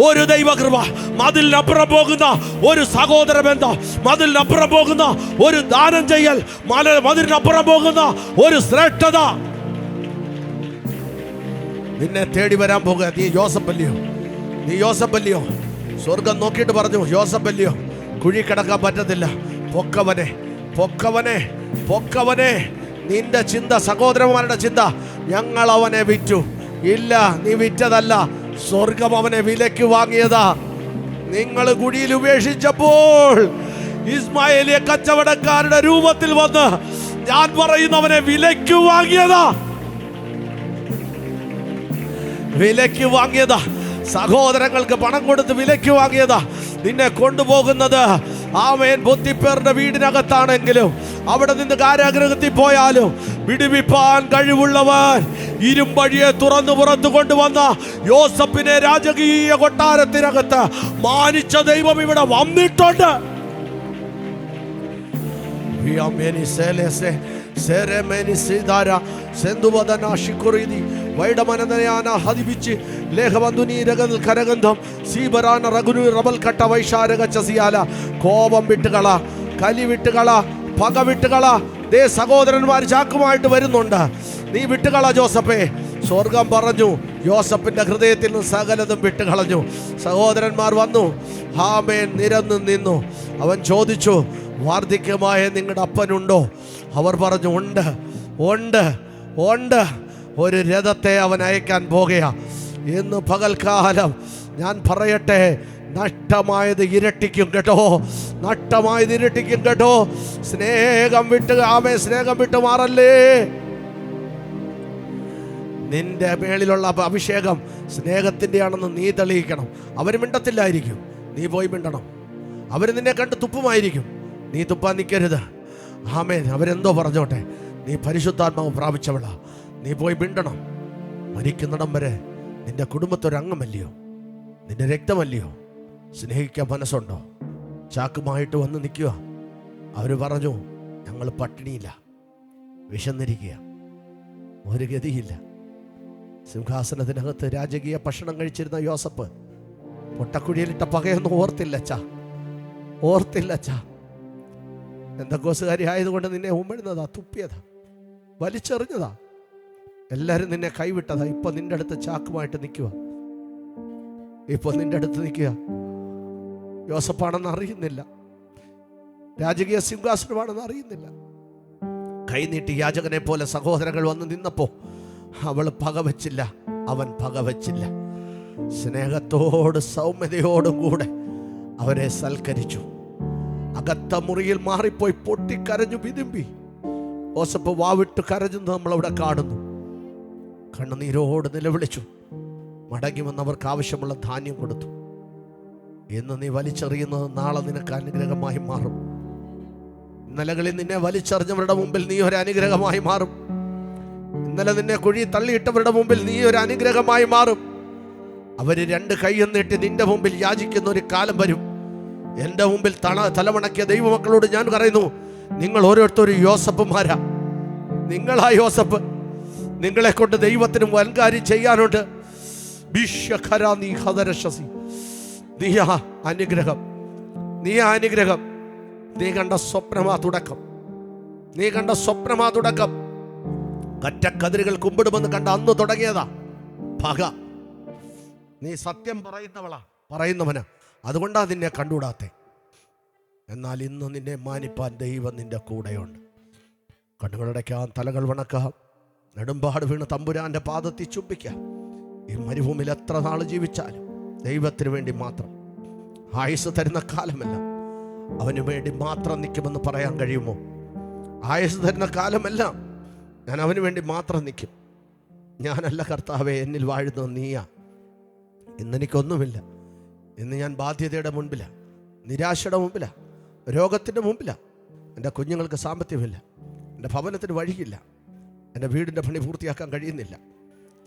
ഒരു ദൈവകൃപ, മതിലിനപ്പുറം പോകുന്ന ഒരു സഹോദര ബന്ധം, മതിലിനപ്പുറം പോകുന്ന ഒരു ദാനം ചെയ്യൽ, മതിലിനപ്പുറം പോകുന്ന ഒരു ശ്രേഷ്ഠത നിന്നെ തേടി വരാൻ പോകുക. നീ യോസേപ്പല്ലയോ? നീ യോസേപ്പല്ലയോ? സ്വർഗം നോക്കിയിട്ട് പറഞ്ഞു, യോസേപ്പല്ലയോ? കുഴി കിടക്കാൻ പറ്റത്തില്ല. പൊക്കവനെ, പൊക്കവനെ, പൊക്കവനെ. നിന്റെ ചിന്ത, സഹോദരന്മാരുടെ ചിന്ത, ഞങ്ങൾ അവനെ വിറ്റു. ഇല്ല, നീ വിറ്റതല്ല, സ്വർഗം അവനെ വിലയ്ക്ക് വാങ്ങിയതാ. നിങ്ങൾ കുഴിയിൽ ഉപേക്ഷിച്ചപ്പോൾ ഇസ്മായേലിയ കച്ചവടക്കാരുടെ രൂപത്തിൽ വന്ന് ഞാൻ പറയുന്നവനെ വിലയ്ക്ക് വാങ്ങിയതാ, വിലയ്ക്ക് വാങ്ങിയതാ. സഹോദരങ്ങൾക്ക് പണം കൊടുത്ത് വിലയ്ക്ക് വാങ്ങിയതാ. നിന്നെ കൊണ്ടുപോകുന്നത് ആമേൻ ബുദ്ധിപ്പേരുടെ വീടിനകത്താണെങ്കിലും അവിടെ നിന്ന് കാരാഗൃഹത്തിൽ പോയാലും വിടുവിപ്പാൻ കഴിവുള്ളവൻ ഇരുമ്പഴിയെ തുറന്നു പുറത്തു കൊണ്ടുവന്ന യോസേപ്പിനെ രാജകീയ കൊട്ടാരത്തിനകത്ത് മാനിച്ച ദൈവം ഇവിടെ വന്നിട്ടുണ്ട്. കോപം വിട്ടുകള, കലി വിട്ടുകള, പക വിട്ടുകള. ദേ സഹോദരന്മാർ ചാക്കുമായിട്ട് വരുന്നുണ്ട്. നീ വിട്ടുകള ജോസഫേ. സ്വർഗം പറഞ്ഞു, യോസേപ്പിന്റെ ഹൃദയത്തിൽ നിന്ന് സകലതും വിട്ടുകളഞ്ഞു. സഹോദരന്മാർ വന്നു, ആമേൻ, നിരന്നു നിന്നു. അവൻ ചോദിച്ചു, വാർദ്ധക്യമായ നിങ്ങളുടെ അപ്പനുണ്ടോ? അവർ പറഞ്ഞു, ഉണ്ട്, ഉണ്ട്, ഉണ്ട്. ഒരു രഥത്തെ അവൻ അയക്കാൻ പോകുക. ഇന്ന് പകൽക്കാലം ഞാൻ പറയട്ടെ, നഷ്ടമായത് ഇരട്ടിക്കും കേട്ടോ, നഷ്ടമായത് ഇരട്ടിക്കും കേട്ടോ. സ്നേഹം വിട്ട്, ആമേ, സ്നേഹം വിട്ട് മാറല്ലേ. നിന്റെ മേളിലുള്ള അഭിഷേകം സ്നേഹത്തിൻ്റെ ആണെന്ന് നീ തെളിയിക്കണം. അവർ മിണ്ടത്തില്ലായിരിക്കും, നീ പോയി മിണ്ടണം. അവർ നിന്നെ കണ്ട് തുപ്പുമായിരിക്കും, നീ തുപ്പാൻ നിൽക്കരുത്. ആമേൻ. അവരെന്തോ പറഞ്ഞോട്ടെ, നീ പരിശുദ്ധാത്മാവ് പ്രാപിച്ചവളാ, നീ പോയി മിണ്ടണം. മരിക്കുന്നിടം വരെ നിന്റെ കുടുംബത്തൊരംഗമല്ലയോ, നിന്റെ രക്തമല്ലയോ? സ്നേഹിക്കാൻ മനസ്സുണ്ടോ? ചാക്കുമായിട്ട് വന്ന് നിൽക്കുക. അവർ പറഞ്ഞു, ഞങ്ങൾ പട്ടിണിയില്ല, വിശന്നിരിക്കുക, ഒരു ഗതിയില്ല. സിംഹാസനത്തിനകത്ത് രാജകീയ ഭക്ഷണം കഴിച്ചിരുന്ന യോസേപ്പ് പൊട്ടക്കുഴിയിലിട്ട പകയൊന്നും ഓർത്തില്ലച്ചാ, ഓർത്തില്ലച്ചാ. എന്തൊക്കോസുകാരി ആയതുകൊണ്ട് നിന്നെ ഉമ്മഴുന്നതാ, തുപ്പിയതാ, വലിച്ചെറിഞ്ഞതാ. എല്ലാവരും നിന്നെ കൈവിട്ടതാ. ഇപ്പൊ നിന്റെ അടുത്ത് ചാക്കുമായിട്ട് നിൽക്കുക, ഇപ്പൊ നിന്റെ അടുത്ത് നിൽക്കുക. യോസേപ്പാണെന്ന് അറിയുന്നില്ല, രാജകീയ സിംഹാസനമാണെന്ന് അറിയുന്നില്ല. കൈനീട്ടി യാചകനെ പോലെ സഹോദരങ്ങൾ വന്ന് നിന്നപ്പോ അവൾ പകവച്ചില്ല, അവൻ പകവച്ചില്ല. സ്നേഹത്തോട് സൗമ്യതയോടും കൂടെ അവരെ സൽക്കരിച്ചു. അകത്ത മുറിയിൽ മാറിപ്പോയി പൊട്ടിക്കരഞ്ഞു വിതുമ്പി. യോസേപ്പ് വാവിട്ട് കരഞ്ഞെന്ന് നമ്മളവിടെ കാണുന്നു. കണ്ണുനീരോട് നിലവിളിച്ചു. മടങ്ങി വന്നവർക്ക് ആവശ്യമുള്ള ധാന്യം കൊടുത്തു. എന്ന് നീ വലിച്ചെറിയുന്നത് നാളെ നിനക്ക് അനുഗ്രഹമായി മാറും. ഇന്നലകളിൽ നിന്നെ വലിച്ചെറിഞ്ഞവരുടെ മുമ്പിൽ നീ ഒരു അനുഗ്രഹമായി മാറും. ഇന്നലെ നിന്നെ കുഴി തള്ളിയിട്ടവരുടെ മുമ്പിൽ നീ ഒരു അനുഗ്രഹമായി മാറും. അവര് രണ്ട് കൈയും നീട്ടി നിന്റെ മുമ്പിൽ യാചിക്കുന്ന ഒരു കാലം വരും. എൻ്റെ മുമ്പിൽ തലമണക്കിയ ദൈവമക്കളോട് ഞാൻ പറയുന്നു, നിങ്ങൾ ഓരോരുത്തരും യോസേപ്പുമാരാ. നിങ്ങളാ യോസേപ്പ്. നിങ്ങളെ കൊണ്ട് ദൈവത്തിനും വൻകാര്യം ചെയ്യാനുണ്ട്. നീ അനുഗ്രഹം, നീ അനുഗ്രഹം. നീ കണ്ട സ്വപ്നമാ തുടക്കം, നീ കണ്ട സ്വപ്നമാ തുടക്കം. കറ്റക്കതിരുകൾ കുമ്പിടുമെന്ന് കണ്ട അന്ന് തുടങ്ങിയതാ പക. നീ സത്യം പറയുന്നവനാ, അതുകൊണ്ടാ നിന്നെ കണ്ടുകൂടാത്തെ. എന്നാൽ ഇന്ന് നിന്നെ മാനിപ്പാൻ ദൈവം നിന്റെ കൂടെയുണ്ട്. കണ്ണുകളടയ്ക്കാം, തലകൾ വണക്കാം, നെടുമ്പാട് വീണ് തമ്പുരാന്റെ പാദത്തിൽ ചുംബിക്കാം. ഈ മരുഭൂമിയിൽ എത്ര നാൾ ജീവിച്ചാലും ദൈവത്തിന് വേണ്ടി മാത്രം. ആയുസ് തരുന്ന കാലമെല്ലാം അവന് വേണ്ടി മാത്രം നിൽക്കുമെന്ന് പറയാൻ കഴിയുമോ? ആയുസ് തരുന്ന കാലമെല്ലാം ഞാൻ അവന് വേണ്ടി മാത്രം നിൽക്കും. ഞാനല്ല കർത്താവേ, എന്നിൽ വാഴുന്നത് നീയാ. ഇന്നെനിക്കൊന്നുമില്ല. ഇന്ന് ഞാൻ ബാധ്യതയുടെ മുൻപിലാണ്, നിരാശയുടെ മുമ്പിലാണ്, രോഗത്തിൻ്റെ മുമ്പിലാണ്. എൻ്റെ കുഞ്ഞുങ്ങൾക്ക് സാമ്പത്തികമില്ല, എൻ്റെ ഭവനത്തിന് വഴിയില്ല, എൻ്റെ വീടിൻ്റെ പണി പൂർത്തിയാക്കാൻ കഴിയുന്നില്ല,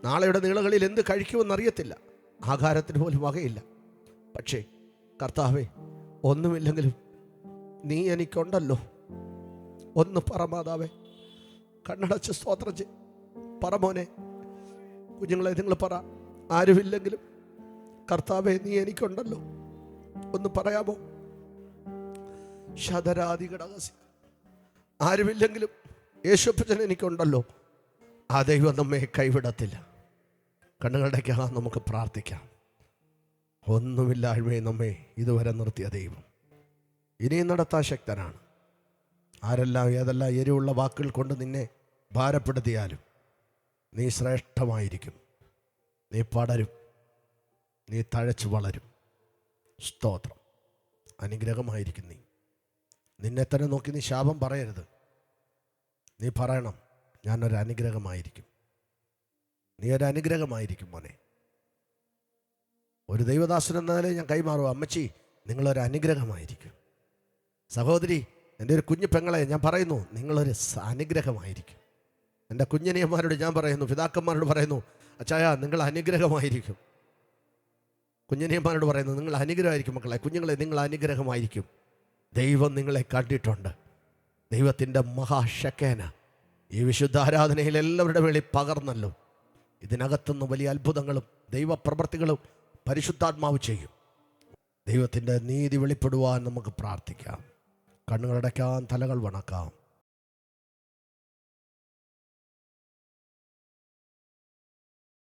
നാളെയുടെ നീളകളിൽ എന്ത് കഴിക്കുമെന്നറിയത്തില്ല, ആഹാരത്തിന് പോലും വകയില്ല. പക്ഷേ കർത്താവേ, ഒന്നുമില്ലെങ്കിലും നീ എനിക്കുണ്ടല്ലോ. ഒന്ന് പറ മാതാവേ, കണ്ണടച്ച് സ്തോത്രം ചെയ്. പറ മോനെ, കുഞ്ഞുങ്ങളെ നിങ്ങൾ പറ. ആരുമില്ലെങ്കിലും കർത്താവേ നീ എനിക്കുണ്ടല്ലോ. ഒന്ന് പറയാമോ? ശതരാധികടകസി. ആരുമില്ലെങ്കിലും യേശുപ്പച്ചൻ എനിക്കുണ്ടല്ലോ. ആ ദൈവം നമ്മെ കൈവിടത്തില്ല. കണ്ണുകളുടെക്കാ നമുക്ക് പ്രാർത്ഥിക്കാം. ഒന്നുമില്ലായ്മയെ നമ്മെ ഇതുവരെ നിർത്തിയ ദൈവം ഇനിയും നടത്താൻ ശക്തനാണ്. ആരെല്ലാം ഏതെല്ലാം എരിവുള്ള വാക്കുകൾ കൊണ്ട് നിന്നെ ഭാരപ്പെടുത്തിയാലും നീ ശ്രേഷ്ഠമായിരിക്കും. നീ പടരും, നീ തഴച്ചു വളരും. സ്തോത്രം. അനുഗ്രഹമായിരിക്കും നീ. നിന്നെ തന്നെ നോക്കി നീ ശാപം പറയരുത്. നീ പറയണം, ഞാനൊരു അനുഗ്രഹമായിരിക്കും. നീ ഒരു അനുഗ്രഹമായിരിക്കും മോനെ. ഒരു ദൈവദാസൻ എന്നാലേ ഞാൻ കൈമാറും. അമ്മച്ചി, നിങ്ങളൊരു അനുഗ്രഹമായിരിക്കും. സഹോദരി, എൻ്റെ ഒരു കുഞ്ഞു പെങ്ങളെ ഞാൻ പറയുന്നു, നിങ്ങളൊരു അനുഗ്രഹമായിരിക്കും. എൻ്റെ കുഞ്ഞനിയന്മാരോട് ഞാൻ പറയുന്നു, പിതാക്കന്മാരോട് പറയുന്നു, അച്ചായ നിങ്ങൾ അനുഗ്രഹമായിരിക്കും. കുഞ്ഞനിയന്മാരോട് പറയുന്നു, നിങ്ങൾ അനുഗ്രഹമായിരിക്കും. മക്കളെ, കുഞ്ഞുങ്ങളെ, നിങ്ങൾ അനുഗ്രഹമായിരിക്കും. ദൈവം നിങ്ങളെ കണ്ടിട്ടുണ്ട്. ദൈവത്തിൻ്റെ മഹാശക്കേന ഈ വിശുദ്ധ ആരാധനയിൽ എല്ലാവരുടെ വേളി പകർന്നല്ലോ. ഇതിനകത്തുനിന്ന് വലിയ അത്ഭുതങ്ങളും ദൈവപ്രവൃത്തികളും പരിശുദ്ധാത്മാവ് ചെയ്യും. ദൈവത്തിൻ്റെ നീതി വെളിപ്പെടുവാൻ നമുക്ക് പ്രാർത്ഥിക്കാം. കണ്ണുകളടയ്ക്കാം, തലകൾ വണക്കാം.